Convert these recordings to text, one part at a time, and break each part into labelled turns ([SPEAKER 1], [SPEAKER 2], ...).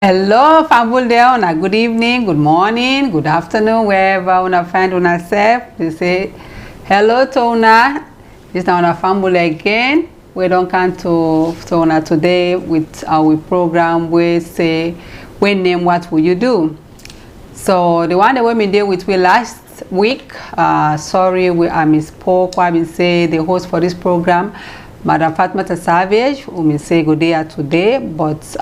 [SPEAKER 1] Hello, family there. Good evening, good morning, good afternoon, wherever you find yourself. They say hello to una. This is our family again. We don't come to una today with our program. We say, we name what will you do. So the one that we did with we last week. Sorry, I misspoke. I been say the host for this program, Madam Fatmata Savage, we may say good day today, but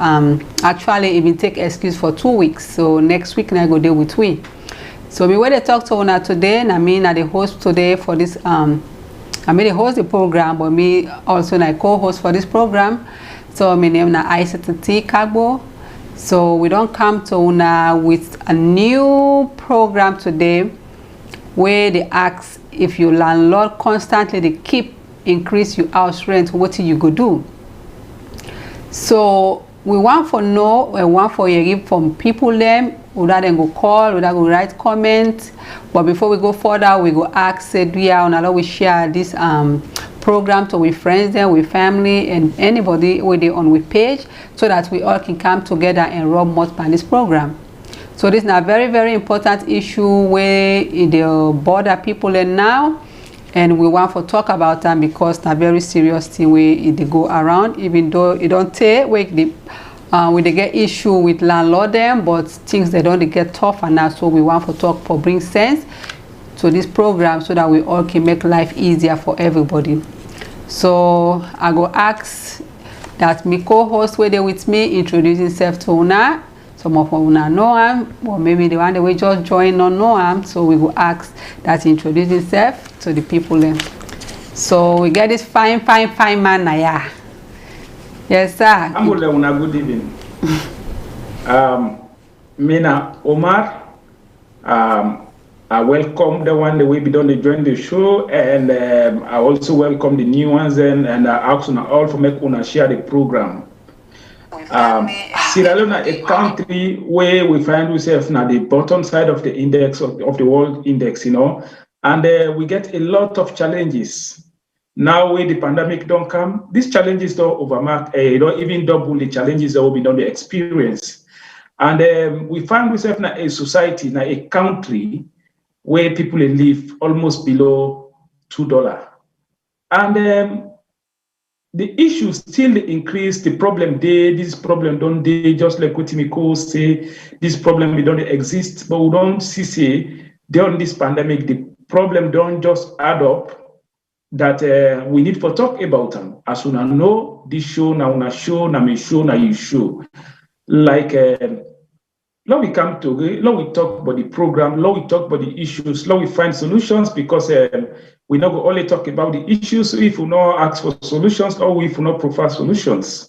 [SPEAKER 1] actually it will take excuse for 2 weeks. So next week I go there with we. So we want to talk to una today, and I mean I the host today for this I mean the host the program, but me also I co-host for this program. So my name is Aisha Kagbo. So we don't come to una with a new program today where they ask if your landlord constantly they keep increase your house rent, what you go do. So we want for know and want for you from people them without them go call, without go write comment. But before we go further, we go ask do you and we share this program to with friends them, with family and anybody where they on with page, so that we all can come together and rub more on this program. So this is a very, very important issue where the border people and now. And we want to talk about them because it's a very serious thing where they go around, even though it don't take where they get issue with landlord them, but things they don't get tougher now. So we want to talk for bring sense to this program so that we all can make life easier for everybody. So I go ask that my co-host where they with me introduce himself to una. Some of una know him, or maybe the one that we just join on know him. So we will ask that he introduce himself to the people then. So we get this fine man now. Yes, sir.
[SPEAKER 2] I'm good evening. Mina Omar. I welcome the one that will be done to join the show, and I also welcome the new ones and I ask una all for make una share the program. Sierra Leone, a country where we find ourselves now the bottom side of the index of the world index, and we get a lot of challenges. Now, where the pandemic don't come, these challenges don't overmark, don't even double the challenges that we don't experience. And we find ourselves now a society, now a country where people live almost below $2, and the issue still increase. The problem there, this problem don't they just like what Timiko say, this problem we don't exist, but we don't see say during this pandemic, the problem don't just add up that we need to talk about them. As soon as know this show, now una show, now me show, now you show. Like now we come to now we talk about the program, now we talk about the issues, now we find solutions because we not only talk about the issues. So if we not ask for solutions or if we not provide solutions.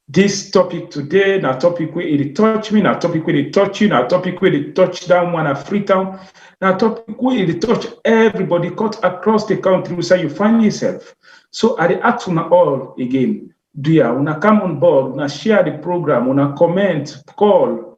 [SPEAKER 2] This topic today, na topic where it touch me, na topic where it touch you, na topic where it touch down one at Freetown, na topic where it touch everybody cut across the country where you find yourself. So I ask una all again, do ya una come on board, una share the program, una comment, call,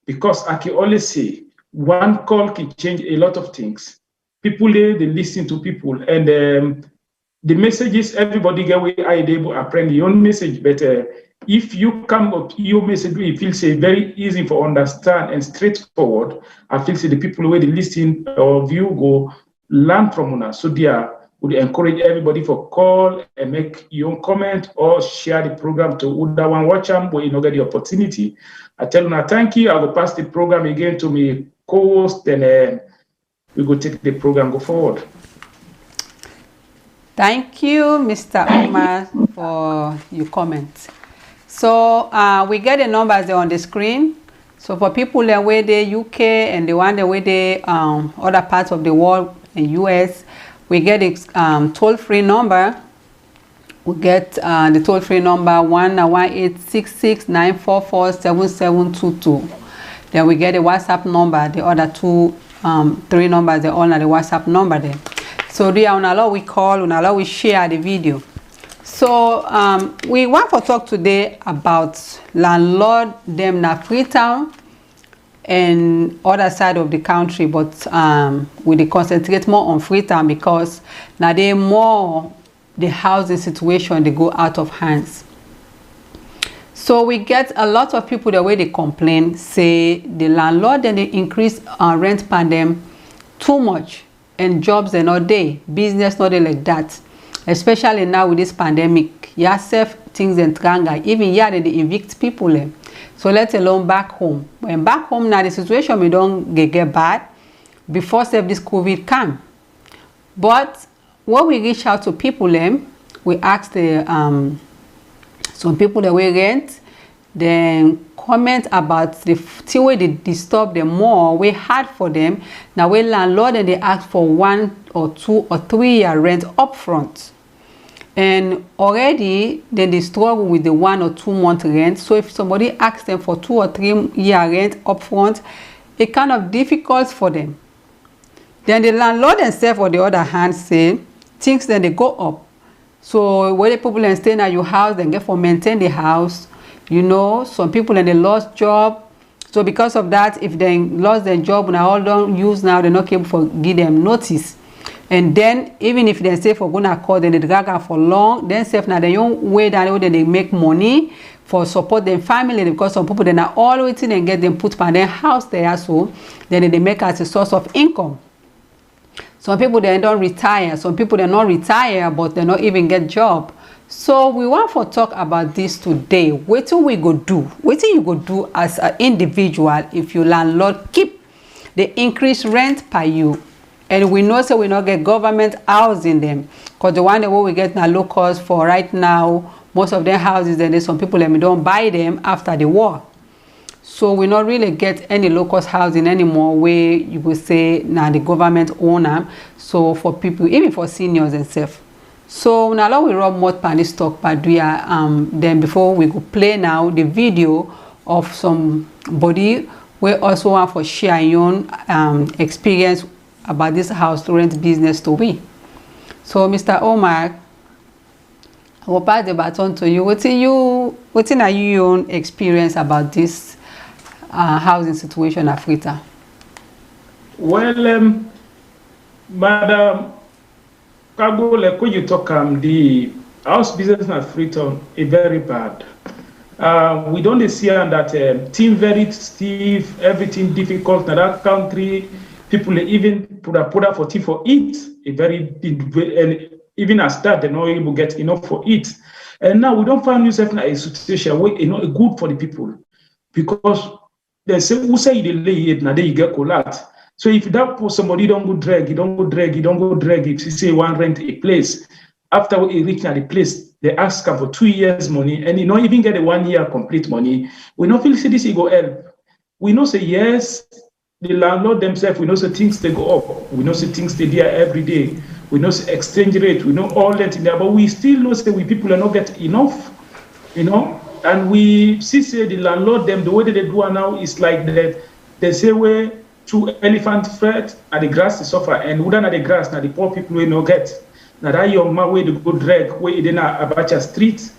[SPEAKER 2] because I can always say one call can change a lot of things. People they listen to people, and the messages everybody get where I able to apprehend your own message better. If you come up your message, it feels very easy for understand and straightforward. I feel say the people where they listen or view go learn from us. So they would encourage everybody for call and make your own comment or share the program to that one watch them where you not get the opportunity. I tell you now, thank you. I will pass the program again to me co-host, and we go take the program go forward.
[SPEAKER 1] Thank you, Mr. Omar, for your comments. So we get the numbers there on the screen. So for people that way the UK and the one that way the other parts of the world in US, we get a toll-free number. We get the toll-free number 1-866-944-7722. Then we get a WhatsApp number. The other three numbers, they're all on the WhatsApp number there. So they are on allow we call, on allow we share the video. So we want to talk today about landlord them na Freetown and other side of the country, but we concentrate more on Freetown because now they more the housing situation they go out of hands. So we get a lot of people the way they complain, say the landlord then they increase rent per them too much, and jobs are not there, business not there like that. Especially now with this pandemic, yourself things and tranga, even here they evict people. So let alone back home. When back home now the situation we don't get bad before this COVID come. But when we reach out to people, we ask the some people that we rent, then comment about the thing where they disturb them more, we hard for them. Now we landlord and they ask for 1 or 2 or 3 year rent up front. And already then they struggle with the 1 or 2 month rent. So if somebody asks them for 2 or 3 year rent up front, it's kind of difficult for them. Then the landlord themselves, on the other hand, say things then they go up. So when the people stay in your house, then get for maintain the house. You know, some people then they lost job. So because of that, if they lost their job, now all don't use now, they're not able to give them notice. And then even if they say for gonna call, then they drag out for long, then self now they don't wait that they make money for support their family, because some people then are all waiting and get them put on their house there, so then they make as a source of income. Some people they don't retire, some people they not retire, but they not even get job. So we want to talk about this today. What we go do? What you go do as an individual if your landlord keep the increased rent per you? And we know so we not get government housing them, because the one that we get now locals for right now, most of their houses, then there's some people that we don't buy them after the war. So we not really get any local housing anymore where you will say now the government own them. So for people, even for seniors and stuff. So now we rub more pan this talk, but we are then before we go play now the video of somebody we also want for share your own experience about this house rent business to we. So Mr. Omar, I will pass the baton to you. What are your own experience about this housing situation at Freetown?
[SPEAKER 2] Well, Madam Kago, like when you talk, the house business at Freetown is very bad. We don't see that team very stiff, everything difficult in that country. People even put up for tea for eat. And even as that, they're not able to get enough for it. And now we don't find yourself in a situation where it's not good for the people, because they say who say they lay it now, they get collapse. So if that somebody don't go drag, if you say one rent a place, after we reach at the place, they ask them for 2 years money, and you don't even get a 1 year complete money. We don't feel see this go help. We know say yes, the landlord themselves, we know say things they go up. We know say things they do every day. We know say exchange rate, we know all that in there, but we still know say we people are not getting enough, you know. And we see say the landlord them, the way that they do now is like that. They say where two elephant fed and the grass is suffer, and who at the grass now the poor people will not get. Now that young man where they go drag, where it in a Abacha street,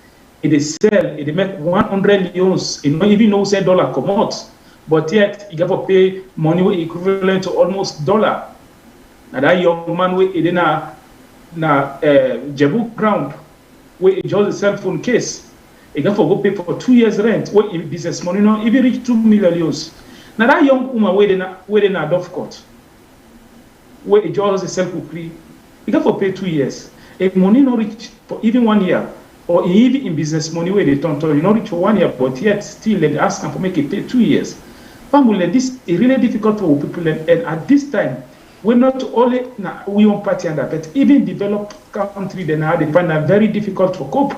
[SPEAKER 2] it sell, it make 100 euros, it not even know say dollar come out, but yet you have to pay money equivalent to almost dollar. Now that young man where it in a Jebu ground, where it just a cell phone case, you have to go pay for 2 years rent, where business money not even reach 2 million euros. Now that young woman where they not Dove Court, where it just a cell phone free, you have to pay 2 years. If money not reach for even 1 year, or even in business money where they turn to, you not reach for 1 year, but yet still they ask them for make it pay 2 years. Family, this is really difficult for people, and at this time, we're not only we on party under, but even developed country they now they find that very difficult to cope.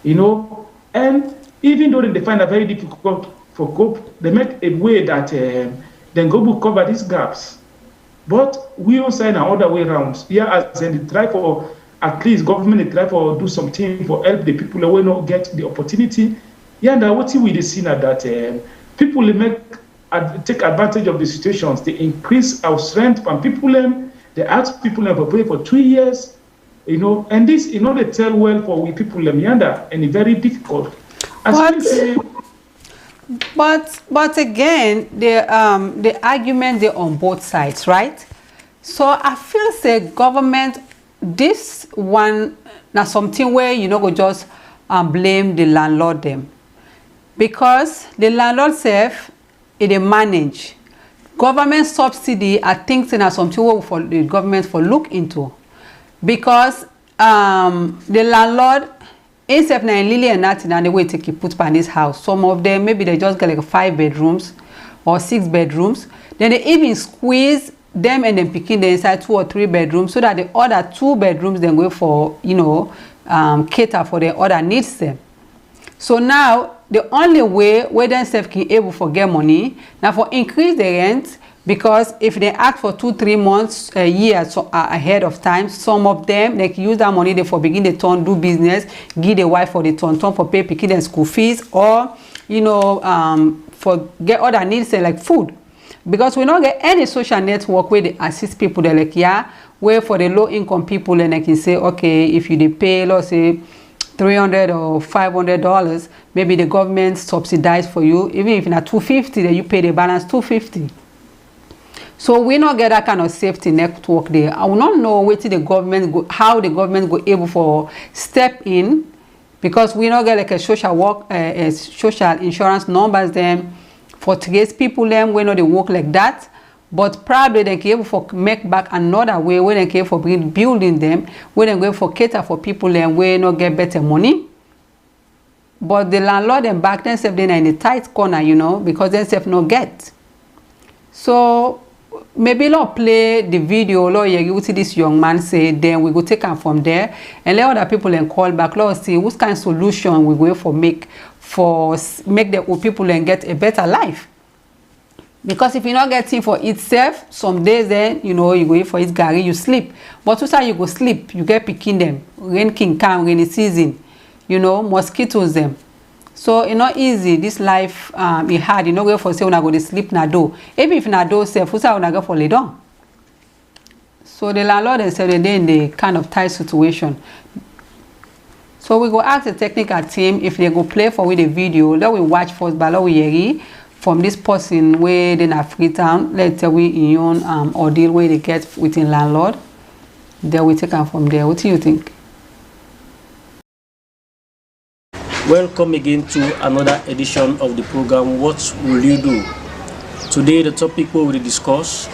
[SPEAKER 2] You know, and even though they find that very difficult for cope, they make a way that then go to cover these gaps. But we also in another way around. Yeah, as they try for at least government they try for do something for help the people who will not get the opportunity. Yeah, now what we see now that people take advantage of the situations. They increase our strength from people. They ask people to pay for 2 years, you know, and this, you know, they tell well for we people meander, and it's very difficult.
[SPEAKER 1] But again, the argument they on both sides, right? So I feel say government, this one now something where you know go just blame the landlord them. because the landlord self it dey manage. Government subsidy are things that something wey for the government for look into, because the landlord himself na really and nothing and the way take put pan this house. Some of them maybe they just get like 5 bedrooms or 6 bedrooms. Then they even squeeze them and then picking the inside 2 or 3 bedrooms so that the other 2 bedrooms then go for cater for the other needs them. So now the only way where themselves can able for get money now for increase the rent, because if they ask for 2-3 months a year ahead of time, some of them they can use that money they for begin the turn do business, give the wife for the turn for pay picking and school fees, or for get other needs like food, because we don't get any social network where they assist people. They like where for the low income people and they can say okay, if you they pay let's say $300 or $500, maybe the government subsidize for you. Even if it's $250, then you pay the balance $250. So we not get that kind of safety network there. I will not know how the government go able for step in, because we not get like a social insurance numbers them for trace people them when they work like that. But probably they can able for make back another way when they can for building them, when they go for cater for people and we not get better money. But the landlord and back themselves then in a tight corner, because themselves no get. So maybe Lord play the video, Lord you see this young man say, then we go take him from there and let other people and call back, Lord see what kind of solution we go for make the old people and get a better life. Because if you not getting for itself, some days then you go in for it gary, you sleep. But also you go sleep, you get picking them. Rain king come, rainy season, mosquitoes them. So it's not easy. This life it hard. You know go for say when I go to sleep na do. Even if na do self, who's when I go for lay down. So the landlord and said they're in the kind of tight situation. So we go ask the technical team if they go play for with the video. Let we watch first, but let we hear from this person where they na Freetown. Let's say we in own ordeal where they get within landlord. Then we take them from there. What do you think?
[SPEAKER 3] Welcome again to another edition of the program What Will You Do? Today the topic we will discuss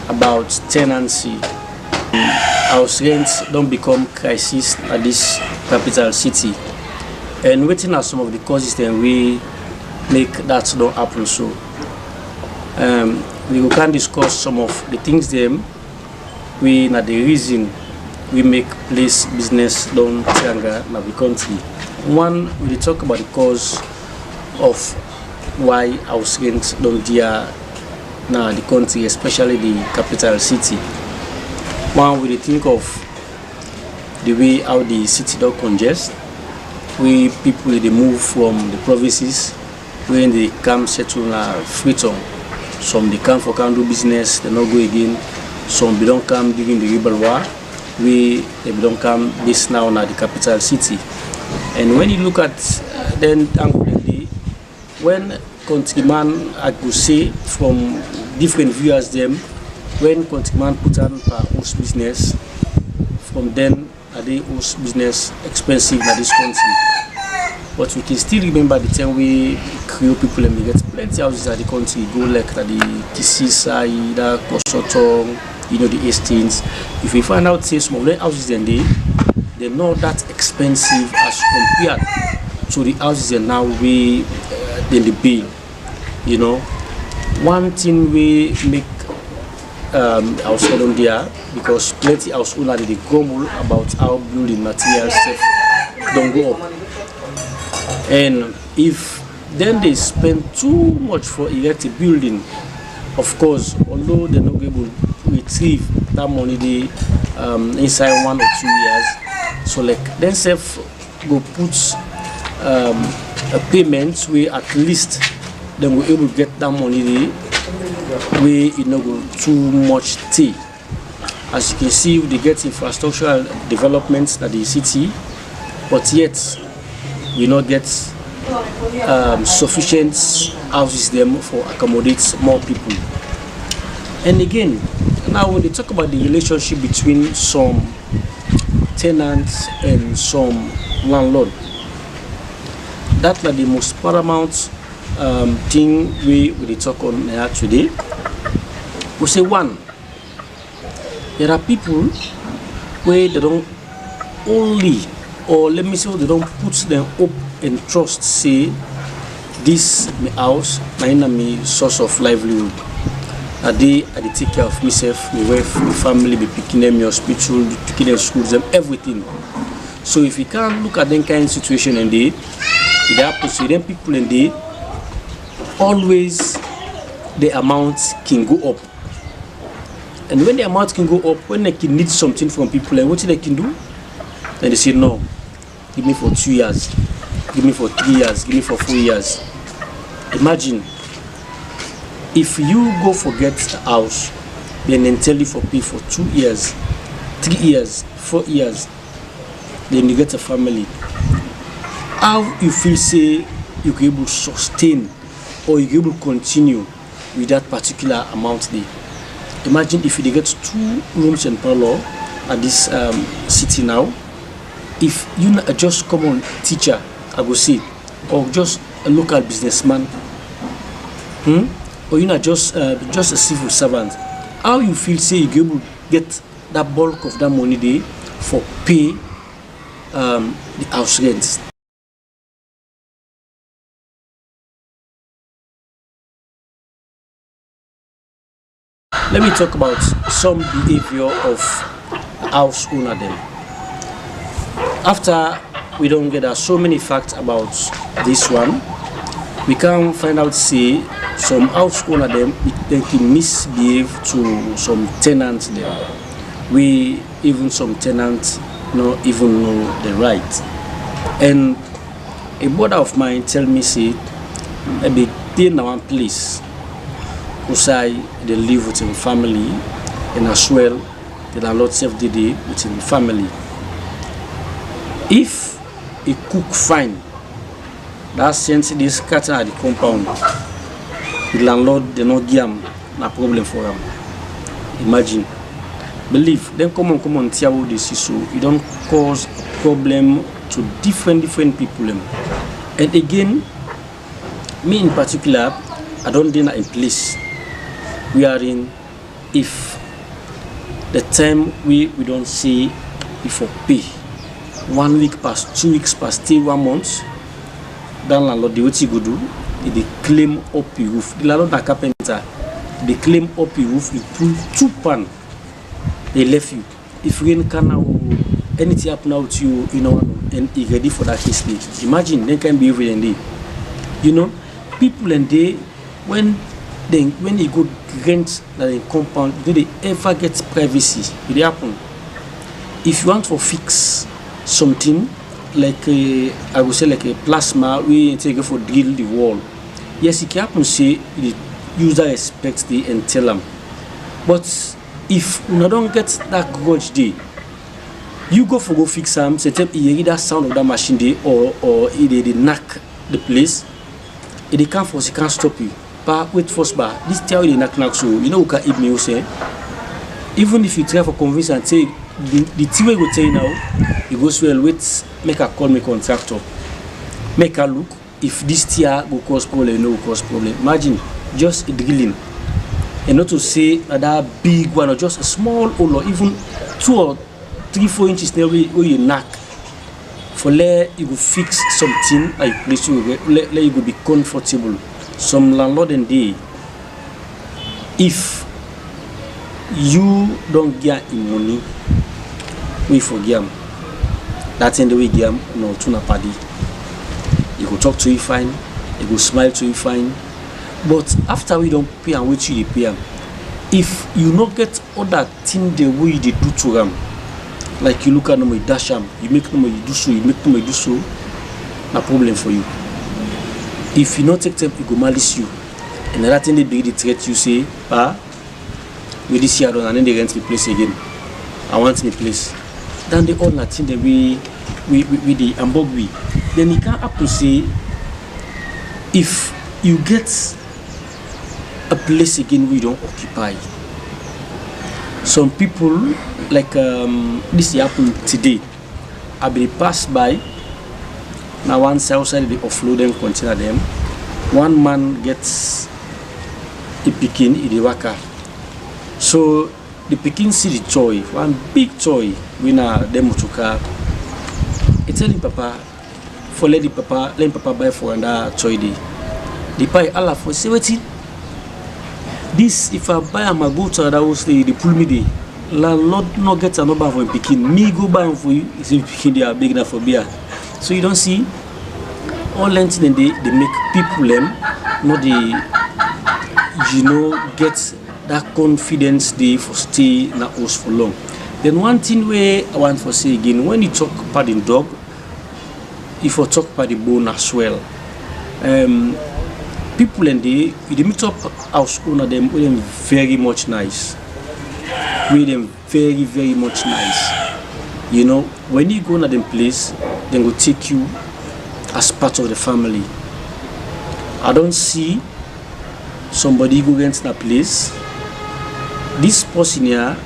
[SPEAKER 3] about tenancy. House rents don't become crisis at this capital city, and waiting are some of the causes that we make that don't happen. So we can discuss some of the things them we na the reason we make place business don't triangle na the country. One, we talk about the cause of why house rents don't dear na the country, especially the capital city. One, we think of the way how the city don't congest, we people they move from the provinces when they come settle na Freetown. Some they come for can do business, they not go again. Some they don't come during the rebel war. They don't come this now na the capital city. And when you look at then when countryman I could say from different viewers them, when countryman put on host business, from then they host business expensive in this country. But we can still remember the time we Creole people and we get plenty houses at the country, go like the Kisisa, the Kosotong, the estates. If we find out say some of the houses then they're not that expensive as compared to the houses that now we in the bill. One thing we make house on there, because plenty house owner they grumble about how building materials don't go up. And if then they spend too much for erect a building, of course, although they're not able to retrieve that money they inside 1 or 2 years, so like then self go put a payment where at least then we're able to get that money we go too much tea. As you can see, they get infrastructural developments at the city, but yet we not get sufficient houses them for accommodate more people. And again, now when they talk about the relationship between some tenants and some landlord, That's like the most paramount thing we will talk on here today. We say one, there are people where they don't only, or let me say they don't put them hope and trust, say this my house, my source of livelihood. I take care of myself, my wife, my family, be picking them in hospital, picking them schools, them everything. So if you can't look at that kind of situation and it happens to them people and they always the amount can go up. And when the amount can go up, when they can need something from people, and what they can do, then they say no, give me for 2 years, give me for 3 years, give me for 4 years. Imagine if you go forget the house, then they tell you for pay for 2 years, 3 years, 4 years, then you get a family. How you feel say you can able to sustain or you can able to continue with that particular amount there? Imagine if you get 2 rooms and parlor at this city now. If you not a just common teacher, I will say, or just a local businessman, or you not just a civil servant, how you feel say you can able to get that bulk of that money there for pay the house rent? Let me talk about some behavior of house owner them. After we don't get so many facts about this one, we can find out say some house owner them they can misbehave to some tenants them. We even some tenants not even know the right. And a brother of mine tell me say maybe they in one place Usai they live with him family, and as well the landlord self did it with him family. If a cook fine, that sense this cat at the compound, the landlord they not give him no problem for him. Imagine, believe them come on tell what this is, so it don't cause a problem to different people. And again, me in particular, I don't dinner in place. We are in, if the time we don't see if we pay 1 week past, 2 weeks past, still 1 month, then landlord what he go do, they claim up the roof. The landlord na carpenter, they claim up the roof, you pull 2 pan, they left you. If rain can now anything happen now to you, you know, and you ready for that case day. Imagine they can be every day. You know, people and they when they go rent the compound, do they ever get privacy? It happen. If you want to fix something like I would say like a plasma, we take it for drill the wall. Yes, it can happen. Say the user expects the and tell them. But if you don't get that grudge day, you go fix them. Say you hear that sound of that machine day, or they knock the place. They can't force, it can't stop you. But wait first, but this tell you knock so you know who can eat me say. Even if you try for convince and say the thing we go tell you now, you go well wait, make a call me contractor. Make a look if this tier will cause problem, no cause problem. Imagine just a drilling. And not to say that big one or just a small hole or even 2 or 3, 4 inches there where you knock. For let you go fix something like place you let you go be comfortable. Some landlord and they, if you don't get in money, we forgive them. That's in the way game no tuna party. You go talk to you fine, you go smile to you fine. But after we don't pay and wait you pay them, if you not get other thing the way they do to them, like you look at them, you dash them, you make them, you do so, you make them, you do so, no problem for you. If you not take time, you go malice you. And another thing they big the threat you say, with this year and then they rent the place again. I want my place. Then they all nothing that we the ambog we. Then you can't happen say if you get a place again we don't occupy. Some people like this happened today. I been passed by Now one sell side they offload them, container them. One man gets the picking in the worker. So the picking see the joy, one big joy when them to car. It's telling papa for let papa buy for another toy day. The buy Allah for say waiting. This if I buy a go to that house they pull me there. Landlord not get another for picking. Me go buy for you. It's picking they are big enough for beer. So you don't see all length and they make people them not the get that confidence they for stay in that house for long. Then one thing where I want to say again, when you talk about the dog, if you talk about the bone as well, people and they meet up house owner them with them very much nice. With them very, very much nice. You know, when you go to them place, they will take you as part of the family. I don't see somebody go against that place. This person here,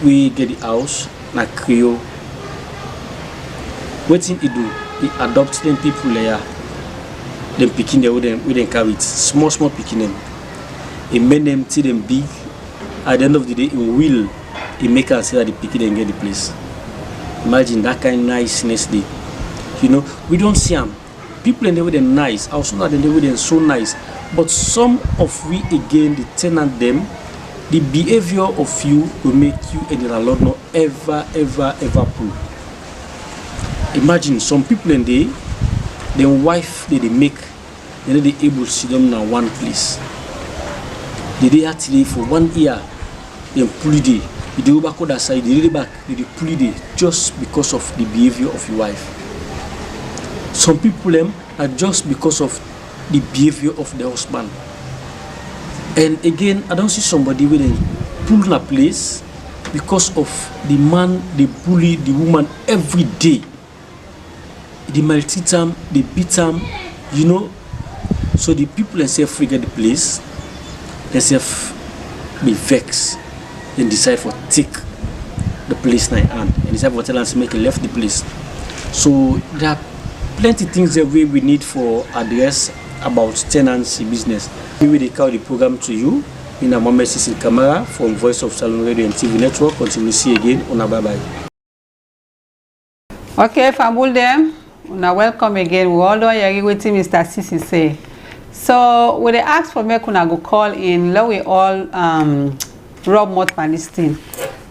[SPEAKER 3] we get the house, na Creole. What thing he do? He adopt them people there. Them picking them with them carry it. Small picking them. He made them till them big. At the end of the day, he will make us say that the picking and get the place. Imagine that kind of niceness there. You know, we don't see them. People in there with them nice. Also not in there with them so nice. But some of we again, the tenant them, the behavior of you will make you and the landlord not ever pull. Imagine some people in there, their wife they make, they able to see them in one place. They actually for 1 year, they pull it there. They go back on that side, they back, they pull it there just because of the behavior of your wife. Some people them are just because of the behavior of the husband. And again, I don't see somebody with a pull in a place because of the man, they bully the woman every day. They maltreat them, they beat them, you know. So the people themselves figure the place, themselves be vexed and decide for take the place in hand and decide for tell us to make a left the place. So there are plenty of things that we need for address about tenancy business. We will call the program to you in a moment. Cecil Camara from Voice of Salone Radio and TV Network. Until we see again, bye bye.
[SPEAKER 1] Okay, family them, una welcome again. We all don't hear what Mr. Cecil say. So when they ask for me, kuna go call in. Let we all rub mouth on this thing.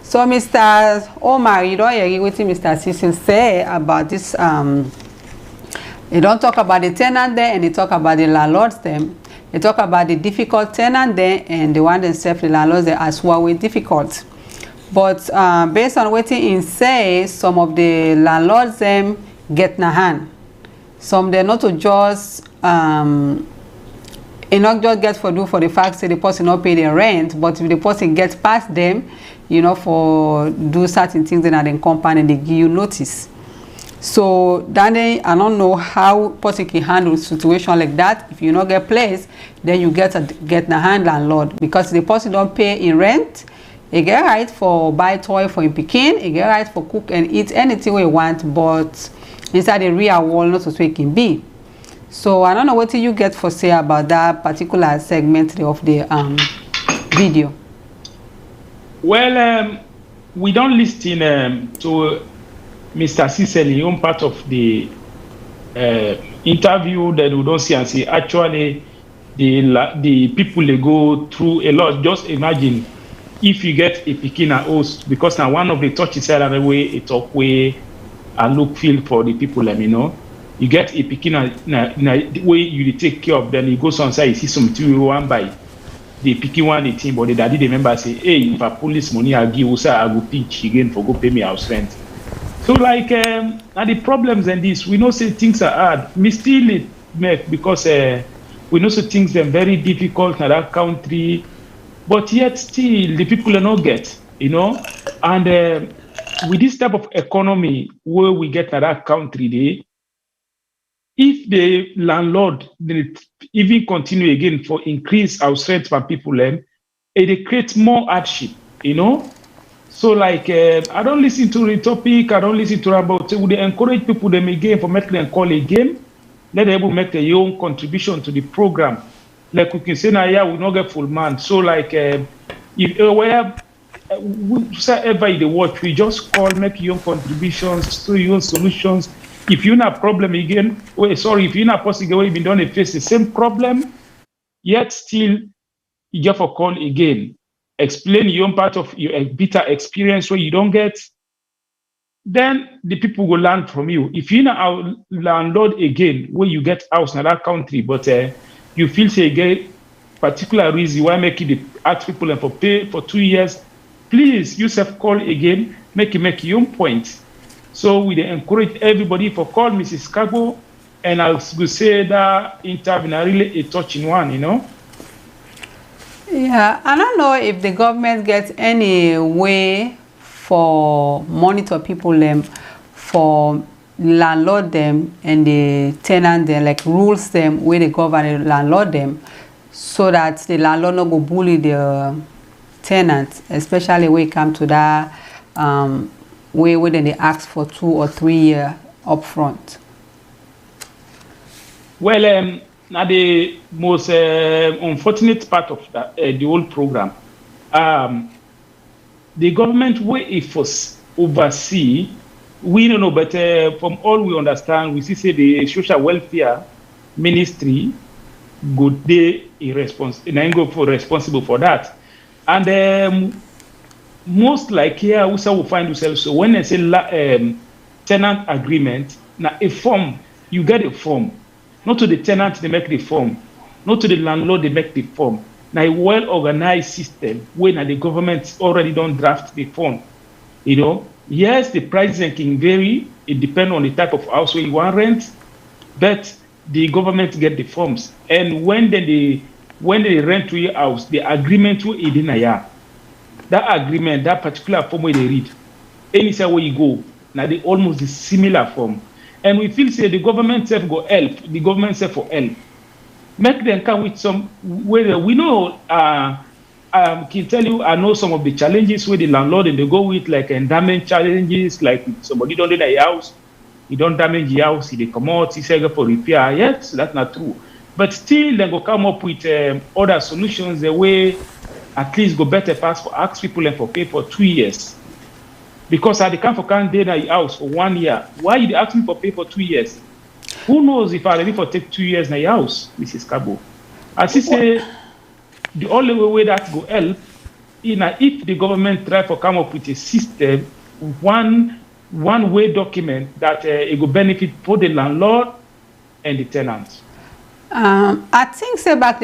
[SPEAKER 1] So Mr. Omar, you don't hear what Mr. Cecil say about this. They don't talk about the tenant there, and they talk about the landlords them. They talk about the difficult tenant there, and the one themselves, the landlords there as well with difficult. But based on what he say, some of the landlords them get na hand. Some they not to just not just get for do for the fact that the person not pay their rent, but if the person gets past them, you know, for do certain things in the company, and they give you notice. So then I don't know how person can handle a situation like that. If you not get place, then you get the hand landlord, because the person don't pay in rent. You get right for buy toy for him picking, you get right for cook and eat anything we want, but inside the real world not so it can be. So I don't know what you get for say about that particular segment of the video.
[SPEAKER 2] Well, we don't listen to Mr. Cecily on part of the interview that we don't see and see. Actually, the people they go through a lot. Just imagine if you get a picking host, because now one of the touches the way it talk way and look feel for the people, let me know. You get a picking the way you take care of them. You go outside, you see some two one by the picking one the team, but the daddy the member say, hey, if a police money I give, I go pitch again for go pay me house rent. So like now the problems and this, we know say things are hard. Me still it make because we know say things are very difficult in that country, but yet still the people are not get, you know. And with this type of economy where we get in that country, they, if the landlord even continue again for increase house rent for people, it creates more hardship, you know. So like, I don't listen to the topic, I don't listen to about, would they encourage people them again for making them call again, let them able make their own contribution to the program. Like we can say now, yeah, we not get full man. So like, if whoever in the watch, we just call, make your own contributions, to your own solutions. If you're not a problem again, if you're not possible, you've been done and face the same problem, yet still you just for call again. Explain your own part of your bitter experience where you don't get, then the people will learn from you. If you're not a landlord again, where you get house in that country, but you feel say again, particular reason why make it ask people for pay for 2 years, please yourself call again, make your own point. So we encourage everybody for call Mrs. Kago, and I would say that interview really a touching one, you know.
[SPEAKER 1] Yeah, I don't know if the government gets any way for monitor people them, for landlord them and the tenant them, like rules them where the government landlord them, so that the landlord not go bully the tenants, especially when it comes to that way where they ask for 2 or 3 years upfront.
[SPEAKER 2] Well, now the most unfortunate part of that, the whole program, the government way it was oversee, we don't know, but from all we understand, we see say the social welfare ministry good day responsible for that, and most like here we will find ourselves. So when they say tenant agreement, now a form, you get a form. Not to the tenant, they make the form. Not to the landlord, they make the form. Now, a well-organized system where the government already don't draft the form. You know, yes, the prices can vary. It depends on the type of house where you want rent, but the government get the forms. And when they rent to your house, the agreement will in a year. That agreement, that particular form where they read, any where you go, now they almost the similar form. And we feel say the government self go help, the government self for help. Make them come with some where we know can tell you I know some of the challenges where the landlord and they go with, like endowment challenges, like somebody don't do their house, he don't damage the house, he come out, he say for repair. Yes, that's not true. But still they go come up with other solutions the way at least go better fast for ask people and for pay for 2 years. Because I can't for can't day in your house for 1 year. Why you ask me for pay for 2 years? Who knows if I ready for take 2 years in your house, Mrs. Kabo? As he say, the only way that go help, if the government try to come up with a system, one way document that it will benefit both the landlord and the tenant.
[SPEAKER 1] I think say back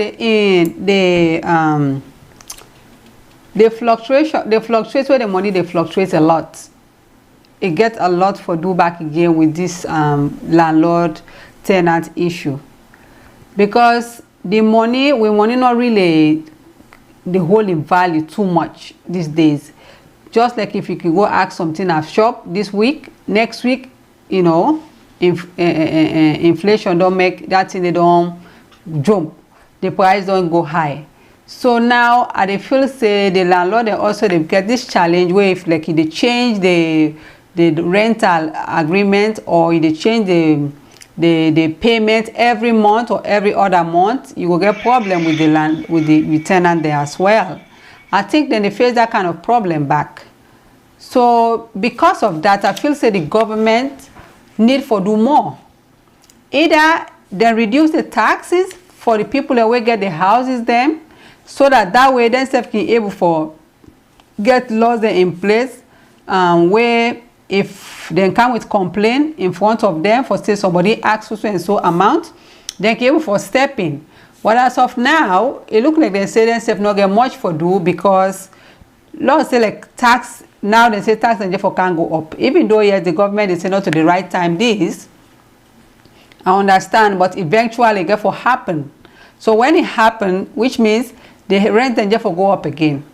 [SPEAKER 1] the fluctuate where the money they fluctuate a lot. It gets a lot for do back again with this landlord tenant issue, because the money not really the whole in value too much these days. Just like if you can go ask something at shop this week, next week, you know, inflation don't make that thing, they don't jump, the price don't go high. So now I feel say the landlord they get this challenge where if like they change the rental agreement, or they change the payment every month or every other month, you will get problem with the tenant there as well. I think then they face that kind of problem back. So because of that, I feel say the government need for do more. Either they reduce the taxes for the people that will get the houses them, so that way then self can able for get laws in place where if they come with complaint in front of them for say somebody asks so and so amount, they can able for step in. But as of now, it look like they say themselves not get much for do, because laws say like tax now, they say tax and therefore can't go up. Even though yes, the government is saying not to the right time this, I understand, but eventually it therefore happen. So when it happen, which means the rent and therefore go up again.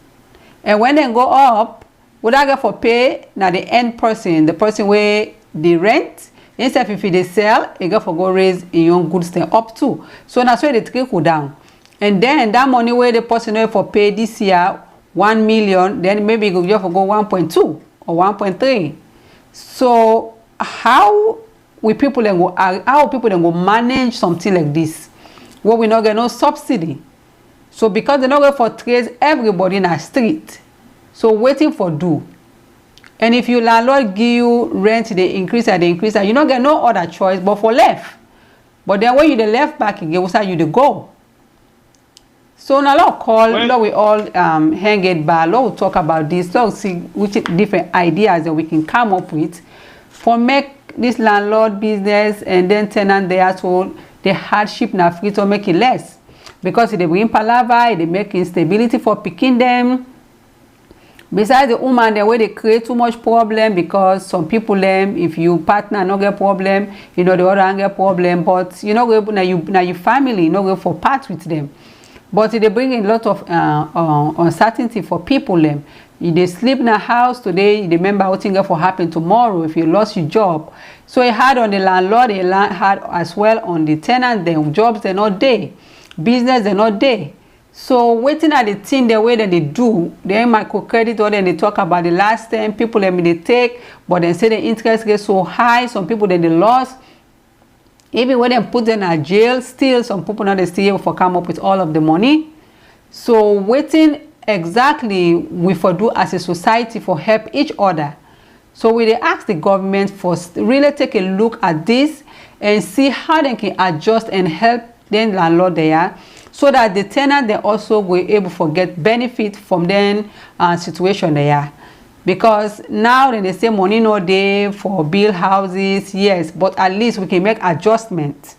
[SPEAKER 1] And when they go up, would I get for pay now the end person, the person where the rent, instead if they sell, it get for go raise in your goods thing up too. So that's why they trickle down. And then that money where the person for pay this year 1 million, then maybe you go just go 1.2 or 1.3. So how people then go manage something like this? Well, we not get no subsidy. So because they not go for trades, everybody in a street. So waiting for do. And if you landlord give you rent, they increase and you not get no other choice but for left. But then when you the left back again, what's how you the go? So now let's call, well, we all hang it back. Let's talk about this. Let's see which different ideas that we can come up with for make this landlord business and then tenant there, so the hardship now free to make it less. Because they bring palaver, they make instability for picking them. Besides the woman, the way they create too much problem because some people them, if you partner not get problem, you know the other get problem, but you know now your family, you know go for part with them. But they bring a lot of uncertainty for people them. If they sleep in a house today, you remember what thing for happen tomorrow if you lost your job. So it hard on the landlord, it hard as well on the tenant, them jobs they're not there. Business they're not there. So waiting at the thing the way that they do, they microcredit or then they talk about the last time people let me they take, but then say the interest gets so high, some people then they lost. Even when they put them in jail, still some people not they still able to come up with all of the money. So waiting exactly we for do as a society for help each other. So we they ask the government for really take a look at this and see how they can adjust and help then landlord there, so that the tenant they also will able to get benefit from then situation there. Because now then they say money no day for build houses, yes, but at least we can make adjustments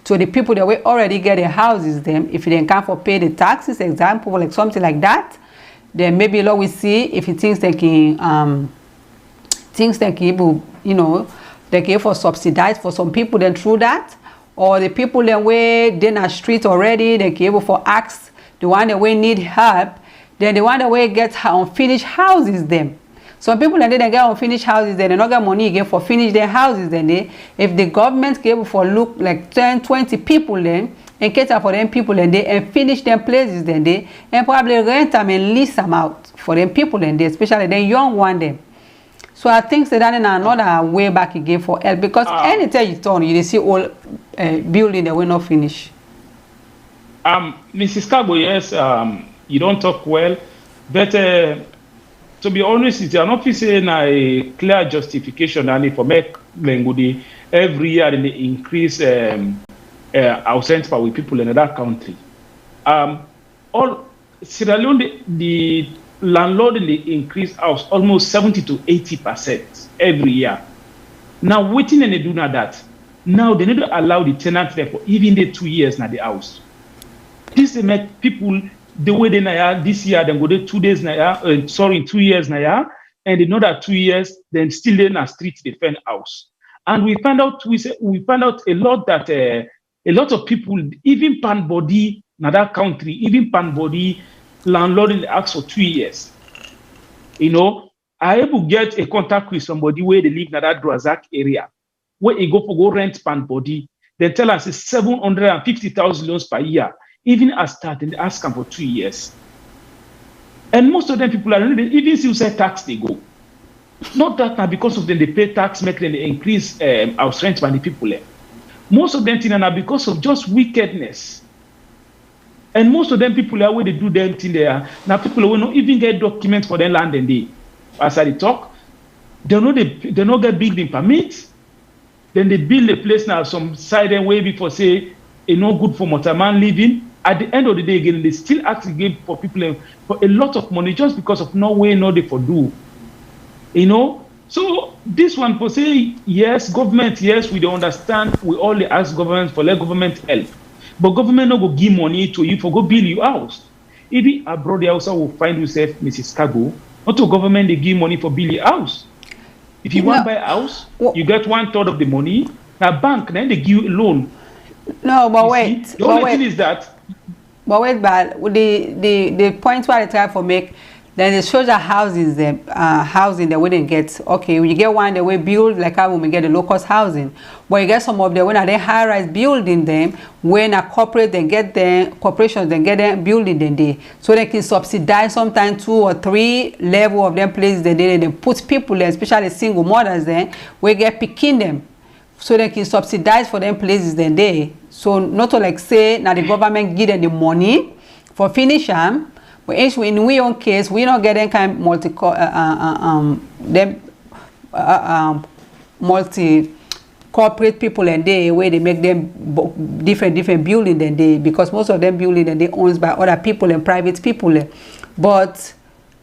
[SPEAKER 1] to the people that we already get their houses. Them if they can't for pay the taxes, example like something like that, then maybe Lord we see if he thinks they can you know they can for subsidize for some people then through that. Or the people that way they in a street already, they can able for ask the one that way need help, then the one that way get unfinished houses them. Some people that they get unfinished houses, then they not get money again for finish their houses. Then they, if the government can able for look like 10, 20 people then and cater for them people and they and finish them places then they and probably rent them and lease them out for them people and they, especially the young one them. So I think that in another way back again for help because anytime you turn, you see all building that will not finish.
[SPEAKER 2] Mrs. Carbo, yes, you don't talk well, but to be honest, it's not saying a clear justification and for make Lengudi every year they increase our cents per with people in that country. All Sierra Leone the landlord in the increase house almost 70 to 80% every year. Now waiting and they do not that. Now they need to allow the tenant there for even the 2 years na the house. This they make people the way they na this year then go there 2 days na 2 years na and they know that 2 years then still in a street defend house. And we find out a lot that a lot of people even pan body na that country even pan body landlord in the house for 2 years. You know, I able get a contact with somebody where they live in that Drazak area, where he go rent pan body. They tell us it's 750,000 loans per year, even as start and they ask them for 2 years. And most of them people are even still say tax they go. Not that now because of them they pay tax, make them they increase our rent by the people there. Most of them things are because of just wickedness. And most of them people are where they do them thing there. Now people will not even get documents for their land and they, as I talk, they not get building permits. Then they build a place now some side and way before say it's no good for motorman living. At the end of the day again, they still ask again for people for a lot of money just because of no way no they for do. You know? So this one for say yes, government, yes, we don't understand. We only ask government for let government help. But government no go give money to you for go build your house. Even abroad, the house will find yourself, Mrs. Cargo. Not to government they give money for build your house. If you want to buy a house, you get 1/3 of the money. Now bank then they give you a loan.
[SPEAKER 1] No, but wait.
[SPEAKER 2] The only thing is that.
[SPEAKER 1] But wait, but the point where I try for make Then the social houses, the housing that we didn't get. Okay, you get one that we build like how we get the locust housing, but you get some of them when are they high-rise building them, when a corporate they get them, corporations they get them building them there, so they can subsidize sometimes 2 or 3 level of them places that they put people there, especially single mothers then we get picking them, so they can subsidize for them places then there. So not to like say now the government give them the money for finish them. But in we own case, we not getting kind of multi corporate people and they where they make them different building than they, because most of them building and they owned by other people and private people. But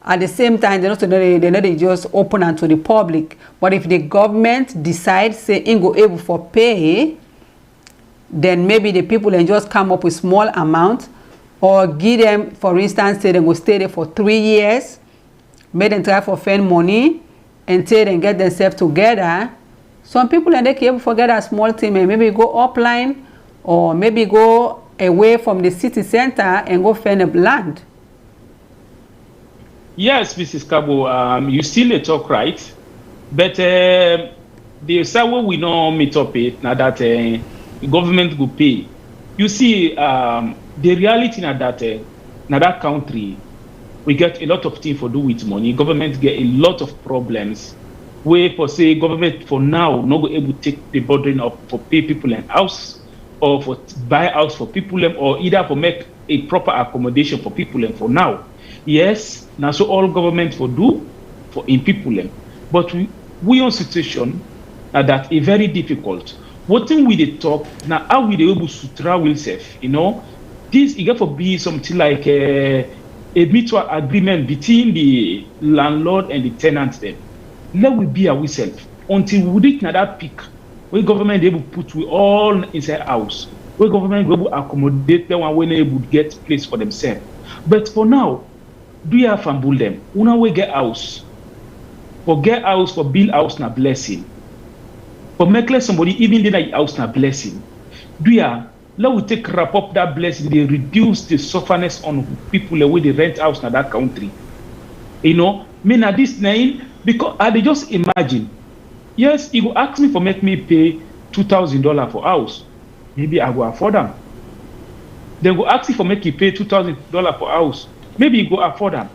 [SPEAKER 1] at the same time, they're not just open unto the public. But if the government decides say ain't go able for pay, then maybe the people can just come up with small amount. Or give them, for instance, say they go stay there for 3 years, make them try for spend money until they get themselves together. Some people and they can forget a small team and maybe go upline or maybe go away from the city center and go find a land.
[SPEAKER 2] Yes, Mrs. Kabo, you still talk right, but the same way we know meet up it now that the government will pay. You see, the reality na that country, we get a lot of things for do with money. Government get a lot of problems. Where for say government for now not go able to take the burden of for pay people and house, or for buy house for people or either for make a proper accommodation for people and for now. Yes, now so all government for do for in people but we on situation that is very difficult. What thing we dey talk now, how we dey able to travel safe, you know? This it get for be something like a mutual agreement between the landlord and the tenant then. Let we be ourselves until we reach that peak where government able put we all inside house, where government will accommodate them and when able to get place for themselves. But for now, do you have fambul them? Una we get house. For get house, for build house na blessing. For make less somebody even then a house na blessing. Do ya let we take wrap up that blessing, they reduce the sufferness on people the way they rent house in that country. You know, me na this name because I dey just imagine. Yes, he go ask me for make me pay $2,000 for house. Maybe I go afford them. They go ask you for make you pay $2,000 for house. Maybe you go afford them.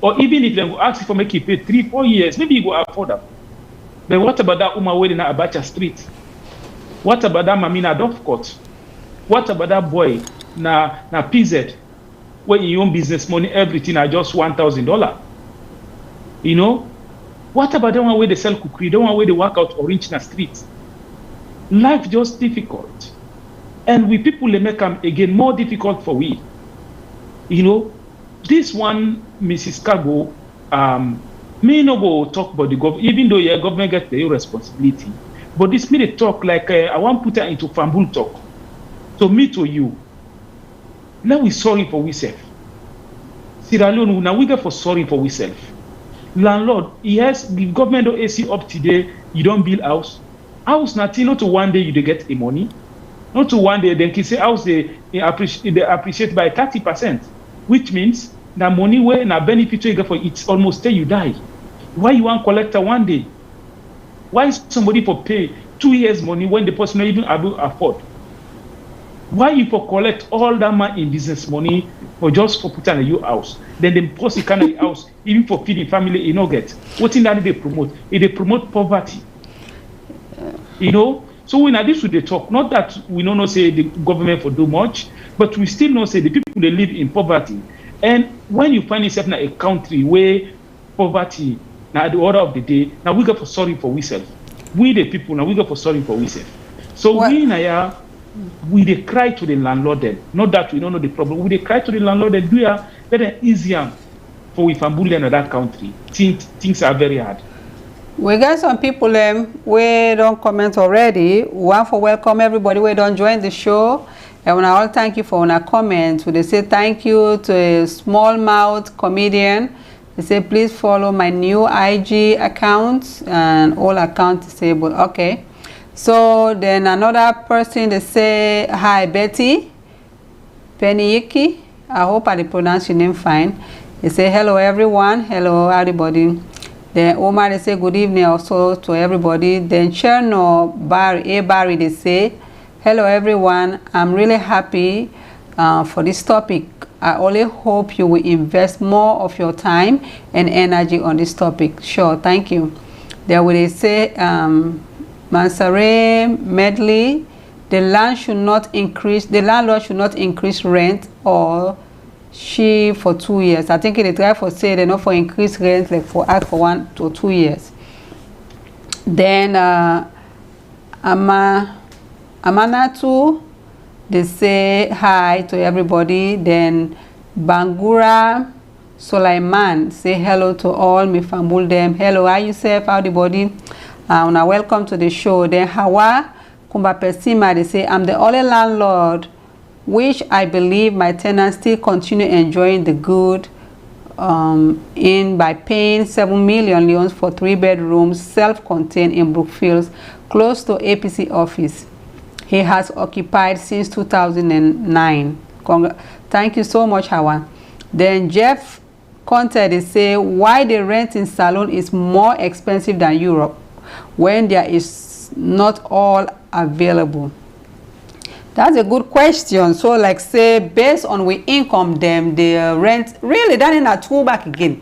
[SPEAKER 2] Or even if they go ask you for make you pay 3-4 years, maybe you go afford them. But what about that woman waiting at Abacha Street? What about that Mamina Dovcourt? What about that boy na PZ where you own business money, everything are just $1,000? You know? What about the one where they sell cookery, the one where they work out orange in the street? Life just difficult. And we people they make them again more difficult for we. You know, this one, Mrs. Kago, me no go talk about the government, even though your government gets their responsibility. But this me they talk like I want to put her into fambul talk. So me to you. Now we sorry for ourselves. Sierra Leone, now we get for sorry for ourselves. Landlord, yes, the government don't AC up today, you don't build house. House nothing, not to one day you dey get the money. Not to one day, then can say house they appreciate by 30%, which means the money where na benefit you get for it's almost till you die. Why you want collector one day? Why is somebody for pay 2 years money when the person not even able to afford? Why you for collect all that money in business money for just for putting a new house? Then the post kind of house, even for feeding family, you know get. What in that they promote? They promote poverty. You know? So when this would they talk, not that we don't know say the government for do much, but we still know say the people they live in poverty. And when you find yourself in a country where poverty now at the order of the day, now we go for sorry for ourselves. We the people now we go for sorry for ourselves. So what? We they cry to the landlord then. Not that we don't know the problem. We they cry to the landlord and do it better easier for we family in that country. Things are very hard.
[SPEAKER 1] We got some people we don't comment already. We want to welcome everybody we don't join the show. And we all thank you for your comments. They say thank you to a small mouth comedian. They say please follow my new IG account and all accounts disabled. Okay. So then another person they say hi Betty Peniyiki. I hope I pronounce your name fine. They say hello everyone, hello everybody. Then Omar, they say good evening also to everybody. Then Cherno Barry, they say hello everyone. I'm really happy for this topic. I only hope you will invest more of your time and energy on this topic. Sure, thank you. Then they say Mansare Medley, the landlord should not increase rent or she for 2 years. I think they try for say they not for increase rent like for act for 1 to 2 years. Then Amanatu, they say hi to everybody. Then Bangura Sulaiman say hello to all me family them. Hello, how you say how the body? Now welcome to the show. Then Hawa Kumba Pesima, they say I'm the only landlord which I believe my tenants still continue enjoying the good in by paying 7 million loans for 3 bedrooms self-contained in Brookfield close to APC office. He has occupied since 2009. Thank you so much, Hawa. Then Jeff Conte, they say why the rent in Salone is more expensive than Europe when there is not all available. That's a good question. So like say based on we income them, the rent really that in a two back again.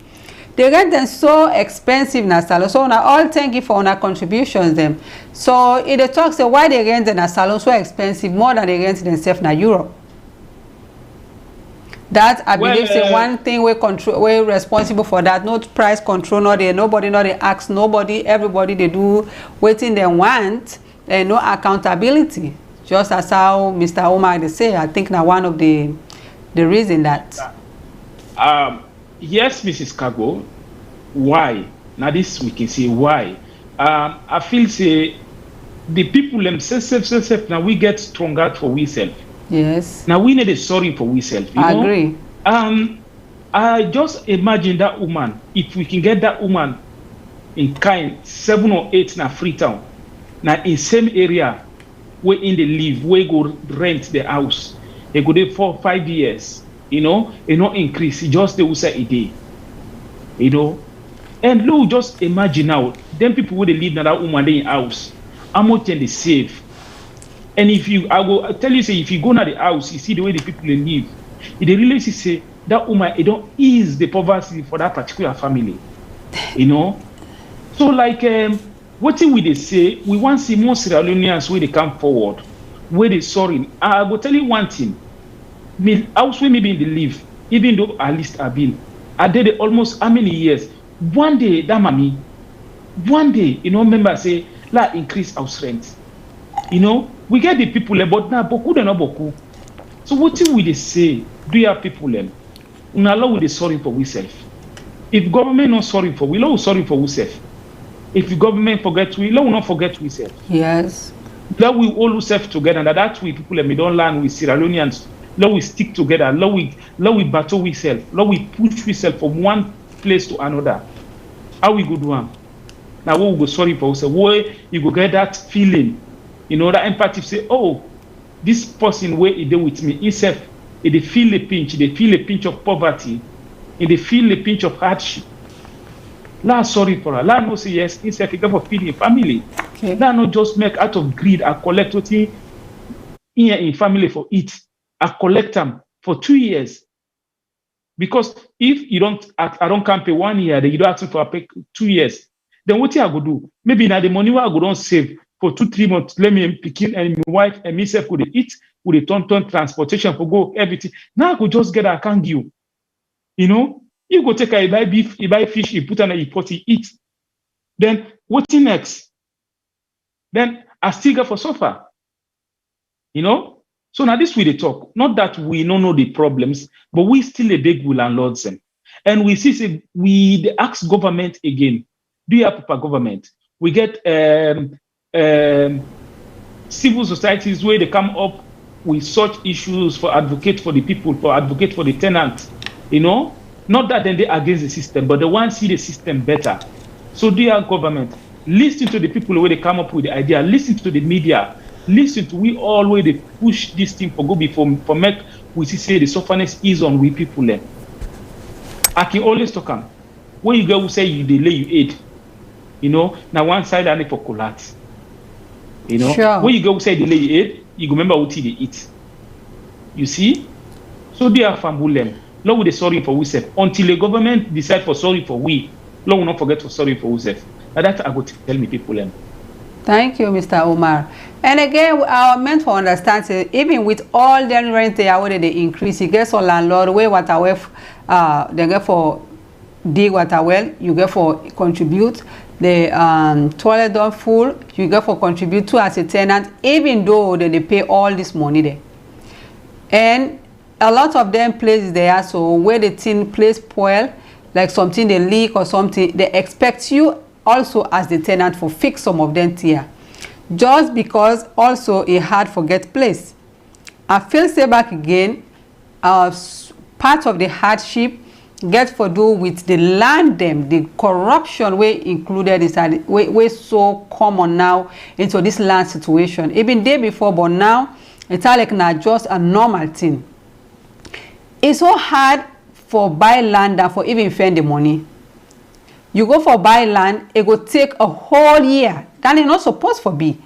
[SPEAKER 1] The rent is so expensive in a Salone. So now all thank you for our contributions them. So it talks why the rent in a Salone so expensive more than the rent themselves in Europe. That I believe say one thing we're responsible for that. Not price control, not there, nobody not they ask nobody, everybody they do waiting they want and no accountability. Just as how Mr. Omar they say, I think now one of the reason that.
[SPEAKER 2] Yes, Mrs. Kago. Why? Now this we can say why. I feel say the people themselves now we get stronger for ourselves.
[SPEAKER 1] Yes.
[SPEAKER 2] Now we need a sorry for ourselves.
[SPEAKER 1] I agree.
[SPEAKER 2] I just imagine that woman. If we can get that woman in kind 7 or 8 na Freetown, now in same area. Where in the live, where go rent the house, they go there 4 or 5 years, it not increase, it just they will say a day, and look, just imagine now, them people where they live in that woman in house, how much can they save? And I will tell you, say if you go to the house, you see the way the people they live, they really say that woman, it don't ease the poverty for that particular family, so like what will they say? We want to see more Sierra Leoneans where they come forward, where they sorry. I will tell you one thing. Me house where maybe they live, even though at least I've been, I did almost how many years? One day, that mommy, one day, member say, la increase house rent. We get the people, but now boku de no boku. So what will they say? Do you have people them? Unallow they sorry for ourselves. If government not sorry for, we know sorry for ourselves. If the government forget, we will not forget we self.
[SPEAKER 1] Yes.
[SPEAKER 2] Let we all self together, and that's we people we don't learn with Sierra Leoneans. Let we stick together. Let we battle we self. Let we push we self from one place to another. How we go do one? Now we go sorry for ourselves. Where you go get that feeling, that empathy. Say, oh, this person where he deal with me, himself, they feel the pinch. They feel a pinch of poverty, and they feel the pinch of hardship. La sorry for her. La no say yes, instead for feeding family. Okay. La not just make out of greed. I collect what in family for it. I collect them for 2 years. Because if you don't, I don't come pay 1 year, then you don't ask me for pay 2 years. Then what I go do? Maybe now the money I go don't save for 2-3 months. Let me pick and my wife and myself could eat, would they turn transportation for go everything. Now I could just get a can give. You go take you buy beef, you buy fish, you put on a pot, you eat. Then what's next? Then I still go for suffer. So now this way they talk. Not that we don't know the problems, but we still a big landlords them. And we see say they ask government again. Do you have proper government? We get civil societies where they come up with such issues for advocate for the people, for advocate for the tenant, Not that then they against the system, but they want to see the system better. So dear government, listen to the people where they come up with the idea, listen to the media, listen to we all where they push this thing for go before for make we see say the sufferness is on we people then. I can always talk am. When you go who say you delay you aid, you know, now one side only for collapse. You know,
[SPEAKER 1] sure.
[SPEAKER 2] When you go who say delay you aid, you go remember what they eat. You see? So they are fambulem. Lord will be sorry for ourselves. Until the government decide for sorry for we, Lord will not forget for sorry for ourselves. Now that I go tell me people them.
[SPEAKER 1] Thank you, Mr. Omar. And again, our meant for understanding, even with all the rent they are whether they increase, you get some landlord where water well, they get for dig water well, you get for contribute. The toilet don't full, you get for contribute to as a tenant, even though they pay all this money there. And a lot of them places there, so where the thing place spoil, like something they leak or something, they expect you also as the tenant for fix some of them here. Just because also it hard forget place. I feel say back again, part of the hardship get for do with the land them, the corruption we included inside, we so common now into this land situation. Even day before, but now it's like not just a normal thing. It's so hard for buy land than for even spend the money. You go for buy land, it go take a whole year. That is not supposed to be.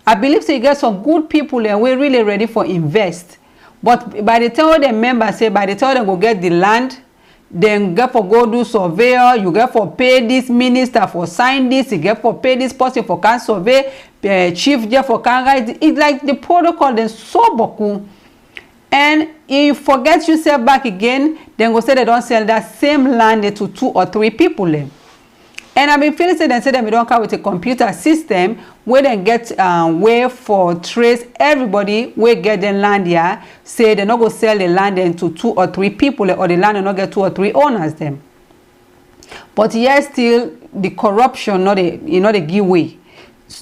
[SPEAKER 1] I believe so you get some good people and we're really ready for invest. But by the time the members say, by the time they go get the land, then get for go do surveyor, you get for pay this minister for sign this, you get for pay this person for can survey, chief just for can write. It's like the protocol then so boku. And if you forget yourself back again, then go say they don't sell that same land to 2 or 3 people. And I've been feeling say they say that we don't come with a computer system where they get way for trace everybody where get the land here, say they not go sell the land then to 2 or 3 people or the land will not get 2 or 3 owners them. But yes, still the corruption not a the giveaway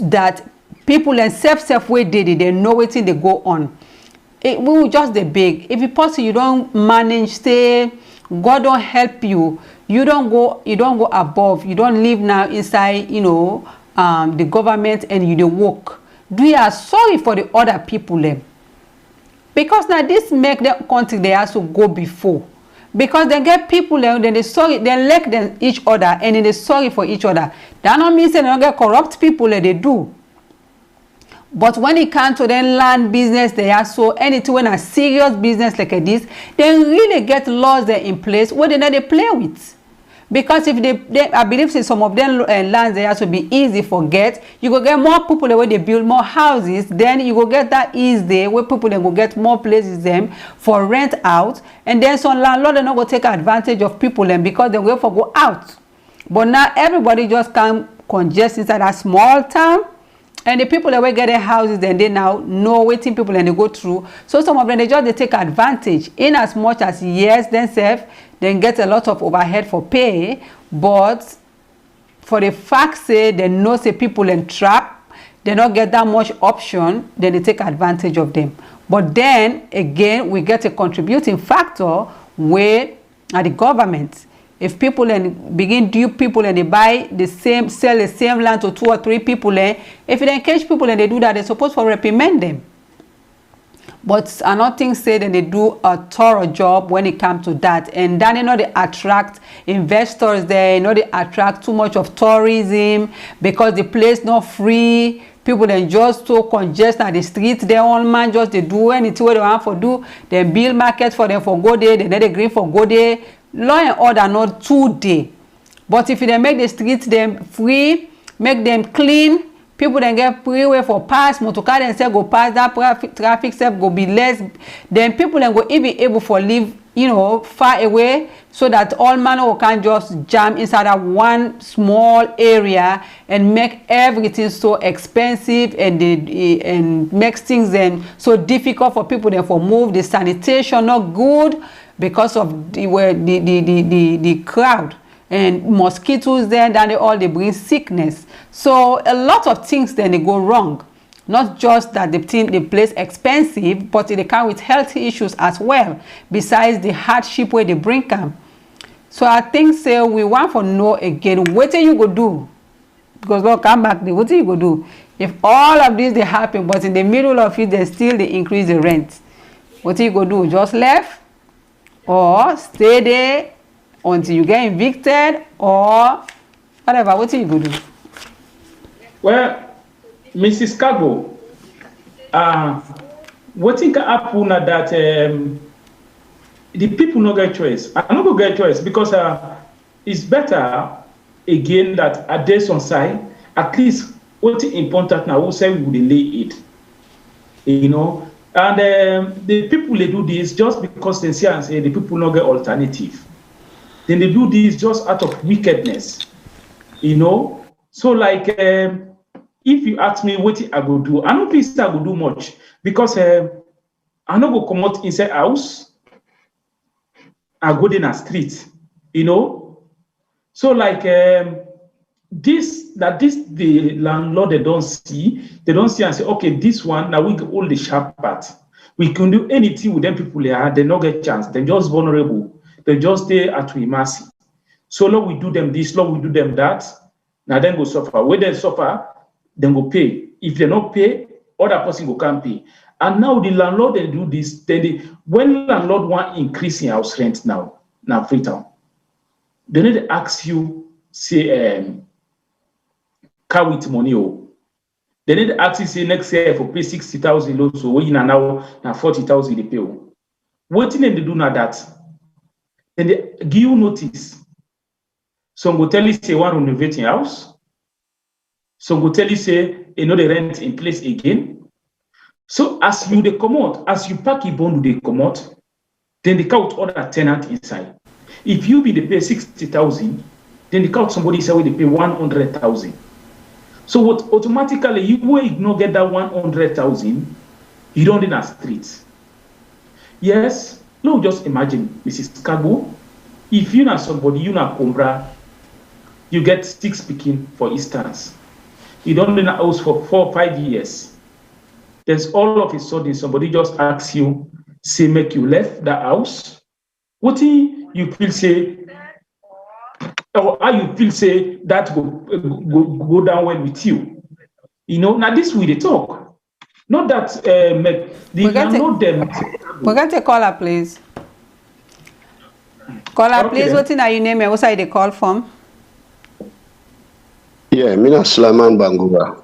[SPEAKER 1] that people and self way did it, they know what they go on. It will just the big. If it's possible, you don't manage, say God don't help you. You don't go above. You don't live now inside, the government and you don't work. Do you are sorry for the other people them? Because now this make them country they have to go before. Because they get people then they sorry, they like them each other and then they sorry for each other. That not means they don't get corrupt people that they do. But when it comes to then land business, they are so anything when a serious business like this, they really get laws there in place where they play with. Because if they I believe some of them lands they have to be easy for get. You go get more people the way they build more houses, then you go get that ease there where people then go get more places them for rent out, and then some landlord they not go take advantage of people them because they will for go out. But now everybody just can congest inside a small town. And the people that were getting houses, then they now know waiting people and they go through. So some of them, they take advantage in as much as yes, themselves, then get a lot of overhead for pay. But for the fact say they know say people in trap, they don't get that much option, then they take advantage of them. But then again, we get a contributing factor where at the government. If people then begin dupe people and they buy the same, sell the same land to 2 or 3 people, if they engage people and they do that, they're supposed to reprimand them. But another thing say that they do a thorough job when it comes to that. And then they attract investors there, they attract too much of tourism because the place not free. People then just so congested at the streets, their own man just they do anything what they want for do. They build markets for them for go there, they need a green for go there. Law and order not 2 days. But if they make the streets them free, make them clean, people then get free way for pass, motor car then say go pass, that traffic step go be less, then people then go even able for live, far away so that all man can just jam inside that one small area and make everything so expensive and makes things then so difficult for people then for move. The sanitation not good because of the crowd and mosquitoes there, then they bring sickness. So a lot of things then they go wrong. Not just that the place expensive, but they come with health issues as well, besides the hardship where they bring them. So I think say we want to know again, what you go do? Because Lord come back, what you go do? If all of this they happen, but in the middle of it, they still they increase the rent. What you go do? Just left? Or stay there until you get evicted or whatever? What you go do?
[SPEAKER 2] Well, Mrs. Cargo, what think happen na that the people no get choice. I no go get choice because it's better again that a day on side. At least what is important now, who say we would delay it, you know. And the people they do this just because they see and say the people no get alternative. Then they do this just out of wickedness, you know. So like, if you ask me what I go do, I don't think I go do much because I no go come out inside house. I go in a street, you know. So like this the landlord they don't see and say, okay, this one now we get all the sharp part. We can do anything with them people there, they not get chance, they're just vulnerable, they just stay at we mercy. So Lord we do them this, Lord we do them that, now then go suffer. When they suffer, then go pay. If they not pay, other person go can't pay. And now the landlord they do this, when landlord want increase in house rent now Freetown, they need to ask you, say car with money. They need to ask you say next year for pay 60,000 load, so when you now 40,000 they pay. What thing they do now that? Then they give you notice. Some go tell you say one renovating house. Some go tell you say the rent in place again. So as you they come out, as you pack your bond they come out, then they count other tenant inside. If you be the pay 60,000, then they count somebody say they pay 100,000. So what automatically you will not get that 100,000, you don't in a street. Yes, no, just imagine, Mrs. Cargo, if you not somebody, you not Combra, you get 6 picking, for instance. You don't in a house for 4 or 5 years. There's all of a sudden somebody just asks you, say make you left the house. What do you feel say? Or how you feel say that go down well with you? You know, now this way they talk. Not that
[SPEAKER 1] we're going to call her, please. Caller, okay, please. What's in your name and what side they call from?
[SPEAKER 4] Yeah, Mina Sulaiman Bangura.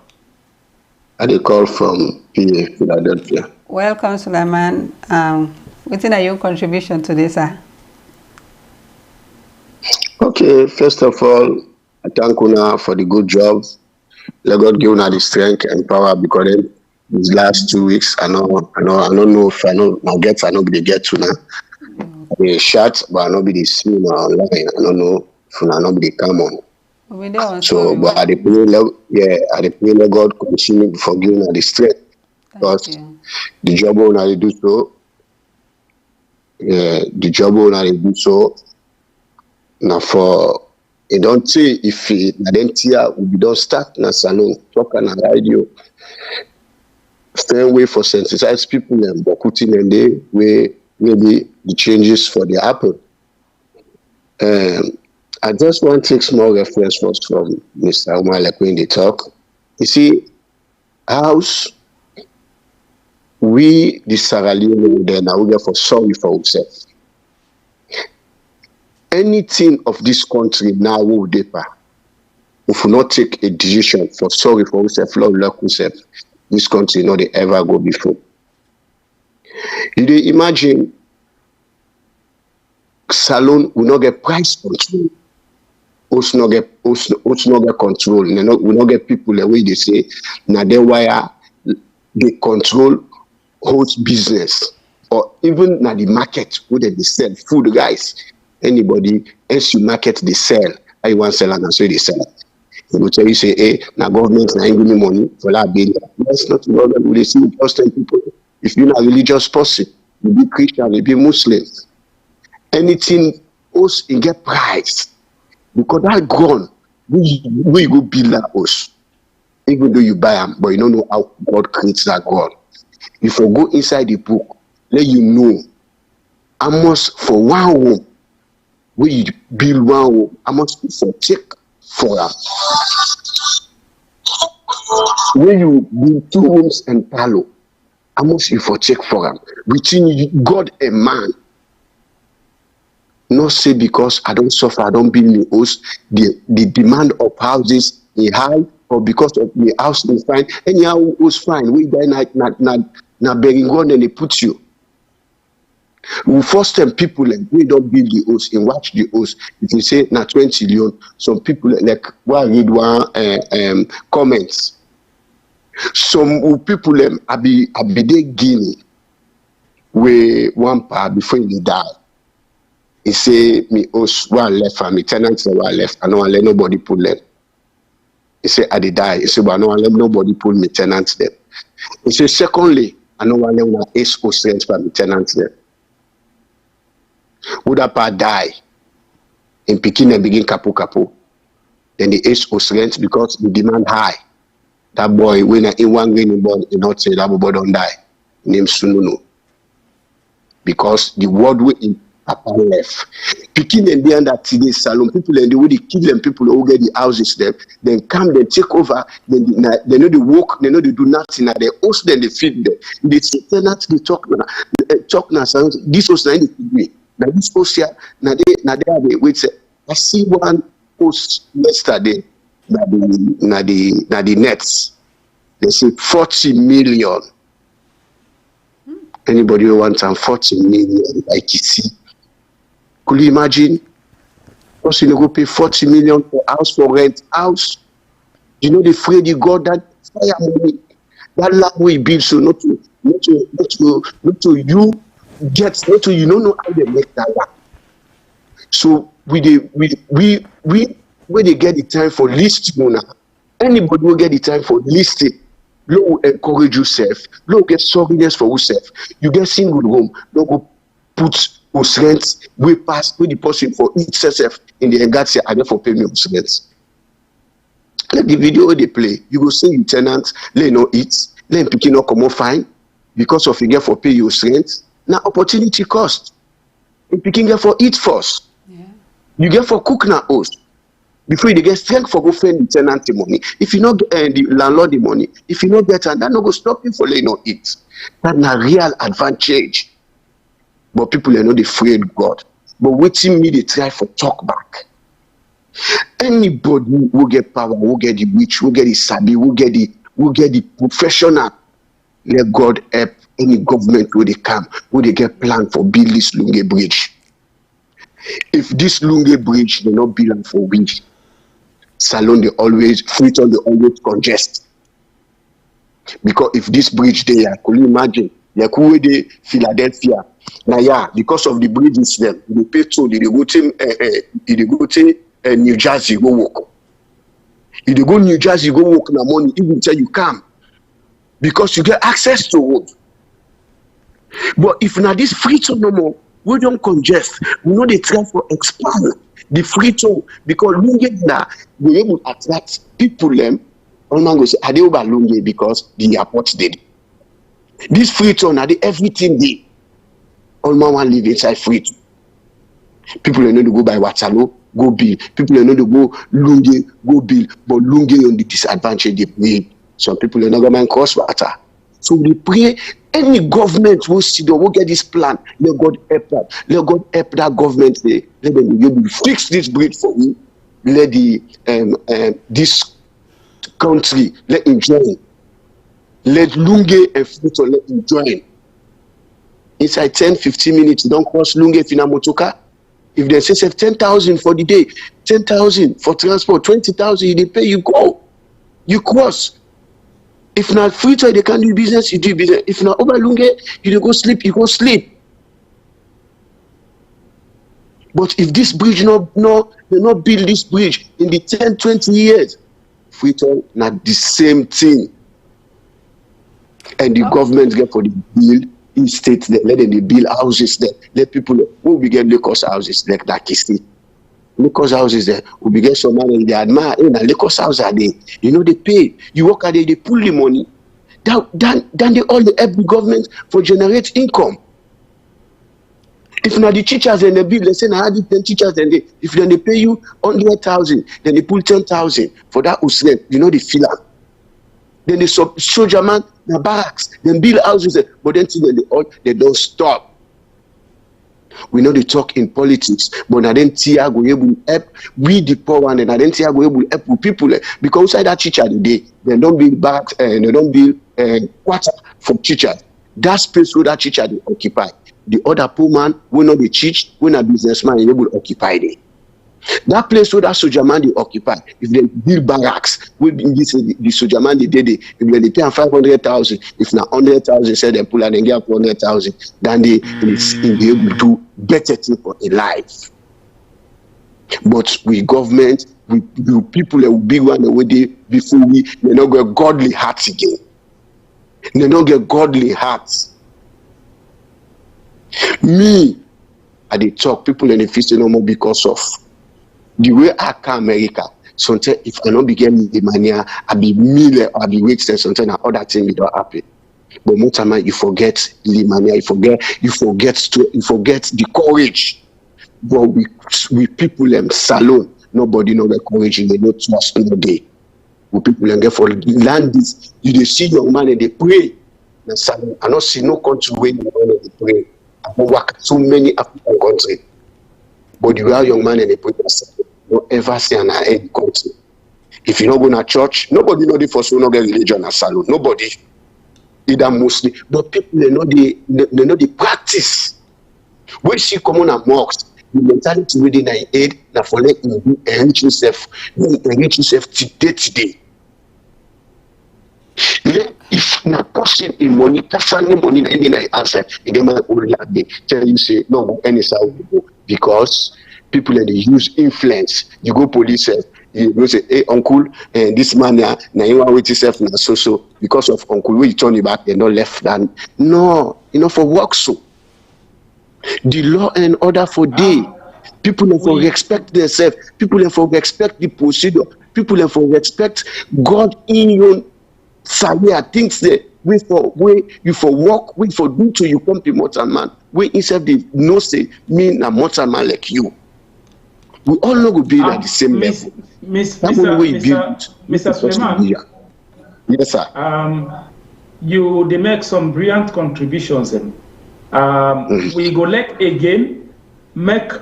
[SPEAKER 4] I they call from PA, Philadelphia.
[SPEAKER 1] Welcome, Sulaiman. What's in your contribution to this, sir?
[SPEAKER 4] Okay, first of all, I thank Una for the good job. Let God give Una the strength and power because these last 2 weeks, I don't know if I know be get to now. They chat, but I know be the see online. I don't know if I know be come on. So, but I pray let God continue to forgive Una the strength because the job Una do so. The job Una do so. Now for you don't say if we don't start na salon talk on a radio. Stay away for sensitize people and putting in there where maybe the changes for the happen. I just want to take small reference first from Mr. Omar like when they talk. You see, house we the Sierra Leone there now we get for sorry for ourselves. Anything of this country now will deeper. If we not take a decision for sorry for ourselves, Lord look ourselves, this country not they ever go before. You dey imagine salon will not get price control. Also not get control. We not get people the way they say now they wire they control whole business or even now the market where they sell food guys. Anybody else you market they sell. I want sell and so they sell. They will tell you say, hey, now government now give me money for that bill. That's not government. Will they see just people? If you're not religious person, you be Christian, you be Muslim. Anything else you get price. Because that gone, we go build that house. Even though you buy them, but you don't know how God creates that God. If you go inside the book, let you know how much for one home, when you build one home, how much for check for that. When you build 2 rooms and parlor, how much you for check for them? Between God and man. Not say because I don't suffer, I don't build me house, the demand of houses is high, or because of the house is fine. Anyhow, was fine. We die na begging God and they put you. We first time people like we don't build the house and watch the house. If you say na 20 million, some people like well read one comments. Some people I be they Guinea where one part before they die. He say me house one left and me tenants one left. I don't want let nobody pull them. He say I did die. He say but I don't want let nobody pull me tenants them. He say secondly, I don't want let one ace house rent for me tenants them. Would that part die in Pekin and begin kapo? Then the ace house rent because the demand high. That boy when in one green board in not say that boy don't die. Name Sununu. Because the word we in Papa left. Picking and behind that today salon, people and they will kill them, people who get the houses them, then come, they take over, then they know they work, they know they do nothing, they host them, they feed them. They say tenants, they talk now, this was not me. Now this host here, now they have a wait. I see one post yesterday, now the nets. They say 40 million. Anybody who wants 40 million like you see. Could you imagine? Because you go pay 40 million for house for rent house. You know the afraid you got that fire money, that land we build so not to you get not to you don't know how they make that land. So we when they get the time for listing now, anybody will get the time for listing. Low encourage yourself, low get sorriness for yourself. You get single room, don't go put house rent way past with the person for each self in the engage say I don't for pay me house rent. Let the video they play, you go see you tenants, let no eat, let picking not come fine because of you get for pay your rent. Now opportunity cost. You picking get for eat first. Yeah. You get for cook now host. Before you get strength for go find the tenant the money. If you not the landlord the money, if you not get and that no go stop you for no eat. That's a real advantage. But people are not afraid God. But waiting me they try for talk back. Anybody who get power, who get the witch, who get the sabi, who get the professional, let God help any government where they come, where they get plan for build this Lunge Bridge. If this Lunge Bridge they not build for which Salone they always Freetown they always congest. Because if this bridge there, could you imagine? Like who they Philadelphia. Now yeah, because of the bridges them, they pay toll, they go to New Jersey go walk. If they go New Jersey go walk na money, even tell you come. Because you get access to road. But if now this Freetown no more, we don't congest. We know they try for expand the Freetown because Lunge now we able to attract people them. All man go say are they over Lunge because the airport did. This Freetown are they everything they. All man want live inside Freetown. People know to go by Waterloo, go bill. People know to go Lunge, go bill. But Lunge on the disadvantage they bring. Some people are not going to cross water. So we pray any government will see will get this plan. Let God help that. Let God help that government. Let them be able to fix this bridge for me. Let the this country let enjoy. Let Lunge and Freetown let enjoy. Inside 10-15 minutes, don't cross Lunge Finamotoka. If they say 10,000 for the day, 10,000 for transport, 20,000 they pay, you go. You cross. If not Freetown, they can't do business, you do business. If not over Lunge, you go sleep, you go sleep. But if this bridge they not build this bridge in the 10-20 years, Freetown not the same thing. And the government get for the build in states there, let them build houses there. Let people who we get Lagos houses like that Kisti. Lagos houses there, we begin some money they admire. In the Lagos house are they, you know they pay. You work at they pull the money. Then they all the help the government for generate income. If not the teachers and the bill, they say I had 10 teachers and if then they pay you 100,000, then they pull 10,000 for that Usren, you know the filler. Then they soldier man, the barracks, then build houses, but then they don't stop. We know they talk in politics, but I didn't see go able to help we the poor one, and I didn't see go able to help people because outside that teacher today, they don't build back and they don't build quarter for teachers. That space where that teacher they occupy. The other poor man will not be teach, when a businessman is able to occupy it. That place where that soldier man they occupy, if they build barracks, will be this the soldier man they did it. If they pay 500,000, if not 100,000, say they pull and they get 100,000, then they be able to do better thing for a life. But with government, with people that will be one the way they before they not get godly hearts again. They don't get godly hearts. Me, I did talk people in the future no more because of the way I come America. Sometimes if I don't begin the mania, I be meal or I be weak, sometimes other things don't happen. But most time you forget the mania, you forget the courage. But with people in SALONE, nobody know the courage, they don't trust no day. With people in get for land this, you see young man and they pray. In SALONE, I don't see no country where young man and they pray. I don't work so many African countries. But you are young man and they pray. Don't ever see an any country. If you not go to church, nobody know the first one get religion at SALONE. Nobody, either mostly, but people they know the practice. When she come on a mosque, the mentality within I aid na for let you enrich yourself today. If na person in money, personally money na any like answer, you get my own like tell you say no any side go because people that they use influence. You go police, you go say, hey uncle, and this man now you want with yourself na so because of uncle when you turn your back, they not left that. No, for work so. The law and order for day. People don't for respect themselves. People don't for respect the procedure. People don't for respect God in your side. Things there. Wait for you for work. Wait for do to you come to mortal man. Wait instead they no say me a mortal man like you. We all know we be at the same level.
[SPEAKER 2] Mr. Suleiman.
[SPEAKER 4] Yes, sir.
[SPEAKER 2] They make some brilliant contributions. We go like again, make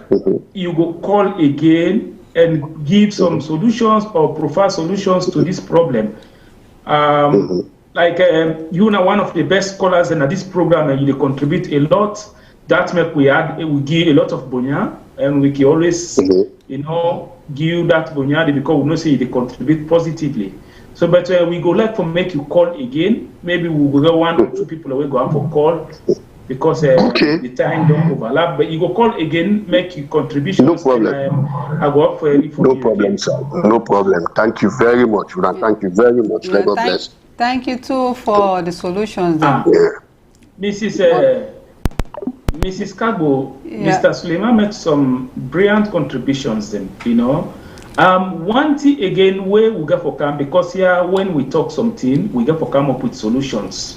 [SPEAKER 2] you go call again and give some solutions or provide solutions to this problem. Like you are one of the best scholars in this program, and you contribute a lot. That make we give a lot of bonya, and we can always give that bonya because we know say they contribute positively. So, but we go like for make you call again. Maybe we will go 1 or 2 people away go out for call. Because the time don't overlap, but you go call again, make your contributions.
[SPEAKER 4] No problem.
[SPEAKER 2] And, I go up for any.
[SPEAKER 4] No problem, sir. No problem. Thank you very much. Thank you very much.
[SPEAKER 1] Yeah,
[SPEAKER 4] God bless.
[SPEAKER 1] Thank you too for the solutions.
[SPEAKER 2] Mrs. Kago, Mr. Suleiman made some brilliant contributions. Then one thing again where we get for come because here when we talk something, we get for come up with solutions.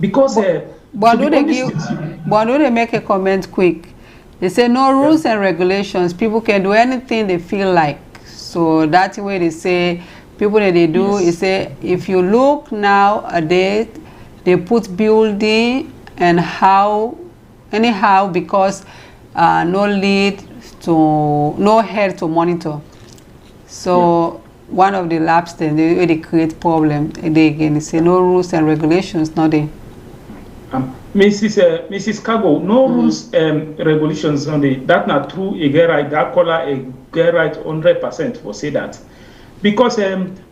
[SPEAKER 2] Because.
[SPEAKER 1] But do they make a comment quick? They say no rules and regulations. People can do anything they feel like. So that's the way they say. People that they do is say if you look nowadays, they put building and anyhow because no head to monitor. So one of the labs then they create problem. They say no rules and regulations, not they.
[SPEAKER 2] Mrs. Kago, no rules and regulations on the that not true. A get right, that color a get right 100% for say that because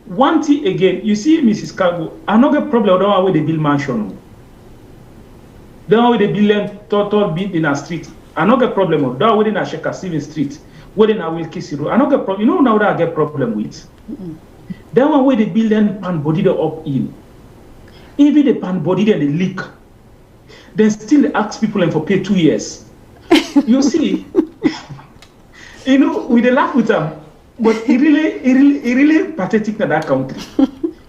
[SPEAKER 2] one thing again, you see, Mrs. Kago, another problem don't way they build mansion. Don't way they build total build in a street. Another problem don't way in a Sheka Steven Street. Where in a Wilkie Road. Another problem, now that I get problem with. Then one way they build them pan body the up in. Even the pan body then they leak. Then still ask people for pay 2 years. You see, we laugh with them, but it really pathetic in that country.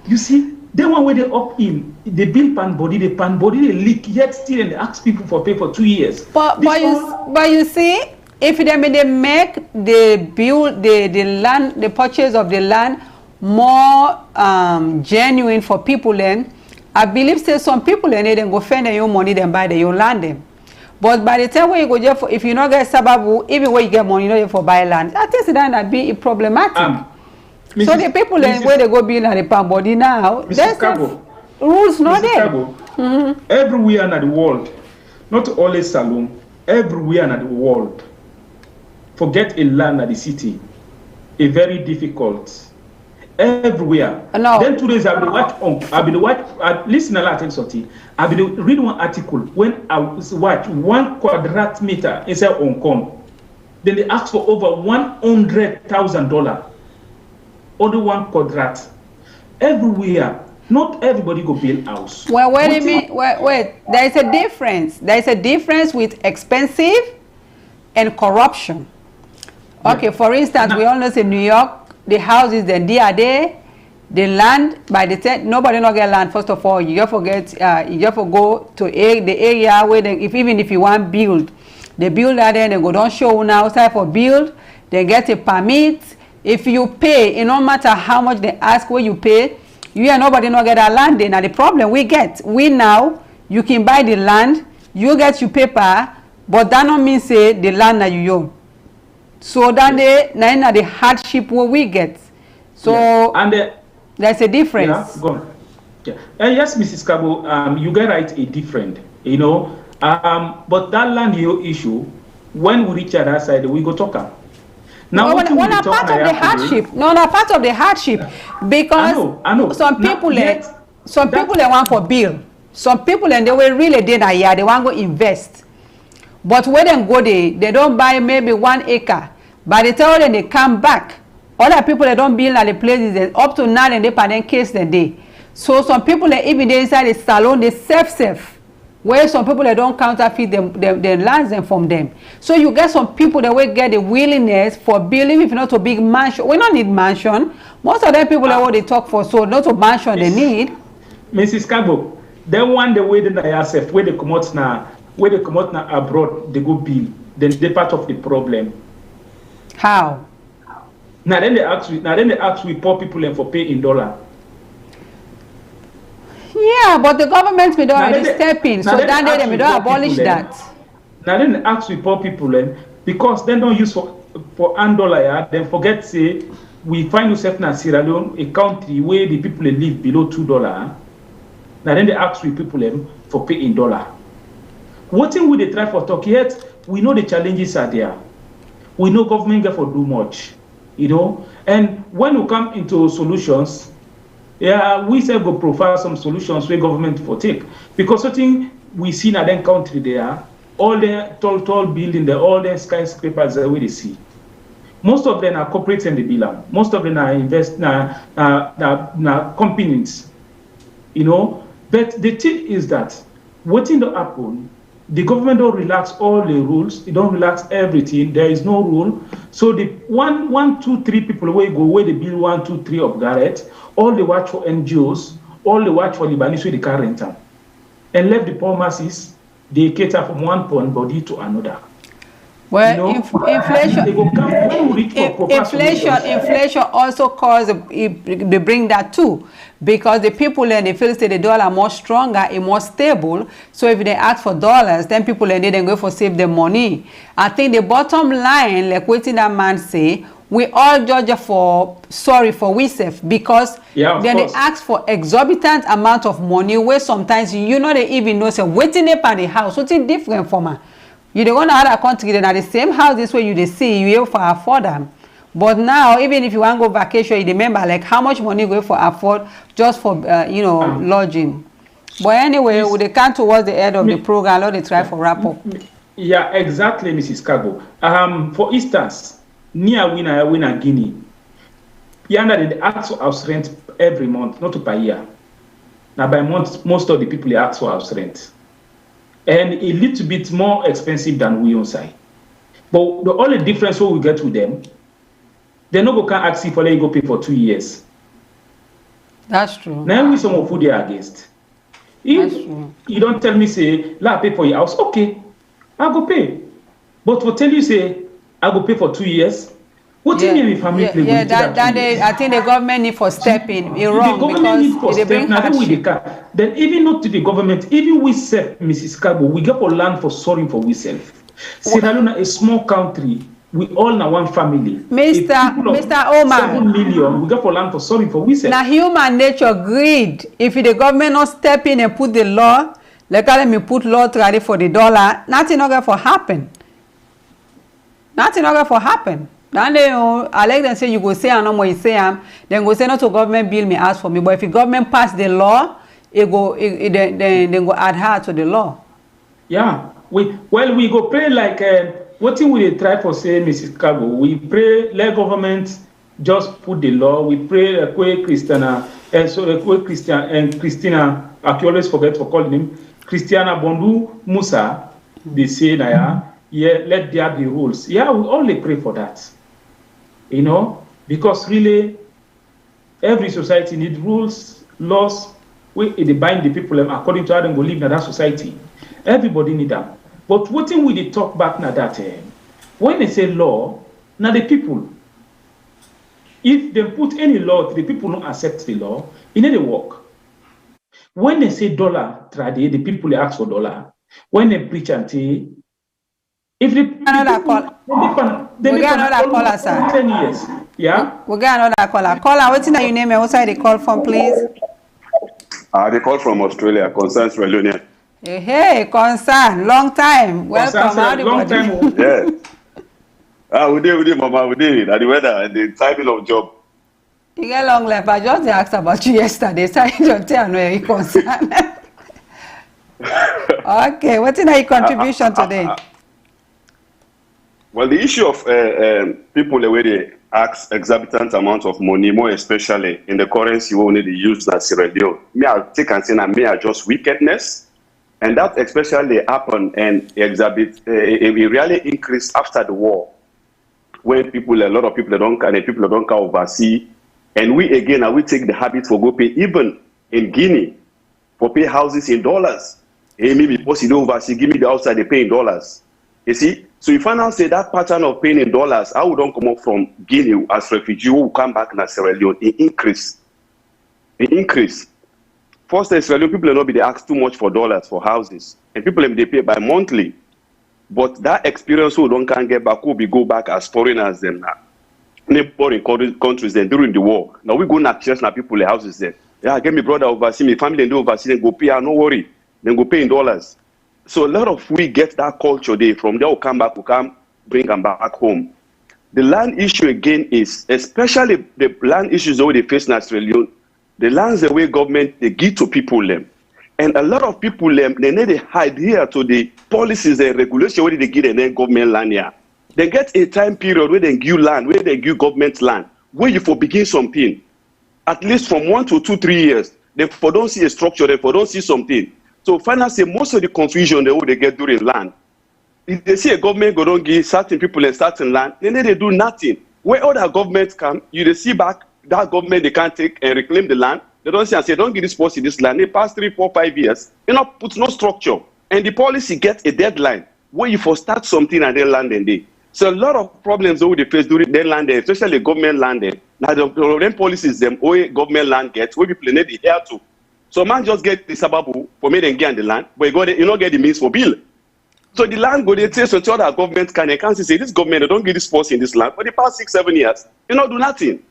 [SPEAKER 2] You see, then one way they up in, they build pan body, the pan body they leak, yet still and they ask people for pay for 2 years.
[SPEAKER 1] But you see, if they make the land, the purchase of the land more genuine for people then. I believe say some people and they go spend their own money then buy their own land them. But by the time when you go there for, if you not get sababu, even when you get money, you know, for buy land. I think that be problematic. So the people where they go build at the palm body now, there's rules not there.
[SPEAKER 2] Everywhere in the world, not only SALONE, everywhere in the world, forget a land at the city, a very difficult. Everywhere.
[SPEAKER 1] No.
[SPEAKER 2] Then 2 days I've been listen a lot something. I've been reading one article when I watch 1 quadrat meter inside Hong Kong. Then they ask for over $100,000. Only 1 quadrat. Everywhere. Not everybody go build house.
[SPEAKER 1] Well, wait. There is a difference. There is a difference with expensive and corruption. Okay, for instance, we all know in New York, the houses, then they are there, the land by the time nobody not get land. First of all, you just forget, you just go to the area where they, even if you want build, they build that there, they go don't show now outside for build, they get a permit. If you pay, it no matter how much they ask what you pay, you and nobody not get that land there. Now the problem we now, you can buy the land, you get your paper, but that don't mean say the land that you own. So then the hardship what we get. So and there's a difference.
[SPEAKER 2] Yeah, go on. Yeah. Yes, Mrs. Kabo, you get right, a different, you know. But that land issue, when we reach that side, we go talk. Now,
[SPEAKER 1] when a part of the hardship, part of the hardship, because
[SPEAKER 2] I know.
[SPEAKER 1] Some people they want for bill. Some people and they will really do that. Yeah, they want to invest. But when they go there, they don't buy maybe 1 acre. By the time they come back, other people they don't build at the places up to now and they pardon case the day. So some people they even they inside the salon they safe. Where some people they don't counterfeit them lands from them. So you get some people that will get the willingness for building if not a big mansion. We don't need mansion. Most of them people are what they talk for, so not a mansion they need.
[SPEAKER 2] Mrs. Kabo, they want the way they yourself where they come out now. Where they come out now abroad, they go build. Then they part of the problem.
[SPEAKER 1] How?
[SPEAKER 2] Now then they ask we poor people for pay in dollar.
[SPEAKER 1] Yeah, but the government may don't already step in, so then they may don't abolish that.
[SPEAKER 2] Now then they ask we poor people because they don't use for $1, then forget say we find yourself in Sierra Leone, a country where the people live below $2. Now then they ask we people for pay in dollar. What thing would they try for talk yet? We know the challenges are there. We know government get for do much, you know. And when we come into solutions, yeah, we say go provide some solutions where government for take. Because something we see in that country there, all the tall building, all the skyscrapers that we see. Most of them are corporate and the bill. Most of them are companies, you know. But the thing is that what in the happen, the government don't relax all the rules. It don't relax everything. There is no rule. So the 1, 2, 3 people where go where they build 1, 2, 3 of Garrett, all they watch for NGOs, all they watch for Lebanese with the car rental, and left the poor masses. They cater from one point body to another.
[SPEAKER 1] Well, you know, inflation also they bring that too, because the people and they feel that the dollar more stronger and more stable. So if they ask for dollars, then people and they then go for save their money. I think the bottom line, like what that man say, we all judge for we save because then they ask for exorbitant amount of money where sometimes you know they even know say waiting up at the house, something different from her. You don't want to have a country that are the same house this way you they see you able for afford them. But now even if you want to go vacation, you remember like how much money you go for afford just for lodging. But anyway, we come towards the end of the program. Let us try for wrap up.
[SPEAKER 2] Yeah, exactly, Mrs. Kago. For instance, near winner Guinea, they ask for house rent every month, not per year. Now by month, most of the people they ask for house rent. And a little bit more expensive than we on side. But the only difference what we get with them, they no go can ask if they go pay for 2 years.
[SPEAKER 1] That's true.
[SPEAKER 2] Now we some of who they are against. If you don't tell me say, la pay for your house, okay, I go pay. But for tell you say, I go pay for 2 years, What do you mean family?
[SPEAKER 1] Yeah, I think the government need for step in. It's wrong
[SPEAKER 2] the government need for
[SPEAKER 1] because they bring hardship.
[SPEAKER 2] Then even not to the government, even we self, Mrs. Cabo, we get for land for soaring for we self. Sierra Leone, a small country, we all now one family.
[SPEAKER 1] Mr. Omar,
[SPEAKER 2] 7 million, we get for land for soaring for we self.
[SPEAKER 1] Now human nature greed. If the government not step in and put the law, like let me put law ready for the dollar, nothing not going for happen. Nothing not going for happen. Then they, I like them say you go say I no more you say then go say no to government bill me ask for me. But if the government pass the law, then go adhere to the law.
[SPEAKER 2] Yeah, we go pray like what thing we try for say, Mrs. Cabo. We pray let government just put the law. We pray Christina Christina. I can always forget for calling him Christiana Bondu Musa. They say yeah, let there be rules. Yeah, we only pray for that. You know, because really, every society needs rules, laws. They bind the people according to how they go live in that society. Everybody need them. But what thing we talk back now that when they say law, now the people, if they put any law, the people don't accept the law, it need to work. When they say dollar, the people they ask for dollar. When they preach and say, if
[SPEAKER 1] we get another caller, sir.
[SPEAKER 2] 10 years. Yeah?
[SPEAKER 1] We get another caller. Caller, what's your name and what's the call from, please?
[SPEAKER 5] They call from Australia, Concern Sierra Leone.
[SPEAKER 1] Hey, Concern, long time. Welcome,
[SPEAKER 2] long time.
[SPEAKER 5] Yeah. We did, Mama, we did. And the weather and the timing of job.
[SPEAKER 1] You get long left. I just asked about you yesterday, so I don't tell no any concern. Okay, what's your contribution today?
[SPEAKER 5] Well, the issue of people, the way they ask exorbitant amount of money, more especially in the currency we only use as Sierra Leone, may I take and say that may are just wickedness, and that especially happened and it really increased after the war, when a lot of people don't come overseas, and we again we take the habit for go pay even in Guinea for pay houses in dollars. Hey, maybe possibly overseas, give me the outside they pay in dollars. You see. So if I now say that pattern of paying in dollars, I would don't come up from Guinea as refugee who will come back in Sierra Leone, it increase. First, the Sierra Leone people will not be they ask too much for dollars for houses, and people they pay by monthly. But that experience who don't can get back will be go back as foreigners then now. Neighboring countries then during the war. Now we go na church na people the houses then. Yeah, get me brother overseas, me family do overseas, then go pay, no worry, then go pay in dollars. So a lot of we get that culture there. From there, we'll come back, we'll come bring them back home. The land issue again is, especially the land issues that they face in Sierra Leone, the lands the way government they give to people them. And a lot of people them, they need to adhere to the policies and regulations where they give them government land here. They get a time period where they give land, where they give government land, where you for begin something. At least from 1 to 2, 3 years, they for don't see a structure, they for don't see something. So finally, most of the confusion they get during land. If they see a government go don't give certain people a certain land, then they do nothing. Where other governments come, you see back that government they can't take and reclaim the land. They don't say and say, don't give this person this land. They pass 3, 4, 5 years, you know, put no structure. And the policy gets a deadline where you for start something and then land and day. So a lot of problems that they face during their land, especially government land. Now the policies them where government land gets, where people need the air to. So man just get the sababu for me then get on the land, but you don't get the means for bill. So the land go they say so other government can't say this government they don't get this force in this land for the past 6, 7 years, you know do nothing.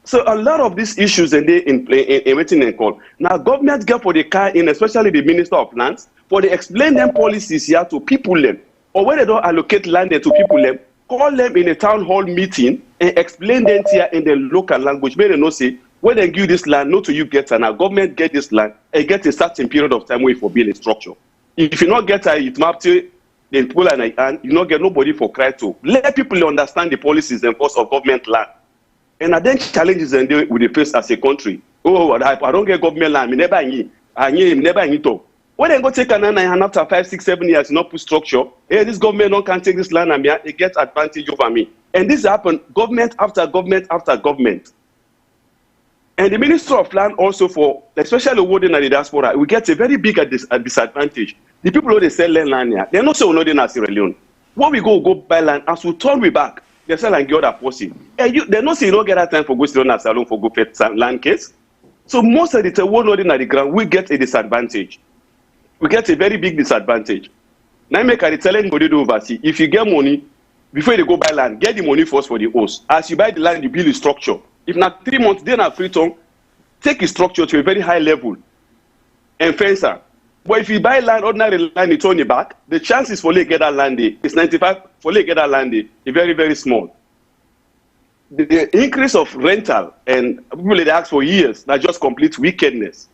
[SPEAKER 5] So a lot of these issues and they in waiting and call. Now government get for the car in, especially the Minister of Lands, for they explain them policies here to people them, or when they don't allocate land there to people them, call them in a town hall meeting and explain them here in the local language. May they know say when they give this land, not to you get and our government get this land and get a certain period of time where for build a structure. If you not get it mapped to the people and you not get nobody for cry to. Let people understand the policies and cost of government land. And then challenges and they will face as a country. Oh, I don't get government land. Never to. When they go take an land and after 5, 6, 7 years, not put structure. Hey, this government can't take this land and they get advantage over me. And this happen government after government after government. And the Minister of Land also for, especially within the diaspora, we get a very big disadvantage. The people who they sell land here, they're not so loading as Sierra Leone. When we go buy land, as we turn we back, they sell and get other person. They don't say you don't get that time for go sit down at salon for go fetch land case. So most of the time, one loading at the ground, we get a disadvantage. We get a very big disadvantage. Now make I tell anybody to oversee. If you get money, before you go buy land, get the money first for the house. As you buy the land, you build a structure. If not 3 months, then at Freetown, take a structure to a very high level and fence her. But if you buy land, ordinary land, it's on your back, the chances for you to get that land is 95 for you to get that land is very, very small. The increase of rental and people they ask for years, not just complete wickedness.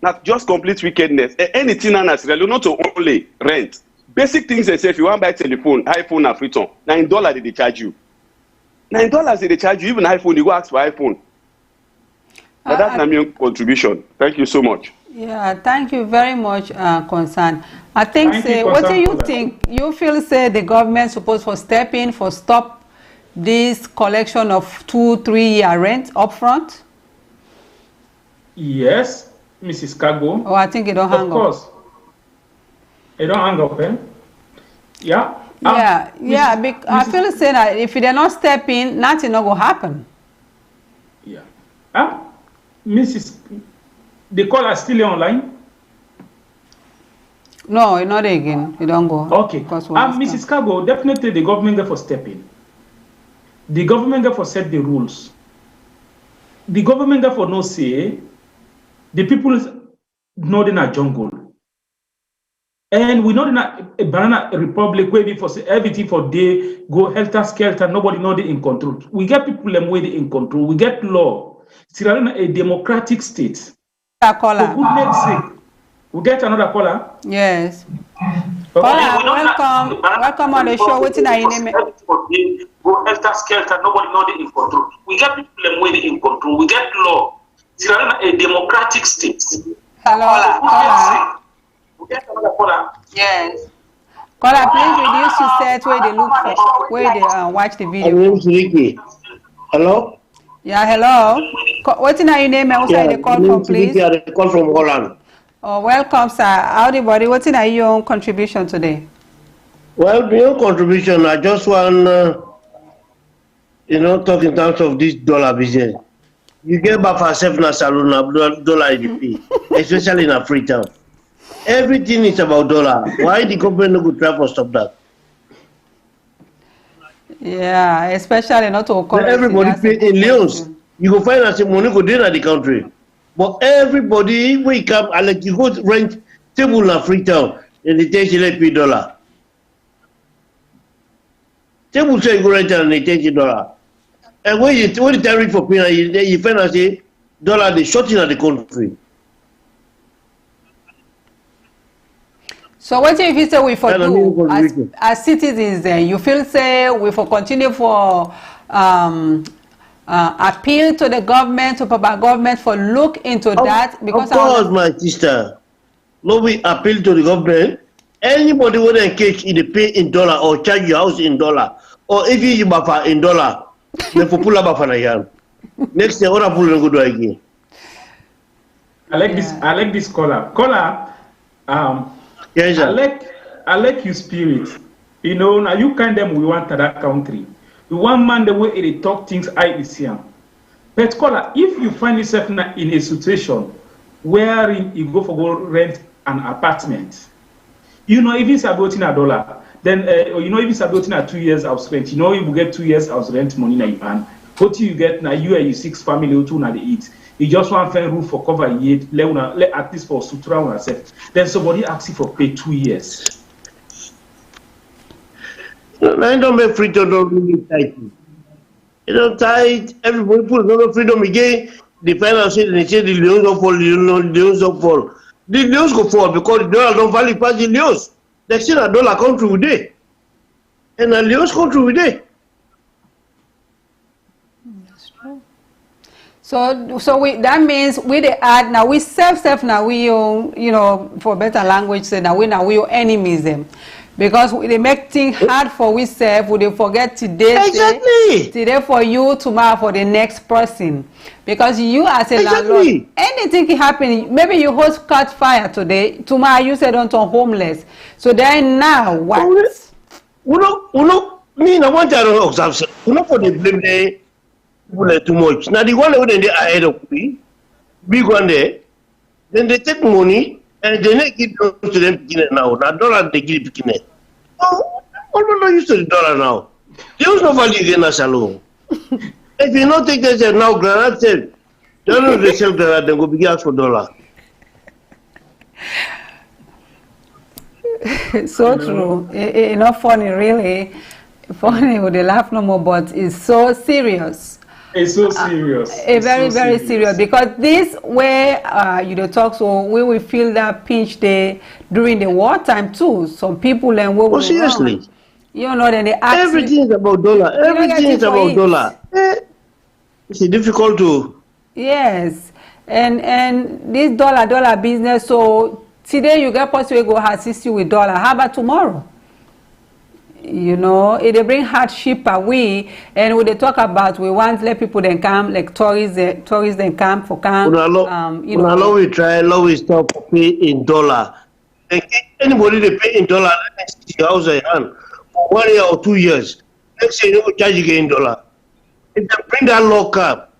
[SPEAKER 5] Not just complete wickedness. Anything else, really, not to only rent. Basic things they say, if you want to buy telephone, iPhone and Freetown, $9 they charge you. $9 they charge you, even iPhone, you go ask for iPhone. But that's my main contribution. Thank you so much.
[SPEAKER 1] Yeah, thank you very much, Concern. I think, what do you think? You feel, say, the government supposed to step in for stop this collection of 2-3 year rent upfront?
[SPEAKER 2] Yes, Mrs. Kago.
[SPEAKER 1] Oh, I think it don't hang up.
[SPEAKER 2] Of course. It don't hang up, eh? Yeah.
[SPEAKER 1] Yeah, I feel say that if they not step in, nothing not going to happen.
[SPEAKER 2] Yeah. Mrs. The caller is still online?
[SPEAKER 1] No, not again. You don't go.
[SPEAKER 2] Okay. Mrs. Kago, definitely the government therefore step in. The government therefore set the rules. The government therefore no say the people know in a jungle. And we know in a banana republic where we for everything for day go helter skelter, nobody know they in control. We get people them where they in control. We get law. Sierra Leone a democratic state.
[SPEAKER 1] Caller.
[SPEAKER 2] For goodness sake. We get another caller?
[SPEAKER 1] Yes. Caller, welcome on the show. What's in your name?
[SPEAKER 2] Go helter skelter, nobody know they in control. We get people them where they in control. We get law. Sierra Leone a democratic state.
[SPEAKER 1] Hello, caller.
[SPEAKER 2] We get another caller?
[SPEAKER 1] Yes. Caller, please reduce your set where they look for, where they watch the video.
[SPEAKER 6] Hello?
[SPEAKER 1] Yeah, hello. What's in your name and what's the call from, please?
[SPEAKER 6] I call from Holland.
[SPEAKER 1] Oh, welcome, sir. Howdy, buddy. What's in your own contribution today?
[SPEAKER 6] Well, your contribution, I just want, talk in terms of this dollar business. You get back for yourself in a salon, dollar IDP, especially in a Freetown. Everything is about dollar. Why the company no good try for stop that?
[SPEAKER 1] Yeah, especially not to
[SPEAKER 6] come. Everybody pay in Leons. You go find out some money go in the country. But everybody wake up and like you go rent table in Freetown and they take you $8. Table say you go rent and they take you $1. And when the tariff for paying, you find out say dollar they short in the country.
[SPEAKER 1] So what if you say we for do as citizens then you feel say we for continue for appeal to the government, to Papa government for look into that because
[SPEAKER 6] of course my sister. No we appeal to the government. Anybody who engage in the pay in dollar or charge your house in dollar or if you buffer in dollar, they for pull up buffer again. Next day other pull go do again.
[SPEAKER 2] I like this caller.
[SPEAKER 6] Yes,
[SPEAKER 2] I like your spirit. Now you kind them we want to that country. We want man the way they talk things I see him. But caller, if you find yourself in a situation where you go rent an apartment, if it's about $1, then if it's about 2 years house rent, you will get 2 years house rent money in your hand. What you get now, you and your 6 family or 2 na they eat. You just want fair roof for cover a year, let at least for sutura on yourself. Then somebody asks you for pay 2 years.
[SPEAKER 6] I don't make freedom don't really tight. Tight, everybody put no freedom again. The finance they say the loans don't fall, the loans don't fall. The loans go fall because the dollar don't value past the loans. They say a dollar country with it. And a loans country with it.
[SPEAKER 1] So that means we the add now we self now we for better language say now we enemies them because they make things hard for we self we they forget today for you tomorrow for the next person because you as a landlord anything can happen maybe you host catch fire today tomorrow you say don't turn homeless so then now what?
[SPEAKER 6] Me, I want to observe. You know, for the blame they people too much. Now the one when they ahead of me, big one there, then they take money and they make it to them beginning now. Now dollar they give beginning. Oh, I'm not used to the dollar now. There was no value again as alone. If you not take this now, granite sell. They don't they sell granite, then go begin ask for dollar.
[SPEAKER 1] So true. It's not funny, really. Funny with the laugh no more, but it's so serious.
[SPEAKER 2] It's so serious.
[SPEAKER 1] Very, very serious. Because this way you don't talk, so we will feel that pinch there during the wartime too. Some people and what
[SPEAKER 6] seriously.
[SPEAKER 1] Wrong. You know, then they ask
[SPEAKER 6] everything is about dollar. Everything is about dollar. It's difficult to.
[SPEAKER 1] Yes, and this dollar business. So today you get possible go assist you with dollar. How about tomorrow? You know, it they bring hardship away, and when they talk about we want let people then come like tourists then come for camp.
[SPEAKER 6] You know, allow we try, allow we stop pay in dollar. Like anybody they pay in dollar, let's see how's their hand for 1 year or 2 years. Next year you will charge again in dollar. If they bring that law cap,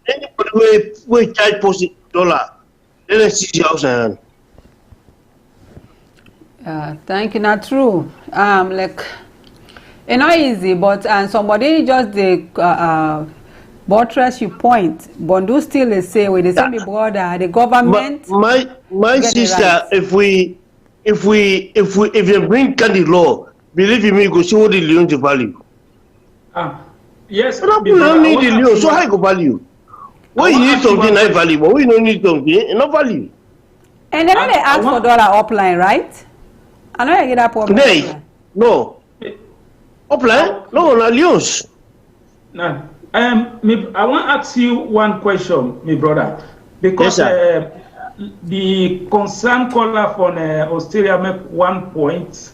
[SPEAKER 6] anybody will charge post in dollar. Let's see how's their hand.
[SPEAKER 1] Thank you. Not true. Like. It's not easy, but somebody just the buttress you point. But do still they say with the same brother, the government.
[SPEAKER 6] My sister, if you bring candy law, believe me, go see what the loan to value.
[SPEAKER 2] Yes.
[SPEAKER 6] But we don't need the loan, so high go value. When you need something high value, but we don't need something, no value.
[SPEAKER 1] And then they ask for dollar upline, right? I know I get that problem.
[SPEAKER 6] No. Upline? No, not Lyons.
[SPEAKER 2] No. I want to ask you one question, my brother, because
[SPEAKER 6] yes,
[SPEAKER 2] the concern caller from Australia make one point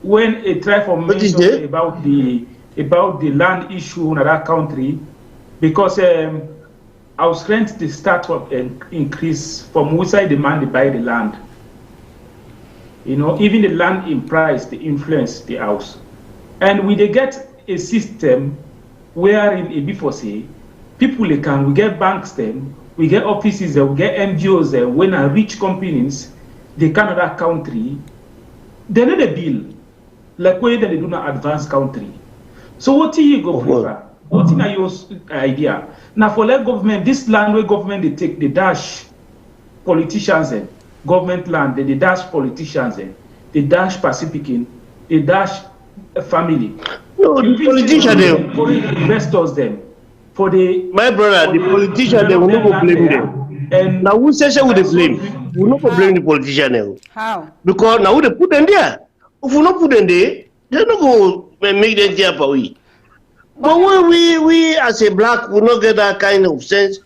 [SPEAKER 2] when a try for mention about the land issue in that country, because house rent the start of increase from which side demand to buy the land. You know, even the land in price, they influence the house. And we they get a system where in a before say people they can we get banks them, we get offices we get NGOs there. When are rich companies they come to that country, they need a bill like where they do not advance country. So what do you go prefer? What in your idea? Now for like government, this land where government they take the dash politicians and government land, they dash politicians and they dash Pacific, they dash a family.
[SPEAKER 6] No, the politician them.
[SPEAKER 2] For the investors them. For the
[SPEAKER 6] my brother, the politician they will not blame them. And now who says we they blame? We will not blame the politician now.
[SPEAKER 1] How?
[SPEAKER 6] Because now they put them there. If we not put them there, they not go make them there for we. But when we as a black will not get that kind of sense.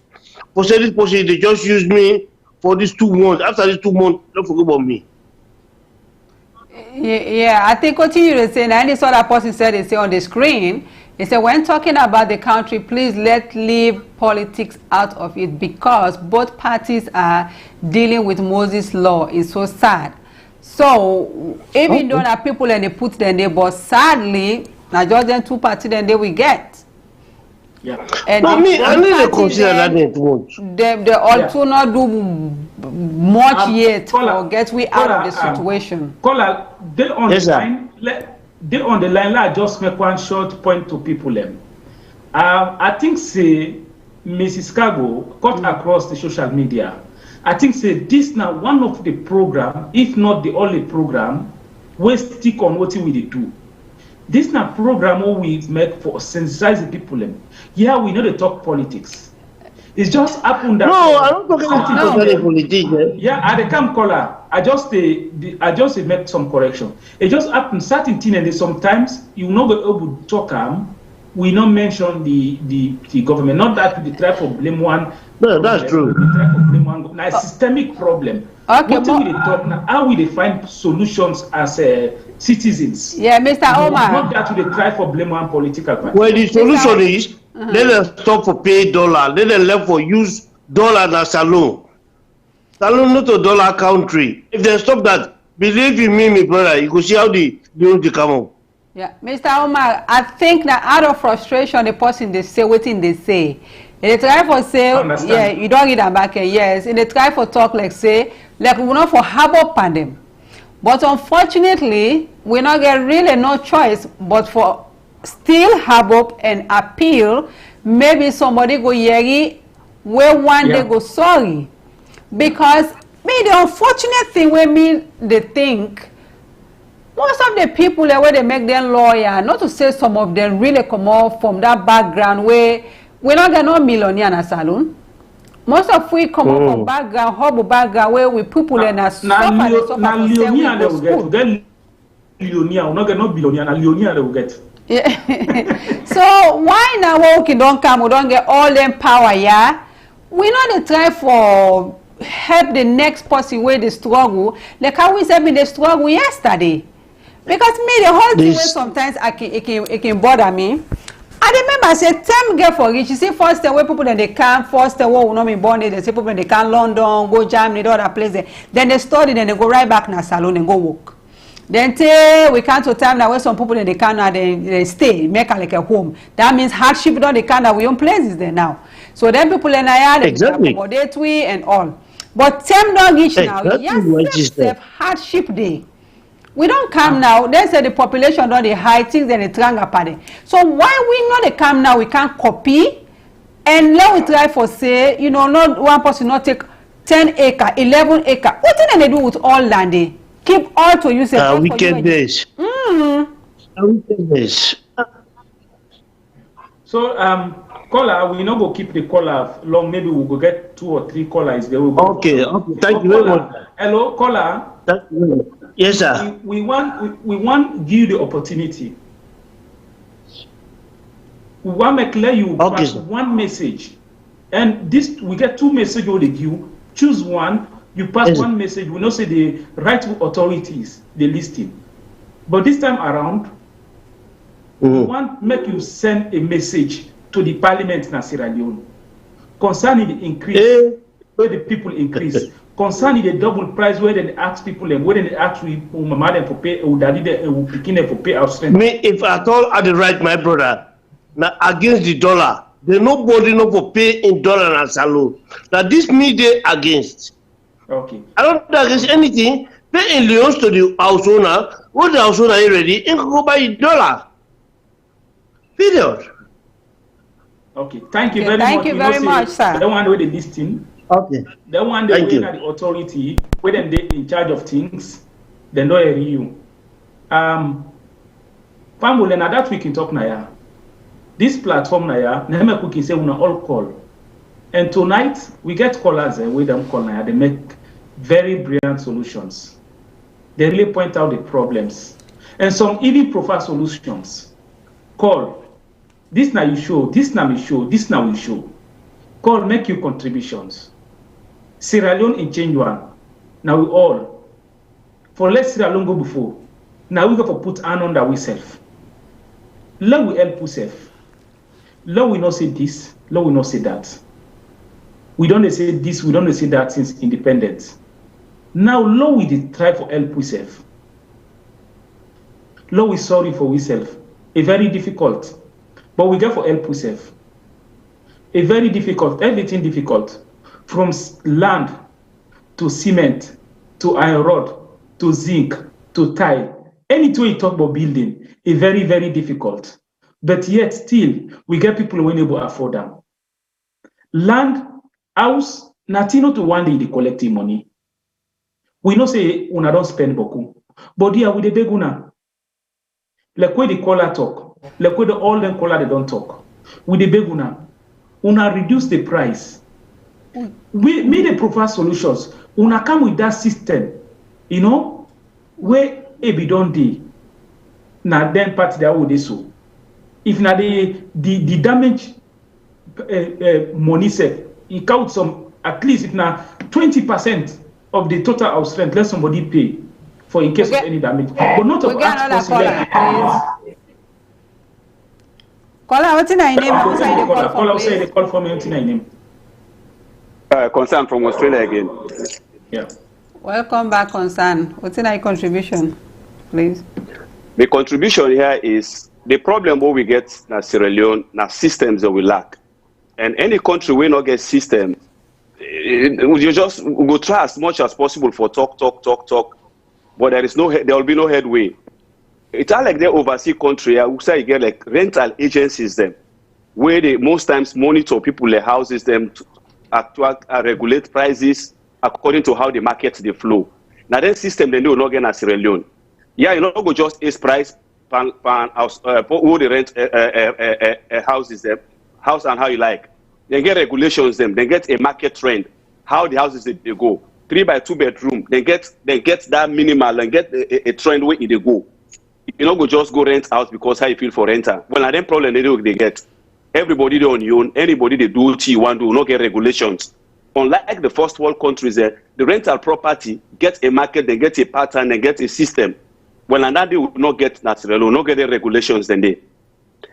[SPEAKER 6] For say this person they just use me for these 2 months. After these 2 months, don't forget about me.
[SPEAKER 1] Yeah, I think continue to say, and this other person said, they say on the screen, he said, when talking about the country, please leave politics out of it because both parties are dealing with Moses' law. It's so sad. So, even though that people and they put their name, but sadly, now just then 2 parties then they will get.
[SPEAKER 2] Yeah.
[SPEAKER 1] And
[SPEAKER 6] I need to consider that too much.
[SPEAKER 1] They also not do much yet to get we out of the situation.
[SPEAKER 2] Caller, they on the line. They on the line. Let just make one short point to people. I think say Mrs. Cargo cut across the social media. I think say this now one of the program, if not the only program, we stick on what we do. This now program we make for sensitize the people. Yeah, we know they talk politics. It's just happened that.
[SPEAKER 6] No, I'm not talking about politics.
[SPEAKER 2] Yeah, at the camp caller, I just make some correction. It just happened certain thing, and sometimes you not be able to talk. We not mention the government. Not that we try to blame one.
[SPEAKER 6] No, that's true.
[SPEAKER 2] We try to blame one. Now, a systemic problem.
[SPEAKER 1] Okay,
[SPEAKER 2] what we talk now? How we find solutions as citizens?
[SPEAKER 1] Yeah, Mr. Omar.
[SPEAKER 2] Not that we try for blame one political party.
[SPEAKER 6] Well, the solution is let them stop for pay dollar. Let them left for use dollar as SALONE. SALONE not a dollar country. If they stop that, believe in me, my brother, you can see how the come up.
[SPEAKER 1] Yeah, Mr. Omar, I think that out of frustration, the person they say waiting they say. They try for say, yeah, you don't get them back. Yes, and they try for talk like say, like we not for harbor pandem. But unfortunately, we not get really no choice but for still harbor and appeal. Maybe somebody go yeri where one day go sorry. Because maybe the unfortunate thing we mean they think most of the people where they make them lawyer, not to say some of them really come off from that background where we not get no millionaire in a salon. Most of we come up from background, horrible background where we people in a suffer yeah. So why now walking don't come, we don't get all them power, yeah? We not try for help the next person where they struggle, like how we said in the struggle yesterday. Because me, the whole thing sometimes it can bother me. I remember I said, time get for rich. You see, first the way people then they come, first the war will not be born, they say people they come London, go Germany, other places. Then they study, then they go right back to the salon and go work. Then till we come to time now where some people in the Canada they stay, make like a home. That means hardship don't the Canada we own places there now. So then people in Nigeria they accommodate we and all. But time don't reach now. Yes, hardship day. We don't come now. They say the population don't the high things and the tranga party. So why we not they come now? We can't copy and now we try for say you know not one person not take 10 acre, 11 acre. What do they do with all land? They keep all to use a
[SPEAKER 6] wickedness. Wickedness.
[SPEAKER 2] So caller, we not go keep the caller long. Maybe we'll go get 2 or 3 callers. There will go.
[SPEAKER 6] Okay. Thank you very much.
[SPEAKER 2] Hello, caller.
[SPEAKER 6] Thank you. Yes, sir.
[SPEAKER 2] We want give you the opportunity. We want to clear you pass one message, and this we get 2 messages with you. Choose one. You pass one message. We not say the rightful authorities the listing, but this time around, we want make you send a message to the Parliament in Sierra Leone concerning the increase where the people increase. Concerning the double price where they ask people and where they ask mama them for pay or daddy them picking them for pay out strength.
[SPEAKER 6] Me, if at all at the right, my brother, now against the dollar, there nobody no for pay in dollar and salon. Now this me they against.
[SPEAKER 2] Okay.
[SPEAKER 6] I don't against anything. Pay in loans to the house owner. What the house owner is ready, and go buy dollar. Period.
[SPEAKER 2] Okay. Thank you very much.
[SPEAKER 1] Thank you very much, sir.
[SPEAKER 2] The one with the listing.
[SPEAKER 6] Okay.
[SPEAKER 2] The one they win at the authority, where them they in charge of things, they know you. Family, now that we can talk now. This platform now, never cooking say we all call. And tonight we get callers with them call now. They make very brilliant solutions. They really point out the problems. And some even prefer solutions. Call. This now you show, this now we show, this now we show. Call, make your contributions. Sierra Leone in change one. Now we all. For let Sierra Leone go before. Now we go for put hand on that we self. Let we help ourselves. Let we not say this. Let we not say that. We don't say this. We don't say that since independence. Now let we try for help ourselves. Let we sorry for ourselves. A very difficult. But we get for help ourselves. A very difficult. Everything difficult. From land to cement to iron rod to zinc to tile. Anything you talk about building is very, very difficult. But yet still, we get people who are able to afford them. Land, house, nothing to one day they collecting money. We know say una don't spend beaucoup. But here with the beg una. Like where the caller talk. Like where all them caller they don't talk. With the beg una reduce the price. We made a proper solutions. Una come with that system, you know, where be done day. Now then part that would so. If now the damage money set, it count some at least if now 20% of the total house rent let somebody pay for in case of any damage. But not of ask
[SPEAKER 1] caller, what's in your name?
[SPEAKER 2] Caller, say the call for me. What's in your name?
[SPEAKER 5] Concern from Australia again.
[SPEAKER 2] Yeah.
[SPEAKER 1] Welcome back, Concern. What's in your contribution, please?
[SPEAKER 5] The contribution here is the problem what we get in Sierra Leone, now systems that we lack. And any country will not get system, you just go try as much as possible for talk, but there will be no headway. It's not like they overseas country. I would say you get like rental agencies them, where they most times monitor people their houses them to regulate prices according to how the market they flow. Now that system they do not get in Sierra Leone. Yeah, you know, go just ace price pan house who they rent houses them, house and how you like. They get regulations them. They get a market trend. How the houses they go 3 by 2 bedroom. They get that minimal and get a trend where they go. You know, go just go rent out because how you feel for renter. Well, and then problem they get. Everybody they on your own. Anybody they do what you want to not get regulations. Unlike the first world countries, the rental property gets a market, they get a pattern, they get a system. Well, and that they will not get natural, will not get the regulations then they.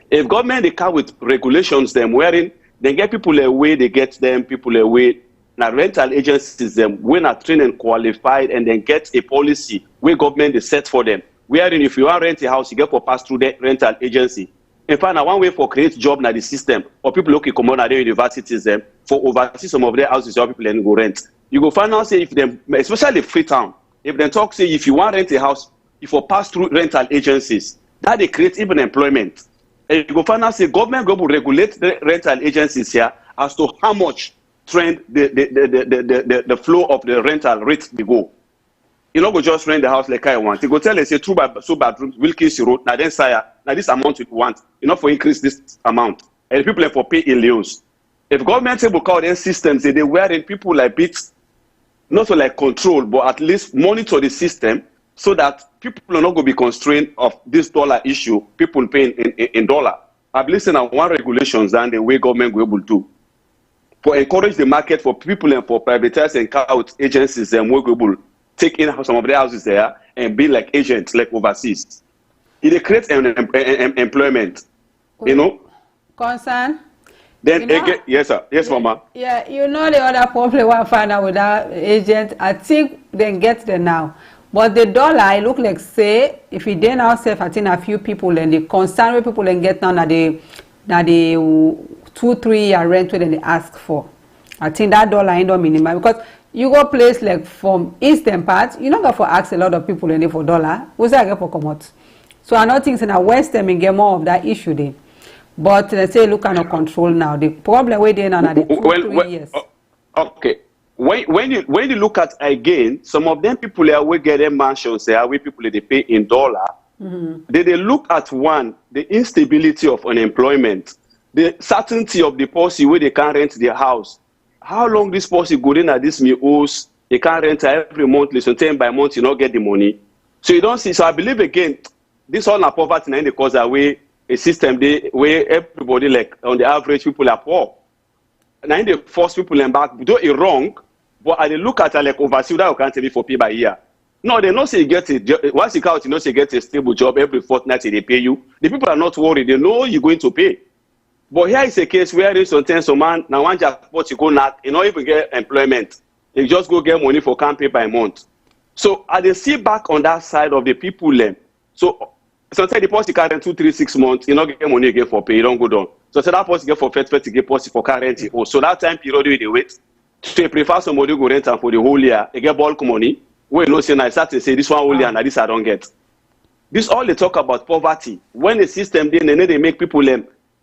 [SPEAKER 5] If government they come with regulations, them wherein they get people away, they get them people away. Now rental agencies them when are trained and qualified, and then get a policy where government is set for them. Wherein if you want to rent a house, you get for pass through the rental agency. In fact, now one way for create job now the system, or people looking come on at the universities them for oversee some of their houses, or people then go rent. You go find out say if them, especially Freetown, if they talk say if you want to rent a house, if you pass through rental agencies, that they create even employment. And you go find out say government go to regulate the rental agencies here as to how much trend the flow of the rental rate they go. You know, go just rent the house like I want. You go tell us say 2 bedrooms, Wilkins Road, now then sire, now this amount you want, you know, for increase this amount. And people like for pay in loans. If government able call their systems, they wearing people like bits, not so like control, but at least monitor the system so that people are not going to be constrained of this dollar issue, people paying in dollar. I've listened to one regulations and the way government will able to. For encourage the market for people and for privatize and cut out agencies and work able take in some of their houses there and be like agents like overseas. It creates employment, you know.
[SPEAKER 1] Concern?
[SPEAKER 5] Then
[SPEAKER 1] you know,
[SPEAKER 5] again, yes, sir. Yes, mama.
[SPEAKER 1] Yeah, you know the other problem we find out with that agent. I think they get there now. But the dollar, I look like say, if you then ourselves, I think a few people and the concern with people and get now that the 2-3 year rent when they ask for. I think that dollar ain't no minimum because you go place like from eastern part, you not go for ask a lot of people in for dollar. Who's that get for come out? So I know things in the western and get more of that issue there. But let's say look at control now. The problem we're doing now the 2-3 years.
[SPEAKER 5] Okay. When you look at again, some of them people here will get their mansions there where people they pay in dollar. They look at one, the instability of unemployment, the certainty of the policy where they can't rent their house. How long this policy go in at this me owes, they can't rent every month, so 10 by month you not get the money. So you don't see. So I believe again, this all are poverty and the cause away a system they where everybody like on the average people are poor. And they force people and back, do it wrong, but I look at like overseas that you can't tell me for pay by year. No, they not say you get it. Once you count, you know, say you get a stable job every fortnight they pay you. The people are not worried, they know you're going to pay. But here is a case where there's sometimes some man now one jackpot you go knock, you don't even get employment. You just go get money for can't pay by month. So I they see back on that side of the people then. So sometimes the policy can rent 2, 3, 6 months, you don't get money again for pay, you don't go down. So that policy get for first to get policy for current. Oh, so that time period they wait. So you prefer somebody go rent and for the whole year, they get bulk money. When you know say I start to say this one whole year and this I don't get. This all they talk about poverty. When the system they make people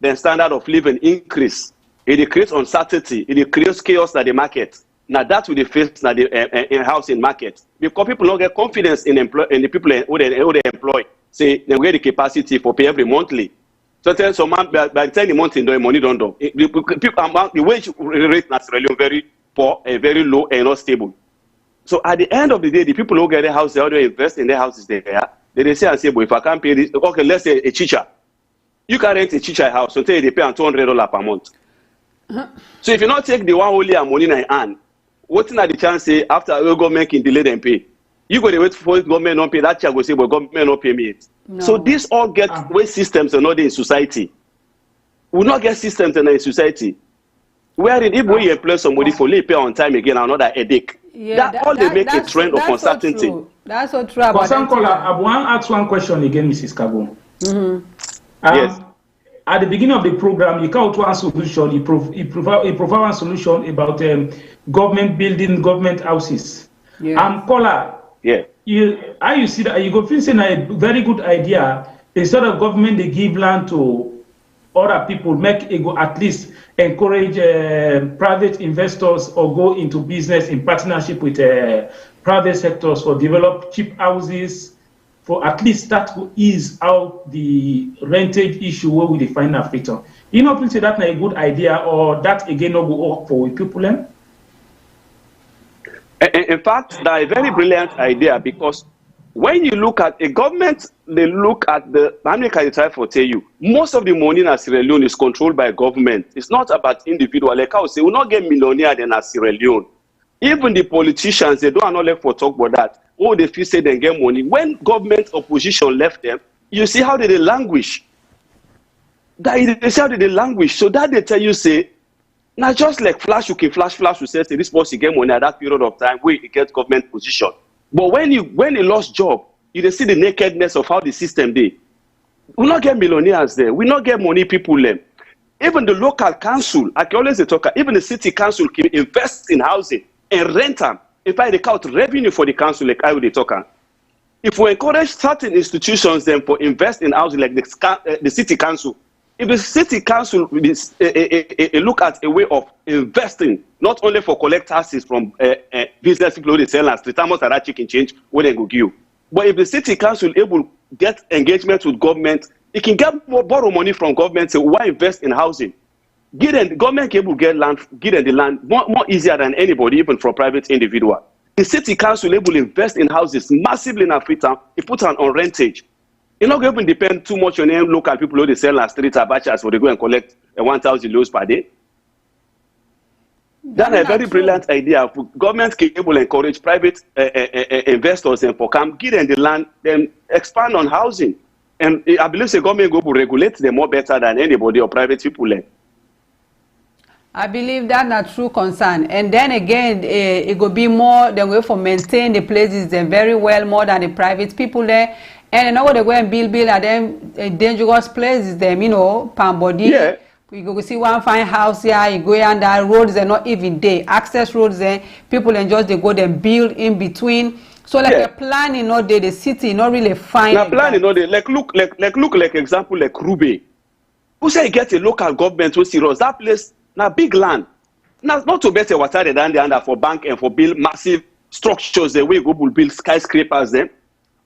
[SPEAKER 5] then standard of living increase. It creates uncertainty. It creates chaos at the market. Now that will be faced at the housing market because people don't get confidence in the people who they employ. Say they get the capacity for pay every monthly. So tell some man by the time the month in the money don't do. The wage rate naturally very poor and very low and not stable. So at the end of the day, the people who get their house, they already invest in their houses there. They say and say, but if I can't pay this, okay, let's say a teacher. You can rent a teacher house until they pay $200 per month. So if you not take the one whole year money in your hand, what's not the chance say after the government can delay them pay? You go to wait for government not pay that child go say, but government not pay me it. No. So this all get way systems are not in society. We not get systems in society. Wherein if we employ somebody for late pay on time again, another headache. Yeah, that all they make a trend of uncertainty.
[SPEAKER 1] That's so true about
[SPEAKER 2] Concern caller, I want to ask one question again, Mrs. Kabo.
[SPEAKER 5] Yes.
[SPEAKER 2] At the beginning of the program, you called one solution. You provide one solution about government building government houses.
[SPEAKER 1] Yeah.
[SPEAKER 2] Caller,
[SPEAKER 5] Yeah.
[SPEAKER 2] You see that you go feel saying a very good idea. Instead of government, they give land to other people, make it go at least encourage private investors or go into business in partnership with private sectors for develop cheap houses, for at least that will ease out the rentage issue where we define a Freetown. You know, please say that's not a good idea, or that again not go work for people.
[SPEAKER 5] In fact, that's a very brilliant idea, because when you look at a government, they look at the, how many can you try for tell you, most of the money in Sierra Leone is controlled by government. It's not about individual. Like I would say, we'll not get millionaire in Sierra Leone. Even the politicians, they don't know for talk about that. Oh, they feel say they get money. When government opposition left them, you see how they languish. They see how they languish. So that they tell you, say, now just like flash, you can flash, you say this person get money at that period of time where you get government position. But when you lost job, you see the nakedness of how the system did. We not get millionaires there. We not get money people there. Even the local council, I can always talk, even the city council can invest in housing and rent them. In fact, they count revenue for the council, like I would talk. If we encourage certain institutions then for invest in housing, like the city council, if the city council look at a way of investing, not only for collect taxes from business people who they sell and street timers that chicken change, what they go give. But if the city council able to get engagement with government, it can get more borrow money from government. So why invest in housing? Give them, the government able to get land, give them the land more easier than anybody, even for private individual. The city council able to invest in houses massively in Freetown. It puts on rentage. You're not going to depend too much on any local people who they sell on street abachas, where they go and collect 1,000 loads per day. That's a very brilliant idea. Government can able to encourage private investors and for come give them the land, then expand on housing. And I believe the government will regulate them more better than anybody or private people.
[SPEAKER 1] I believe that's a true concern. And then again, it will be more the way for maintain the places then very well more than the private people there. And now they go and build at them dangerous places, them, you know, palm body.
[SPEAKER 5] Yeah.
[SPEAKER 1] You go see one fine house here, you go and the roads are not even there. Access roads there, people and just they go and build in between. So like the planning not there, the city not really fine.
[SPEAKER 5] Now planning not there. Like look like example like Rube. Who say get a local government who serious that place now big land. Now not to better water than the under for bank and for build massive structures the way go build skyscrapers them.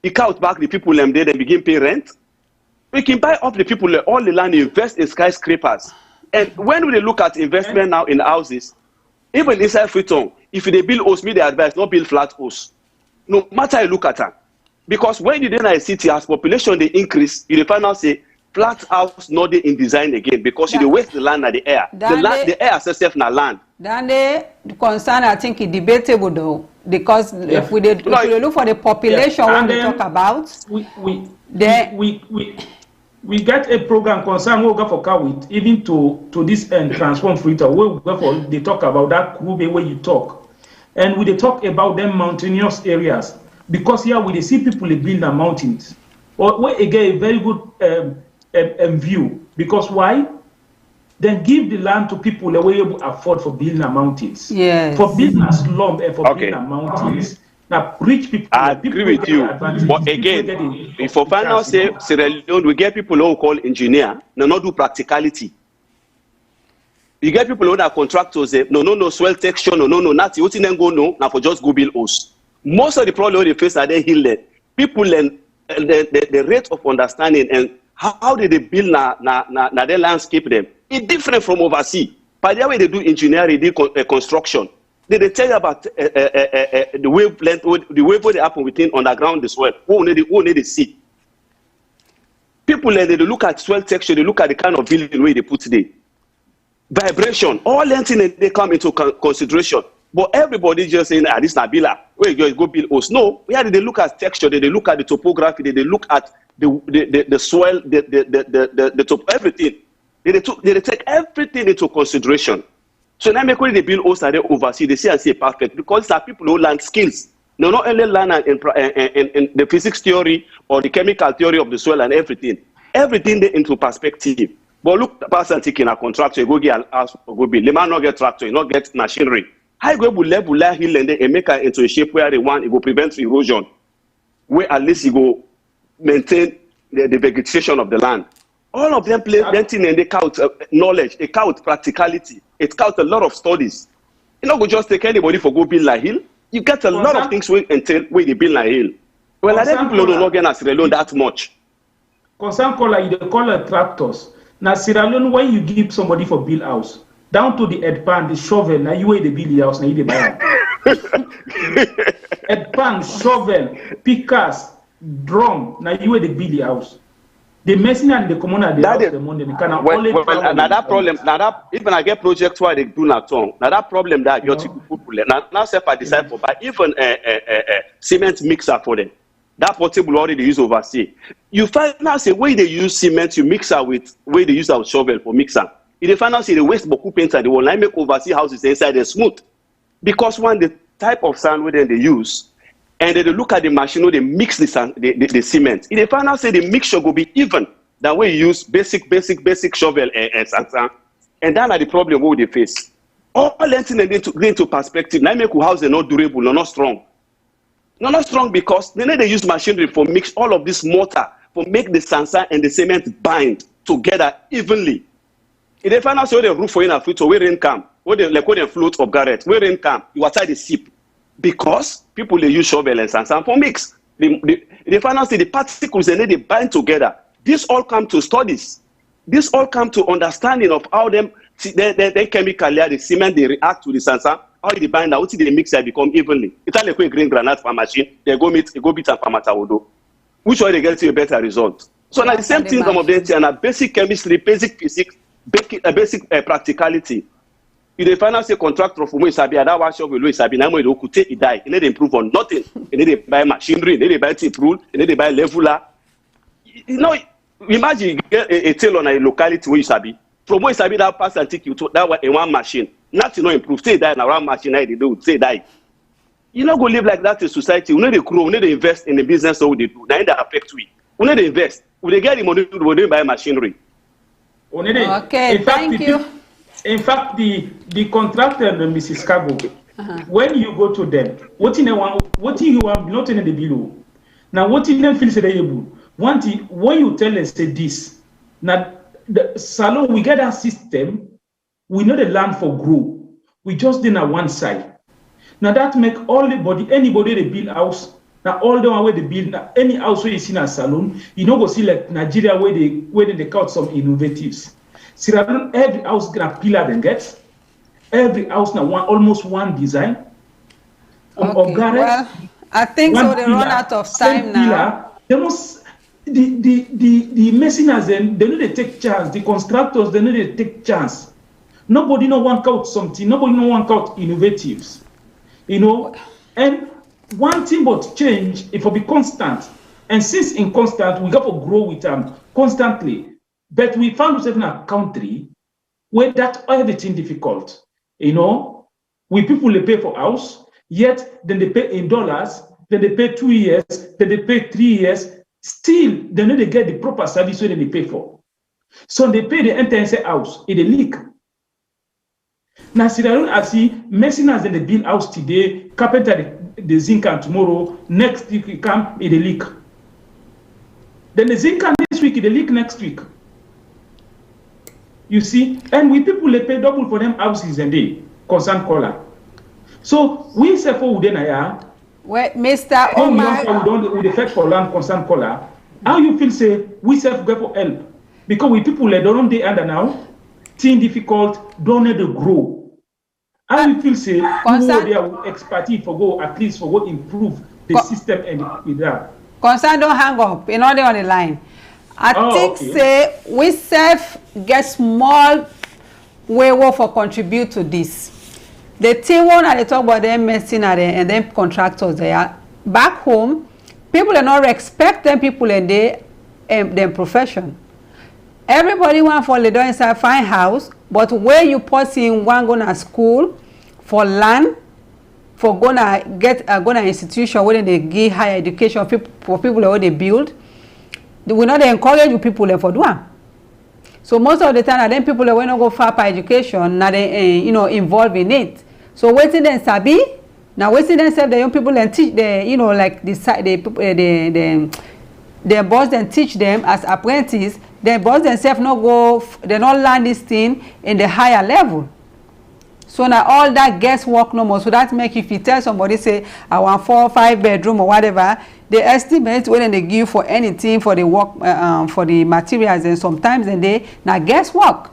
[SPEAKER 5] You count back the people them there, they begin pay rent. We can buy off the people all the land, invest in skyscrapers. And when we look at investment now in houses, even inside Freetown, if they build house, me they advise not build flat house. No matter how you look at them. Because when you in a city as population they increase, you find out say flat house not in design again because you waste the land and the air. The air itself na land.
[SPEAKER 1] Then the concern I think is debatable though. Because if we look for the population when we talk about,
[SPEAKER 2] we get a program concern we'll go for car with even to this end transform Freetown. We'll go for they talk about that Kube where you talk, and we they talk about them mountainous areas because here we they see people they build the mountains. Or where again a very good view because why? Then give the land to people that were able to afford for building the mountains.
[SPEAKER 1] Yes.
[SPEAKER 2] For building a slum and for building the mountains. Now, rich people.
[SPEAKER 5] I agree with you. But again, if for final say Sierra Leone, we get people who call engineer, no, not do practicality. You get people who are contractors, no, soil texture, no, nothing. What you go no, now for just go build house. Most of the problems they face are they heal people and the rate of understanding and how did they build na their landscape them. It's different from overseas. By the way, they do engineering, they do construction. They tell you about the wavelength, the wave they happen within underground the soil. Who need to see? People they look at soil texture, they look at the kind of building where they put there. Vibration, all things they come into consideration. But everybody just saying, this is Nabila. Where you go build house. No, where they look at texture, they look at the topography, they look at the soil, the top, everything. They take everything into consideration. So now when they build house that they oversee, they say and say perfect because there are people who learn skills. No, not only learn in the physics theory or the chemical theory of the soil and everything. Everything they into perspective. But look, the person taking a contractor, you go get an house, go be. The man not get tractor, you not get machinery. How you go level hill and make it into a shape where they want, it will prevent erosion. Where at least you go maintain the vegetation of the land. All of them play anything and they count knowledge, they count practicality, it count a lot of studies. You know, go just take anybody for go build like hill. You get a lot of things where entail where they build like hill. Well, I think people don't know get Sierra Leone that much.
[SPEAKER 2] Concern color, you call it tractors. Now Sierra Leone, when you give somebody for build house, down to the headpan, the shovel, now you weigh the build house, now you buy headpan, shovel, pickers, drum, now you weigh the build house. The mercenary and the commoner, they have the money. They can only
[SPEAKER 5] now that problem, now that even I get projects where they do not tongue. Now that problem that you people now self I decide for, but even cement mixer for them. That portable already use overseas. You find now say where they use cement, you mix her with where they use our shovel for mixer. If they find out say the waste boku painter, they will make overseas houses inside and smooth. Because one the type of sand where they use, and then they look at the machine where they mix the cement. If they find out say the mixture will be even than we use basic shovel and sand. And that are the problem we they face. All anything they need to bring into perspective. Now make a house they not durable, not strong. Not strong because they need to use machinery for mix all of this mortar for make the sand and the cement bind together evenly. If they find out say the roof for in a fruit or where rain come, where they float of garret, where rain come, you outside the sip. Because people they use shovel and sand for mix. They find out say the particles and they bind together. This all come to studies. This all come to understanding of how them chemically the cement they react to the sand. How they bind out, they mix it become evenly. It's like a green granite for machine. They go beat and farmata. Which way they get to a better result. So now the same thing some of them and a basic chemistry, basic physics, basic practicality. If they find out say contractor from where Sabi, that one shop will Sabi, now they could take it die. They need to improve on nothing. They need to buy machinery, they need to buy tip rule, they need to buy leveler. You know, imagine you get a tail on a locality where you Sabi. From where Sabi that pass and take you to that one machine. Nothing not improve. Say die and around machine they do, say die. You not go live like that in society. We need to grow, we need to invest in the business so they do. Now that affect we. We need to invest. We they get the money to buy machinery.
[SPEAKER 1] Okay, thank you.
[SPEAKER 2] In fact, the contractor, Mrs. Cargo, when you go to them, what you want, not in the below. Now, what you feel say able. When you tell us say this, now the SALONE we get our system, we know the land for grow. We just did on one side. Now that make anybody they build house. Now all the way they build now, any house where you see in a SALONE, you know go see like Nigeria where they cut some innovatives. Sierra Leone, every house gonna pillar them get. Every house now almost one design.
[SPEAKER 1] Okay. Well, I think so. They run out of time now.
[SPEAKER 2] The messengers then they need to take chance. The constructors they need to take chance. Nobody no want out something. Nobody no want out innovatives. You know, and one thing but change if it be constant. And since in constant, we got to grow with them constantly. But we found ourselves in a country where that everything difficult. You know, we people they pay for house, yet then they pay in dollars, then they pay 2 years, then they pay 3 years. Still, they need to get the proper service where they pay for. So they pay the entire house, it a leak. Now, Sierra Leone, I see mercenaries in the build house today, carpenter the zinc and tomorrow, next week it come, it a leak. Then the zinc and this week, it a leak next week. You see, and we people they pay double for them houses and they concern color. So we say for Udenaya.
[SPEAKER 1] Wait, Mr. Omar.
[SPEAKER 2] We the for land concern color. How you feel say we self go for help? Because we people they don't they under now, thing difficult, don't need to grow. How you feel say who their expertise for go at least for go improve the system and with that.
[SPEAKER 1] Concern don't hang up, you know they on the line. I think okay. Say we self get small way for contribute to this. The team one and they talk about them mercenary and then contractors there. Back home, people are not respect them people in their profession. Everybody want for the door inside fine house, but where you put in one going to school for land, for gonna get gonna institution where they give higher education for people where they build. They will not encourage you people for doing. So most of the time, then people that when not go far for education, now they you know involved in it. So waiting then sabi, now waiting then self the young people and teach the you know like the boss then teach them as apprentice. The boss themselves not go, they not learn this thing in the higher level. So now all that guesswork no more. So that make if you tell somebody say I want 4 or 5 bedroom or whatever, they estimate when they give for anything for the work for the materials, and sometimes and they now guesswork.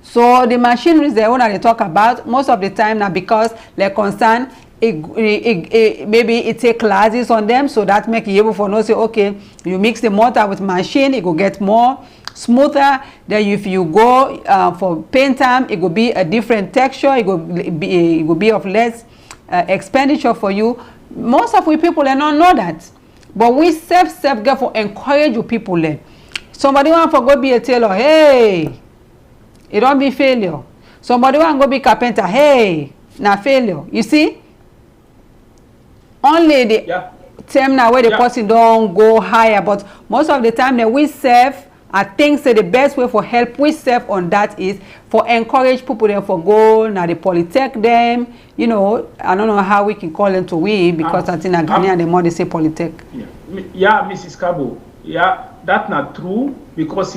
[SPEAKER 1] So the machineries the owner they talk about most of the time now because they're concerned. Maybe it take classes on them, so that make you able for no say okay, you mix the mortar with machine, it will get more smoother. Then if you go for paint time, it will be a different texture. It will be of less expenditure for you. Most of we people they don't know that, but we self get for encourage you people there. Somebody want for go be a tailor, hey, it don't be failure. Somebody want go be carpenter, hey, not failure. You see. Only the term now where the person don't go higher, but most of the time that we serve, I think say the best way for help we serve on that is for encourage people then for go now the polytech them, you know, I don't know how we can call them to we because I think Ghanaian the more they say polytech.
[SPEAKER 2] Yeah, Mrs. Kabo, yeah, that's not true because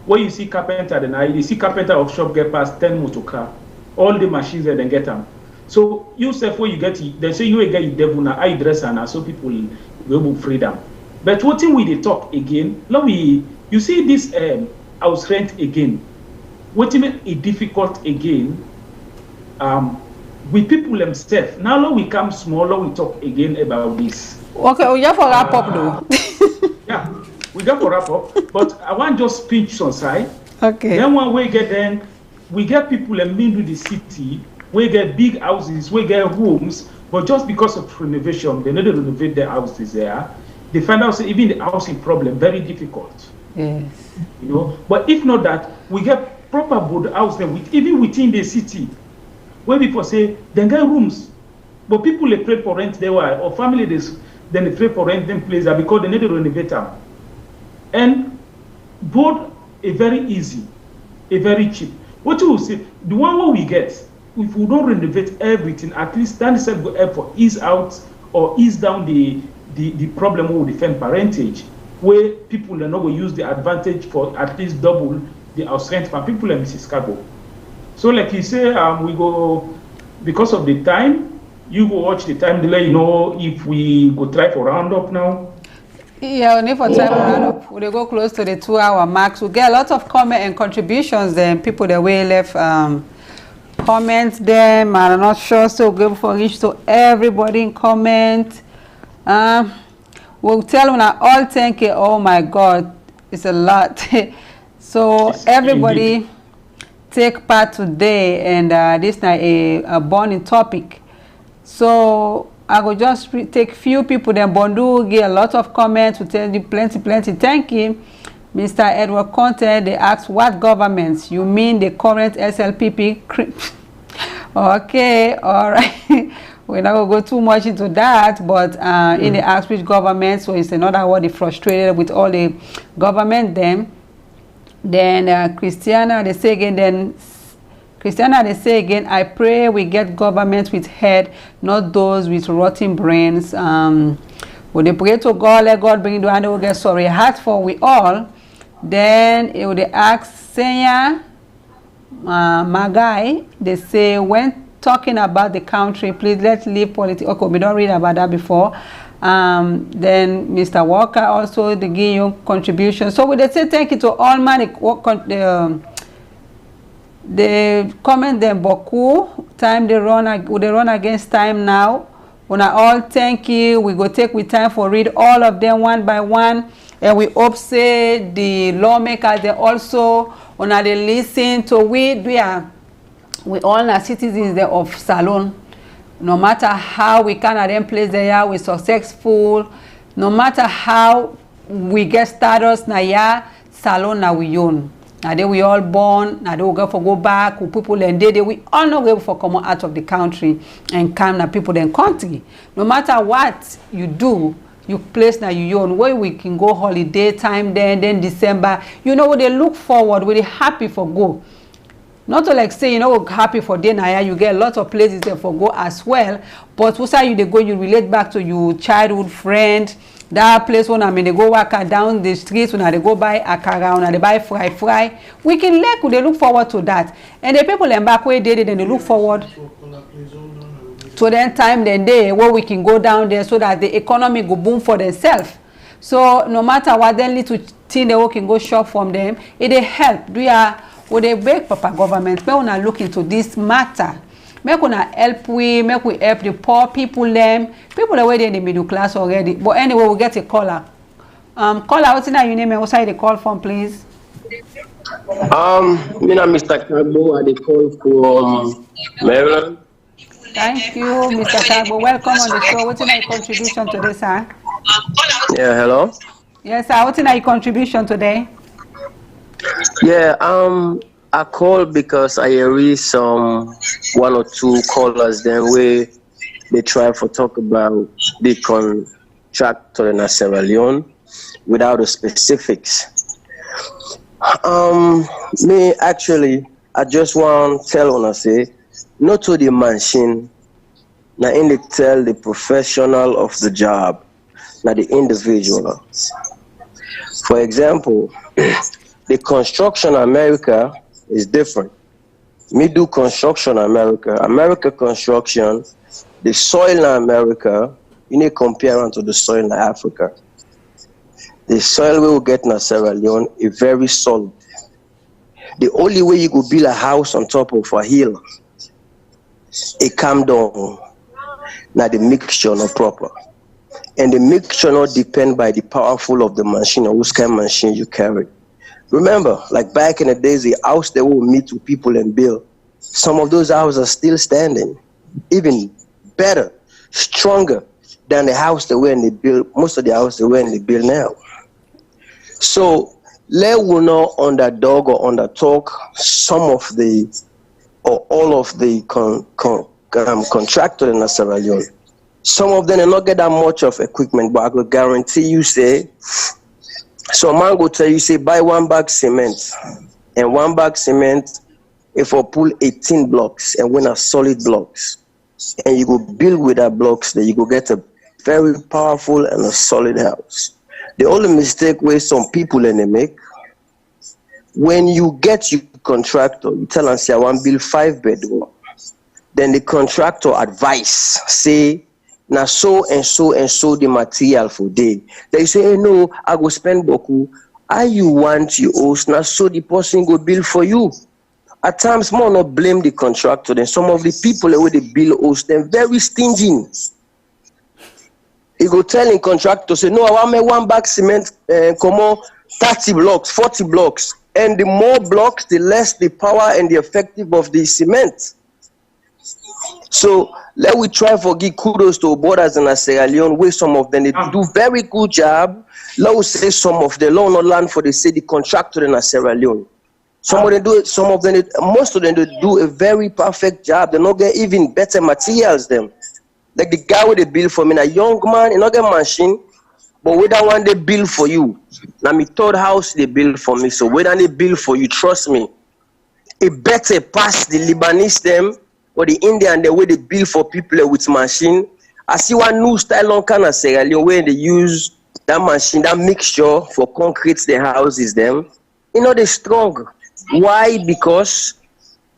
[SPEAKER 2] when you see carpenter then you see carpenter of shop get past 10 motor car, all the machines and then get them. So you say where you get they say you get devil now I dress and so people will move freedom. But what thing we they talk again, now you see this house rent again. What make it difficult again with people themselves. Now we come smaller, we talk again about this.
[SPEAKER 1] Okay, we have to wrap up though.
[SPEAKER 2] Yeah, we got to wrap up, but I want just pinch some side.
[SPEAKER 1] Okay.
[SPEAKER 2] Then when we get then we get people in middle of the city. We get big houses, we get rooms, but just because of renovation, they need to renovate their houses there. They find out even the housing problem very difficult.
[SPEAKER 1] Yes.
[SPEAKER 2] You know, but if not that, we get proper good house then even within the city, where people say they get rooms, but people they pay for rent there or family then they pay for rent them place because they need to renovate them. And both a very easy, a very cheap. What you will say, the one what we get. If we don't renovate everything, at least that is go help for ease out or ease down the problem with defend parentage, where people are not going to use the advantage for at least double the house rent for people in Mrs. Chicago. So like you say, we go because of the time, you go watch the time delay, you know, if we go try for round up now.
[SPEAKER 1] Yeah, we need for time round up. We'll go close to the 2-hour mark. We get a lot of comment and contributions then people that way left comment them. I'm not sure, so good for each to everybody in comment. We'll tell them all thank you. Oh my God, it's a lot. So everybody indeed. Take part today, and this is a burning topic. So I will just take few people. Then Bondu get a lot of comments. We tell you plenty. Thank you. Mr. Edward Conte, they asked what governments? You mean the current SLPP? Okay, all right. We're not going to go too much into that, but in the ask which government, so it's another word, they frustrated with all the government them. Then Christiana, they say again, I pray we get government with head, not those with rotten brains. When they pray to God, let God bring it down, they will get sorry heart for we all. Then it would ask Senya Magai, they say when talking about the country, please let's leave politics. Okay, we don't read about that before. Then Mr. Walker also they give you contribution. So we say thank you to all man they comment them beaucoup time they run against time now. When I all thank you, we go take with time for read all of them one by one. And we hope say the lawmakers they also when they listen to we all are citizens there of SALONE. No matter how we cannot then place there, we're successful. No matter how we get status na ya SALONE na we own. Now they we all born, now they will go for go back, with people and they we all not go for come out of the country and come now people in country. No matter what you do, you place now you own way we can go holiday time then December. You know what they look forward, really happy for go. Not to like say, you know, happy for dinner, you get a lot of places there for go as well. But what's how you they go, you relate back to your childhood friend. That place when I mean they go walk down the streets when they go buy akara, when they buy fry. We can they look forward to that. And the people in back where they did and they look forward to then time then day where we can go down there so that the economy go boom for themselves. So no matter what then little thing they can go shop from them, it they help. Would they beg Papa government, we wanna look into this matter. Make we help the poor people them. People already in the middle class already. But anyway, we'll get a caller. Caller, what's your name and what's the call from, please?
[SPEAKER 6] Me name Mr. Kagbo, I call from Maryland.
[SPEAKER 1] Thank you, Mr. Kagbo. Welcome on the show. What's your contribution today, sir?
[SPEAKER 6] Yeah, hello.
[SPEAKER 1] Yes, sir. What's your contribution today?
[SPEAKER 6] Yeah, I called because I heard some one or two callers then where they try to talk about the contractor in Sierra Leone without the specifics. Me actually, I just want to tell on say, not to the machine, now in the tell the professional of the job, not the individual. For example, the construction in America is different. Me do construction in America construction, the soil in America, you need to compare it to the soil in Africa. The soil we will get in Sierra Leone is very solid. The only way you could build a house on top of a hill, it come down. Now the mixture not proper. And the mixture not depend by the powerful of the machine or which kind of machine you carry. Remember, like back in the days, the house they will meet with people and build. Some of those houses are still standing, even better, stronger than the house they were in the build. Most of the houses they were in the build now. So let we not underdog or undertalk some of the or all of the contractors in Sierra Leone. Some of them are not get that much of equipment, but I could guarantee you say. So man go tell you, say, buy 1 bag cement. And 1 bag cement, if I pull 18 blocks and win a solid blocks, and you go build with that blocks, then you go get a very powerful and a solid house. The only mistake where some people in they make, when you get your contractor, you tell them, say, I want to build 5 bedroom. Then the contractor advice, say, now so and so and so the material for day. They say, hey, no, I go spend boku. How you want you host, now so the person go build for you. At times, more not blame the contractor than some of the people where they build host, them very stingy. You go telling contractor, say, no, I want me 1 bag cement, come on, 30 blocks, 40 blocks. And the more blocks, the less the power and the effective of the cement. So let we try for give kudos to borders in Sierra Leone, where some of them they do very good job. Let us say some of the law not land for the city contractor in Sierra Leone. Some of them do it, some of them, most of them they do a very perfect job. They not get even better materials them. Like the guy with the bill for me, a young man, he not get machine, but with that one they build for you. Now my third house they build for me. So whether they build for you, trust me, it better pass the Lebanese them. Or the Indian, the way they build for people with machine. I see one new style on Canada, Sierra Leone, where they use that machine, that mixture for concrete the houses them. You know, they're strong. Why? Because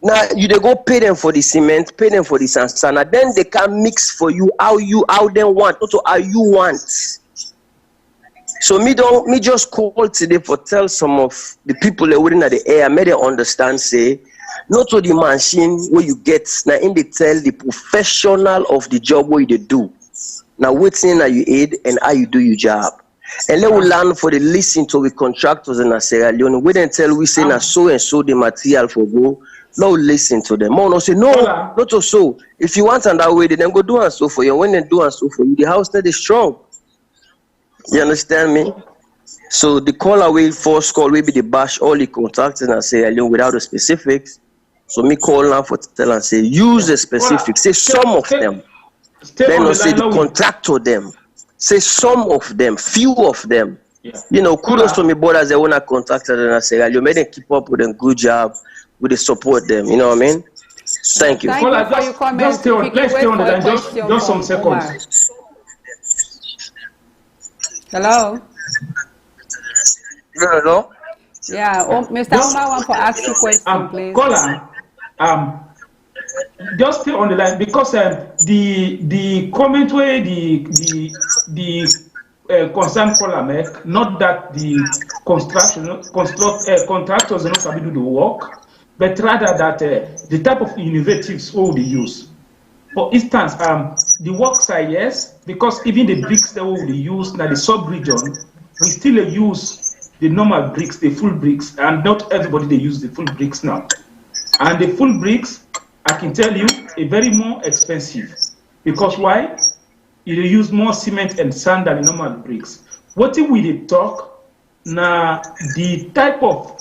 [SPEAKER 6] now you they go pay them for the cement, pay them for the sand, then they can mix for you how they want, also how you want. So me just call today for tell some of the people that were in the air, made them understand, say, not to the machine where you get now in the tell the professional of the job where you do. Now waiting that you aid and how you do your job. And let we learn for the listen to the contractors in Sierra Leone. We then tell we say now so and so the material for go. Now listen to them. More no say no, not so. If you want and that way, then go do and so for you. When they do and so for you, the house that is strong. You understand me?
[SPEAKER 7] So the call away first call will be the bash all the contractors and Sierra Leone without the specifics. So me call now for tell and say use the specifics. Say some of them. Then not say the contractor them. Say some of them, few of them. Yeah. You know, kudos to me brothers they wanna contractor and Sierra Leone. Make them keep up with a good job, with the support them. You know what I mean? Thank you.
[SPEAKER 1] Thank you for your comments.
[SPEAKER 2] Let's stay on the line just some seconds.
[SPEAKER 1] Hello.
[SPEAKER 7] Hello.
[SPEAKER 1] Yeah, Mr. Omar want to ask you a question, please.
[SPEAKER 2] Caller, just stay on the line because the comment where the concerned caller make, not that the contractors are not able to do the work, but rather that the type of innovatives will be used. For instance, the work side, yes, because even the bricks that will be used now the sub-region, we still use the normal bricks, the full bricks, and not everybody they use the full bricks now. And the full bricks, I can tell you, are very more expensive. Because why? You use more cement and sand than the normal bricks. What if we did talk now the type of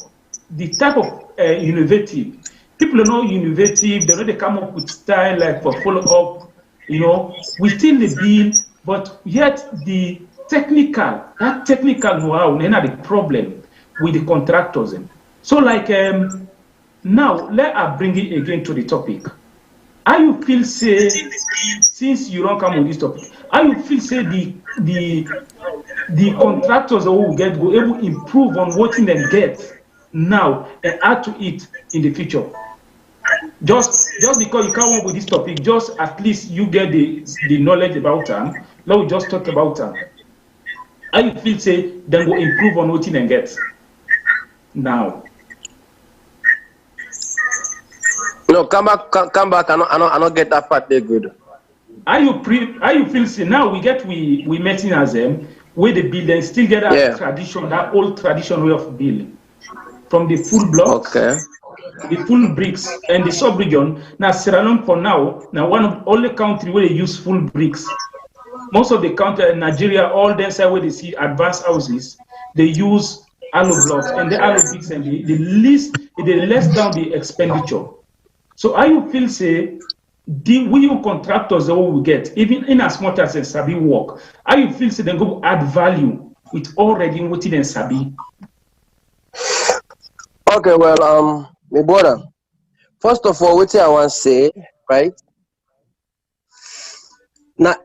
[SPEAKER 2] innovative. People are not innovative, they know they come up with style like for follow-up, you know, we still the build, but yet the technical know-how, the problem with the contractors. So like now, let us bring it again to the topic. How you feel say, since you don't come with this topic, how you feel say the contractors who will get go able to improve on what they get now and add to it in the future? Just because you can't work with this topic, just at least you get the knowledge about them. Let we just talk about them. How you feel say they will improve on what they get now?
[SPEAKER 7] No, come back. I don't get that part there good.
[SPEAKER 2] How you feel say now we met in as them where the building still get that tradition, that old tradition way of building. From the full blocks, the full bricks, and the sub-region. Now, Sierra Leone for now one of all the country where they use full bricks. Most of the country in Nigeria, all them side where they see advanced houses, they use hollow blocks, and the hollow bricks and they less down the expenditure. So how you feel say we contractors that we get, even in as much as a sabi work, how you feel say they go add value with already what in sabi?
[SPEAKER 7] Okay, well, my brother, first of all, what I want to say, right? Now,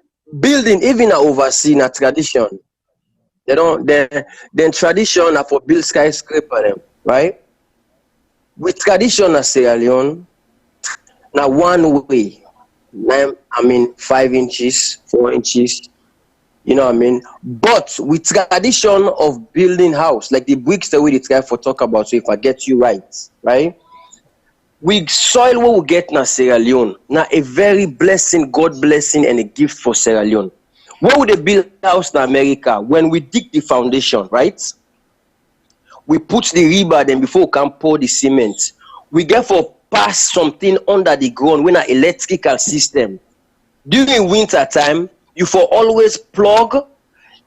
[SPEAKER 7] building, even overseas, a tradition. Then tradition are for build skyscraper, them, right? With tradition as Sierra Leone, now one way, 5 inches, 4 inches, you know what I mean? But with tradition of building house, like the bricks that we try for talk about, so if I get you right? With soil what we get now Sierra Leone, now a very blessing, God blessing and a gift for Sierra Leone. What would they build house in America? When we dig the foundation, right? We put the rebar then before we can pour the cement. We get for pass something under the ground with an electrical system. During winter time, you for always plug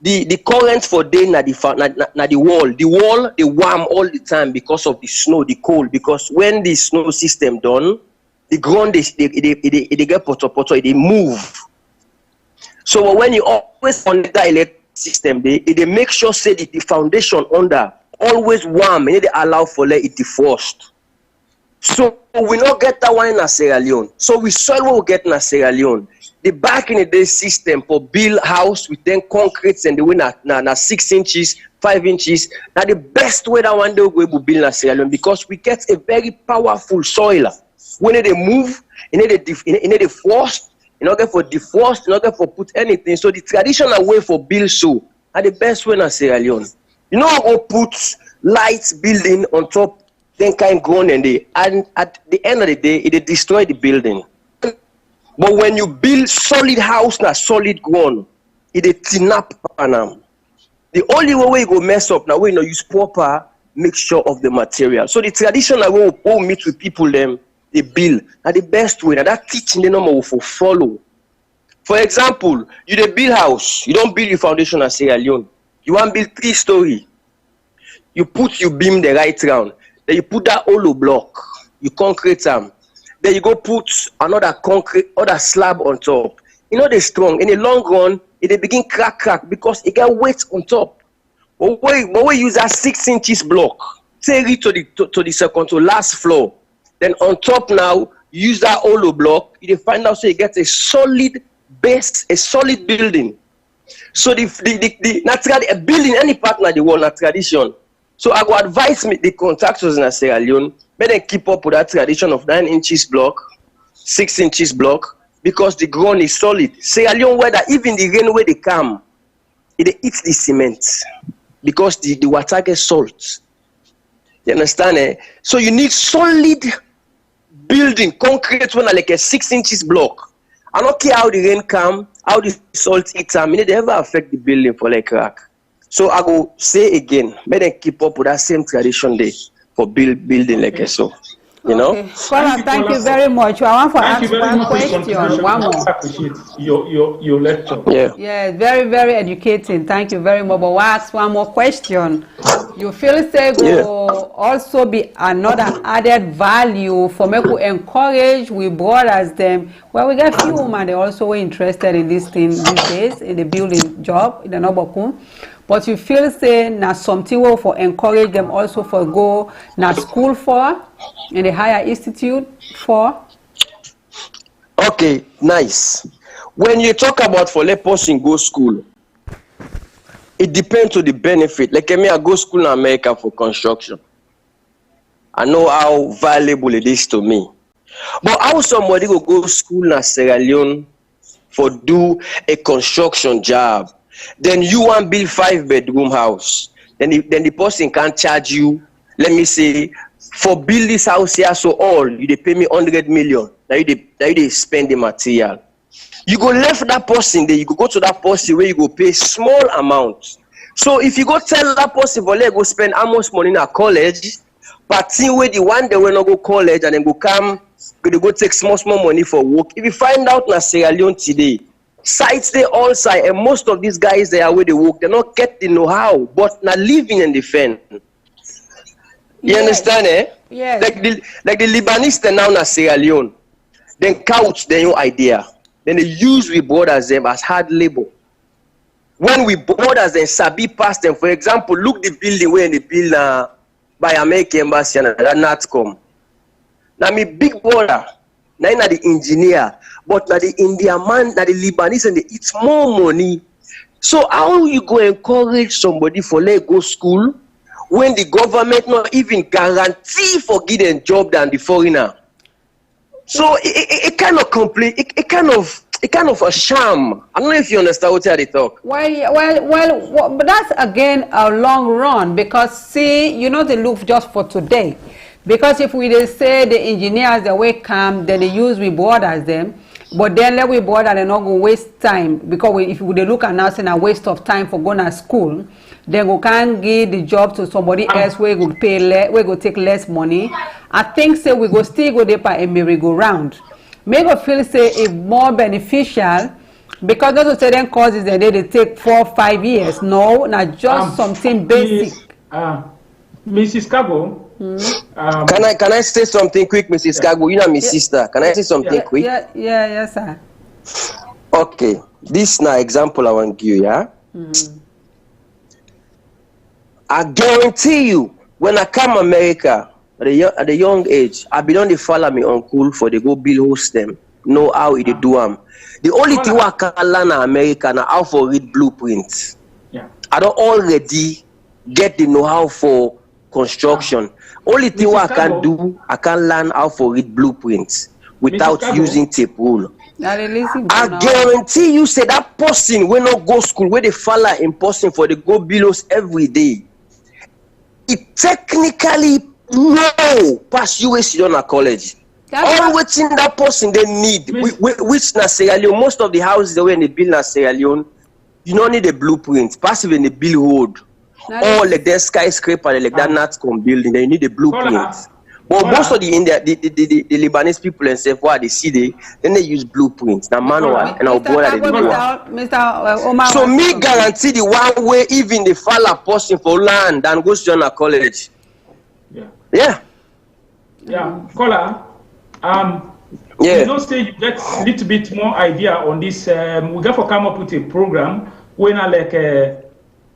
[SPEAKER 7] the current for day na the wall. The wall they warm all the time because of the snow, the cold. Because when the snow system done, the ground they get poto, they move. So when you always connect that electric system, they make sure say that the foundation under always warm and they allow for let it defrost. So we not get that one in Sierra Leone. So we saw what we get in Sierra Leone. The back in the day system for build house with 10 concretes and the way na 6 inches, 5 inches. Now the best way that one day we will build in Sierra Leone because we get a very powerful soil. When they move, you need the force, you not get for defrost, you not get for put anything. So the traditional way for build so are the best way in Sierra Leone. You know go put light building on top. Then kind of grown and at the end of the day, it destroy the building. But when you build solid house na solid ground, it thin up. The only way you go mess up now, we use proper mixture of the material. So the traditional way we meet with people them, they build are the best way. Now that teaching the number for follow. For example, you build house, you don't build your foundation as Sierra Leone. You want to build 3-story. You beam the right round. Then you put that hollow block. You concrete them. Then you go put another slab on top. You know they're strong. In the long run, it begin crack because it got weight on top. But we use that 6 inches block, take it to the second to last floor. Then on top now, use that hollow block. You find out so you get a solid base, a solid building. So the natural a building any partner the world, not tradition. So I would advise the contractors in Sierra Leone, may they keep up with that tradition of 9 inches block, 6 inches block, because the ground is solid. Sierra Leone weather, even the rain where they come, it eats the cement because the water gets salt. You understand? Eh? So you need solid building, concrete one like a 6 inches block. I don't care how the rain come, how the salt eats them, it never affect the building for like crack. So I go say again, may they keep up with that same tradition day for building like so. You know?
[SPEAKER 1] Okay. Scholar, thank you very much. I want to ask one question. One more.
[SPEAKER 2] I appreciate your lecture.
[SPEAKER 1] Yeah, very, very educating. Thank you very much. But we'll ask one more question. You feel say will also be another added value for me to encourage we brothers them. Well, we get few women they also interested in this thing these days in the building job in the Nobokun. But you feel say na something will for encourage them also for go na school for in the higher institute for.
[SPEAKER 7] Okay, nice. When you talk about for let person go school, it depends on the benefit. Like me, I go school in America for construction. I know how valuable it is to me. But how somebody will go school in Sierra Leone for do a construction job? Then you want build 5-bedroom house. Then the person can charge you, let me say, for build this house here, so all you they pay me 100 million. Now you spend the material. You go left that person there, you go to that person where you go pay small amount. So if you go tell that person for let go spend how much money in a college, but see where the one they will not go college and then go come, they go take small money for work. If you find out in Sierra Leone today, sites they all side, and most of these guys they are where they work, they not get the know-how, but not living in the fen. You understand, eh?
[SPEAKER 1] Yes.
[SPEAKER 7] Like the Lebanese they now in Sierra Leone, then couch their own idea. Then they use we brothers them as hard labor. When we brothers them sabi pass them, for example, look the building where they build by American Embassy and that not come. Now me big brother, now the engineer, but now the Indian man, now the Lebanese and they eat more money. So how you go encourage somebody for let go school when the government not even guarantee for getting job than the foreigner? So it kind of complete. It kind of a sham. I don't know if you understand what they talk.
[SPEAKER 1] Well, but that's again a long run because see, you know they look just for today. Because if we they say the engineers the way come, then they use we borders them, but then let we border they not go waste time because if they look at now saying a waste of time for going to school, then we can't give the job to somebody else where we pay less, we go take less money. I think say we go still go there by a merry-go-round. Make us feel say it more beneficial because not to say then causes that they take 4 or 5 years. No, not just something basic.
[SPEAKER 2] Mrs. Kago.
[SPEAKER 7] Can I say something quick, Mrs. Kago? You know my sister. Can I say something quick?
[SPEAKER 1] Yes, sir.
[SPEAKER 7] Okay, this now example I want to give you, yeah? I guarantee you, when I come to America at a young age, I be done they follow me uncle for they go build host them, know how they do them. The only thing I can learn in America now how for read blueprints. Yeah. I don't already get the know-how for construction. Only thing I can do, I can learn how for read blueprints without using tape rule. I guarantee you say that person will not go school where they follow in person for the go belows every day. It technically no pass US on a college. All waiting that person they need, which na Sierra Leone, most of the houses the way they build na Sierra Leone, you don't need a blueprint. Passive in the build road, or like that skyscraper, like that NatCom building, they need a blueprint. But most of the India, the Lebanese people and stuff, what they see, then they use blueprints, the manual, and I'll boil it.
[SPEAKER 1] Mr. Omar.
[SPEAKER 7] So me guarantee the one way even the file a person for land and goes to a college.
[SPEAKER 2] Yeah.
[SPEAKER 7] Yeah.
[SPEAKER 2] Yeah. Kola,
[SPEAKER 7] yeah.
[SPEAKER 2] you know, say you get a little bit more idea on this. We got to come up with a program when I like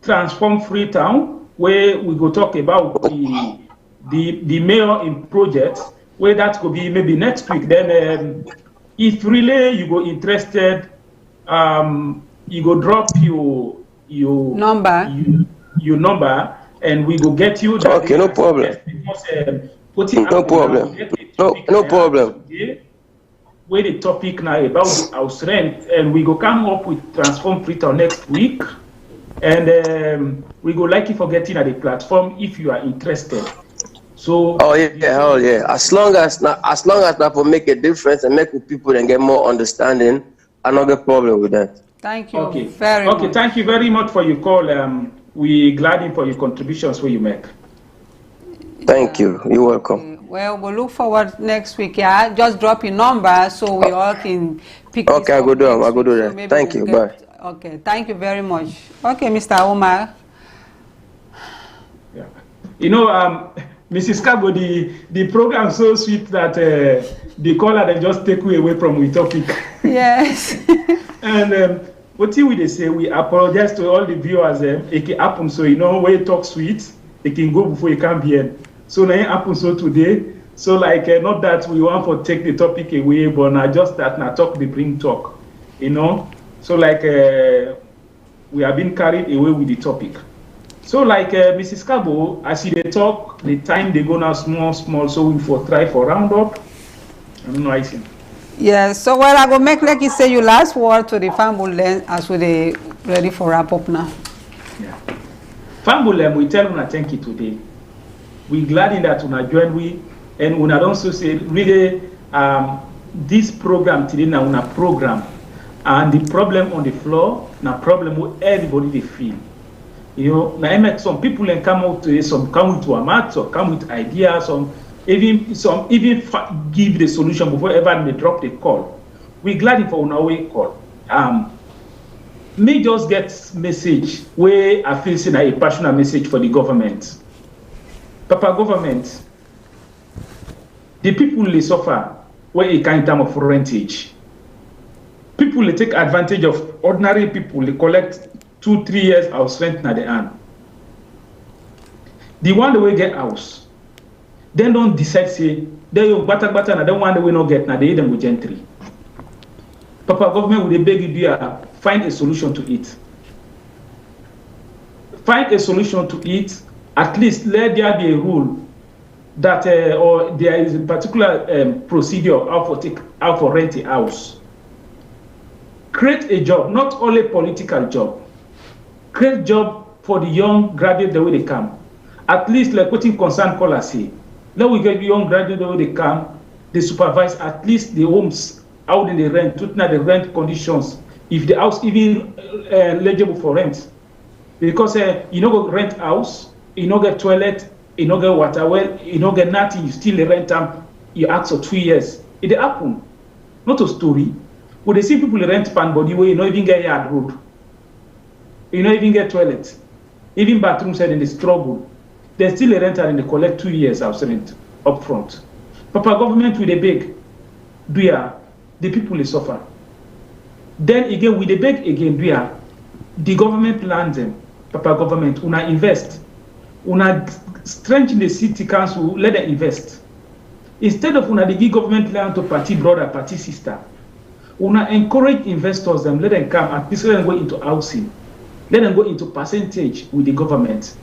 [SPEAKER 2] transform Freetown, where we go talk about the mayor in project, where that could be maybe next week. Then if really you go interested, you go drop your
[SPEAKER 1] number,
[SPEAKER 2] your number, and we go get you. That
[SPEAKER 7] okay, no problem.
[SPEAKER 2] Because,
[SPEAKER 7] no problem. No problem.
[SPEAKER 2] Where the topic now about the house rent, and we go come up with transform Freetown next week, and we go like you for getting at the platform if you are interested. So
[SPEAKER 7] oh yeah. As long as that will make a difference and make people and get more understanding, another problem with that.
[SPEAKER 1] Thank you.
[SPEAKER 2] Okay.
[SPEAKER 1] Very much.
[SPEAKER 2] Okay. Thank you very much for your call. We glad for your contributions where you make.
[SPEAKER 7] Thank you. You're welcome.
[SPEAKER 1] Okay. Well, we'll look forward next week. Yeah, just drop your number so we all can pick.
[SPEAKER 7] Okay, I go do that. So thank you. Bye.
[SPEAKER 1] Okay. Thank you very much. Okay, Mr. Omar.
[SPEAKER 2] Yeah. You know, Mrs. Kabo, the program is so sweet that the caller they just take away from the topic.
[SPEAKER 1] Yes.
[SPEAKER 2] And what we they say, we apologize to all the viewers. It can happen, so you know when you talk sweet, it can go before you come here. So now it happens so today. So like not that we want to take the topic away, but not just that now talk the bring talk, you know. So like we have been carried away with the topic. So like Mrs. Kabo, as they talk, the time they go now small, so we for try for round up. I don't know, I see.
[SPEAKER 1] Yeah, so well, I go make like you say your last word to the family as we ready for wrap up now.
[SPEAKER 2] Yeah. Family, we tell una thank you today. We glad in that una join we, and una also say really this program today now una program, and the problem on the floor na problem with everybody they feel. You know, now I met some people and come out to some come with a mat, or come with ideas, some even give the solution before ever they drop the call. We glad for una way call. Me just get message where I feel saying a personal message for the government. Papa government, the people they suffer where it kind term of rentage. People they take advantage of ordinary people. They collect 2-3 years house rent na the hand. The one that we get house, then don't decide say they you bata na the one that we not get na they them with gentry. Papa government will beg you find a solution to it. Find a solution to it. At least let there be a rule that or there is a particular procedure how for rent a house. Create a job, not only political job. Create job for the young graduate the way they come. At least like what in concern callers say. Let we get young graduate the way they come. They supervise at least the homes how they rent, to the rent conditions. If the house even eligible for rent, because you know go rent house, you know get toilet, you know get water well, you know get nothing, you still rent them. You ask for 2 years. It happen, not a story. When they see people rent pan body where you know even get yard road, you know even get toilet, even bathroom said in the struggle, they still rent and they collect 2 years house rent up front. Papa government with a beg, the people they suffer. Then again, with the beg again, the government land them. Papa government, una invest. Una strengthen the city council, let them invest. Instead of una give government land to party brother, party sister, una encourage investors them, let them come and let them go into housing. Let them go into percentage with the government.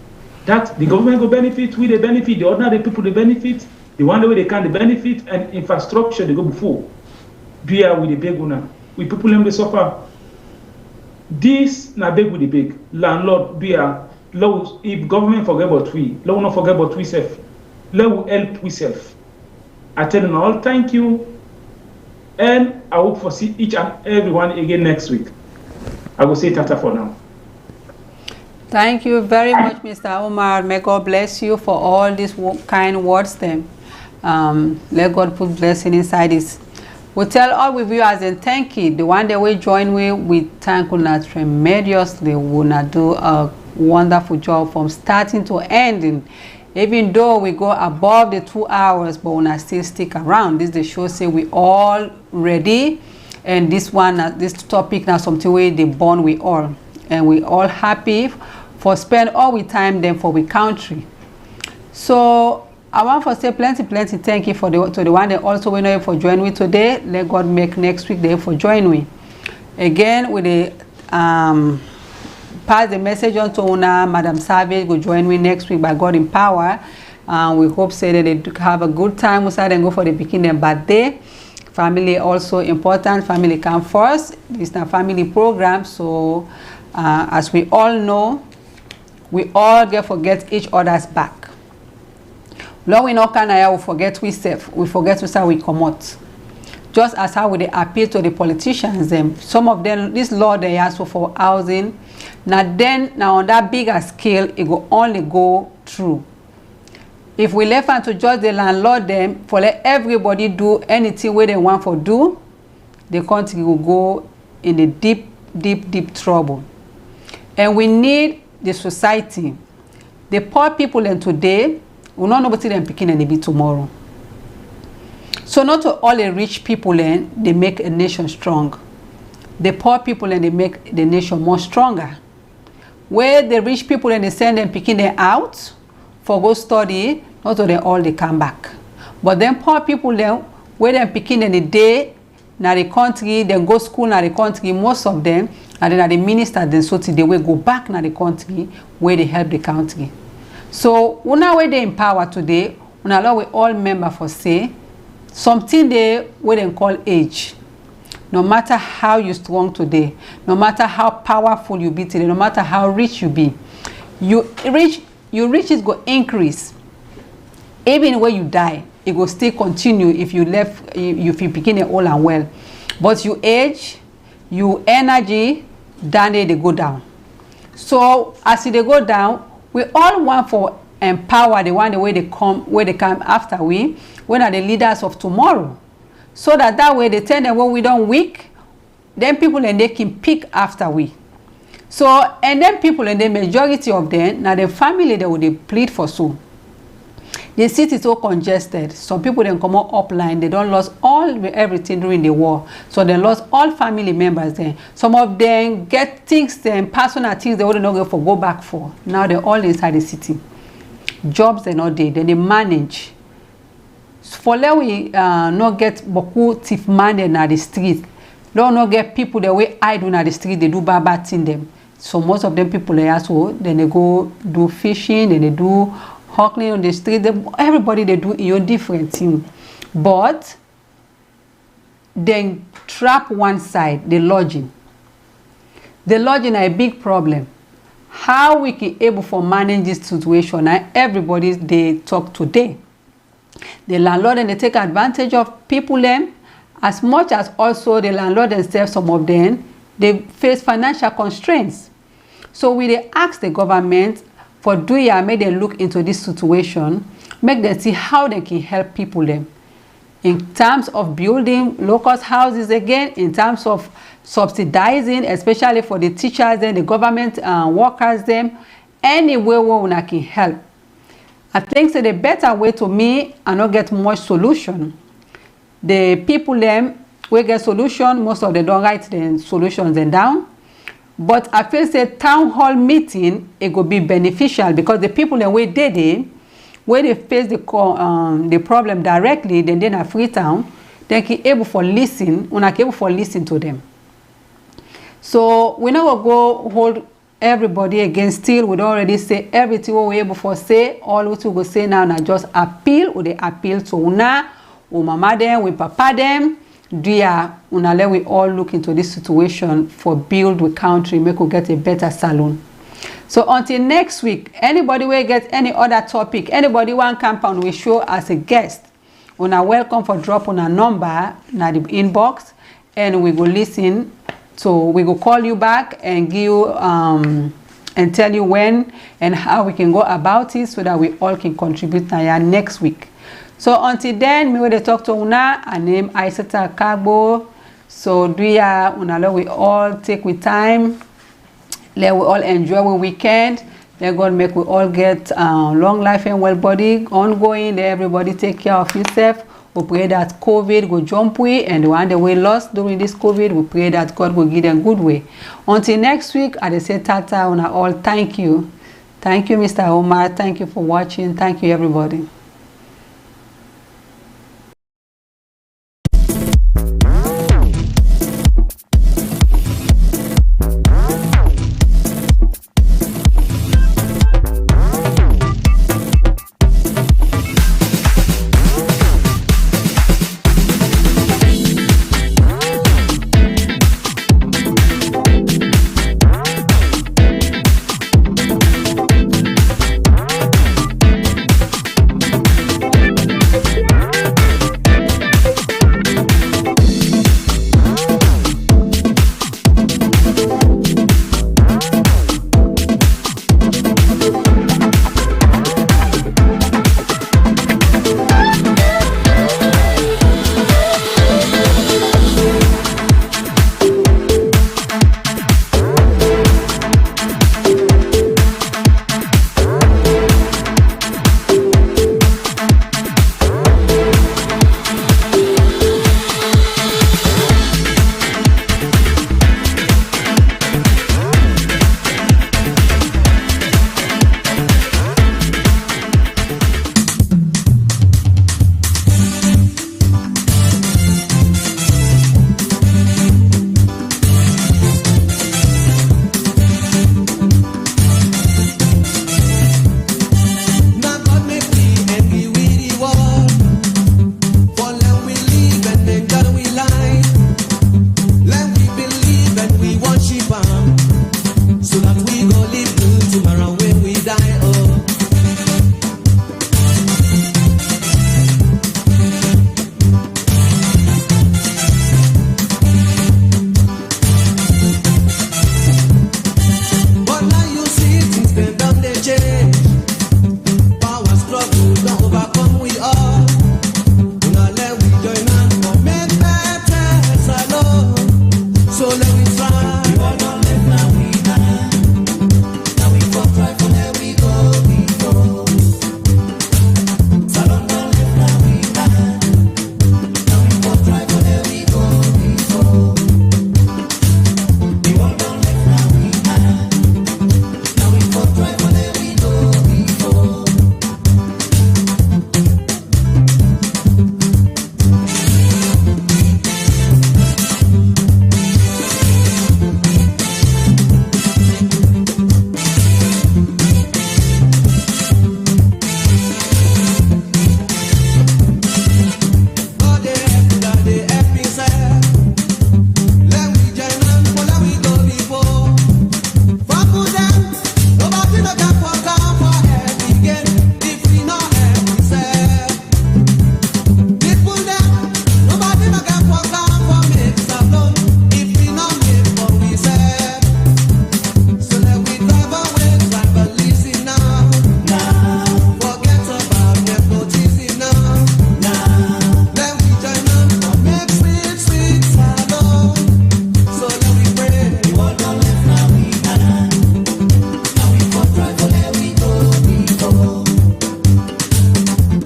[SPEAKER 2] That the government will benefit, we they benefit, the ordinary people they benefit, the one way they can they benefit, and infrastructure they go before. With the big una. We people them they suffer. This na big with the big. Landlord law if government forget about we, law not forget about we self. Let we help we self. I tell you all thank you. And I hope for see each and everyone again next week. I will say tata for now.
[SPEAKER 1] Thank you very much, Mr. Omar. May God bless you for all these kind words then. Let God put blessing inside this. We tell all we viewers and thank you. The one that we join with, we thank you tremendously. We will do a wonderful job from starting to ending. Even though we go above the 2 hours, but we will still stick around. This the show say we all ready, and this topic now something way they born we all, and we all happy for spend all we time then for we country. So I want to say plenty thank you for to the one that also we know for joining me today. Let God make next week day for join me again with the pass the message on to Una. Madam Savage will join me next week by God in power. We hope say that they have a good time. We say and go for the beginning birthday. Family also important. Family come first. It's a family program. So as we all know, we all forget each other's back. Lord, we not can we forget we self. We forget to say we come out. Just as how we appeal to the politicians, them some of them this law they ask for housing. Now on that bigger scale, it will only go through. If we left and to judge the landlord them for let everybody do anything where they want for do, the country will go in the deep trouble. And we need the society. The poor people in today will not know what them picking and they be tomorrow. So not to all the rich people in they make a nation strong. The poor people and they make the nation more stronger. Where the rich people and they send them picking them out for go study, not to them all they come back. But then poor people then where them picking in the day now the country, then go school now the country, most of them and then the minister then so they will go back now the country where they help the country. So una where they in power today, una allow we all member for say something they where they call age. No matter how you strong today, no matter how powerful you be today, no matter how rich you be, your riches go increase. Even when you die, it will still continue if you begin it all and well. But your age, your energy, then they go down. So as they go down, we all want for empower the one the way they come after we are the leaders of tomorrow. So that way they tell them when we don't weak, then people and they can pick after we. So and then people and the majority of them now the family they would plead for so. The city is so congested. Some people then come up line, they don't lost everything during the war. So they lost all family members then. Some of them get things then personal things they wouldn't know for go back for. Now they're all inside the city. Jobs they're not there, then they manage. For let we not get beaucoup thief man in the street. Don't not get people the way I do in the street, they do bad thing them. So most of them people they also then they go do fishing, then they do hawking on the street. Everybody they do your different thing. But then trap one side, the lodging. The lodging are a big problem. How we can able for manage this situation and everybody they talk today. The landlord and they take advantage of people them as much as also the landlord themselves, some of them, they face financial constraints. So we they ask the government for make them look into this situation, make them see how they can help people them. In terms of building local houses again, in terms of subsidizing, especially for the teachers and the government workers them, any way we can help. I think so the better way to me and not get much solution. The people them will get solution, most of them don't write the solutions and down. But I feel say town hall meeting it could be beneficial because the people them where they face the problem directly, then they're Freetown, they can able for listen, to them. So we never go hold everybody against still. We don't already say everything what we able for say. All what we go say now just appeal or they appeal to una, or mama them, we papa them. Dear, una let we all look into this situation for build the country, make we get a better salon. So until next week, anybody will get any other topic, anybody want compound we show as a guest. Una welcome for drop on a number na the inbox and we go listen. So we go call you back and give you and tell you when and how we can go about it so that we all can contribute next week. So until then, me will they talk to una. I name Aisata Kagbo. So do ya una let we all take with time. Let we all enjoy our weekend. Let God make we all get long life and well body ongoing. Let everybody take care of yourself. We pray that COVID will jump way, and the one that we lost during this COVID, we pray that God will give them good way. Until next week, I say tata una all. Thank you. Thank you, Mr. Omar. Thank you for watching. Thank you, everybody.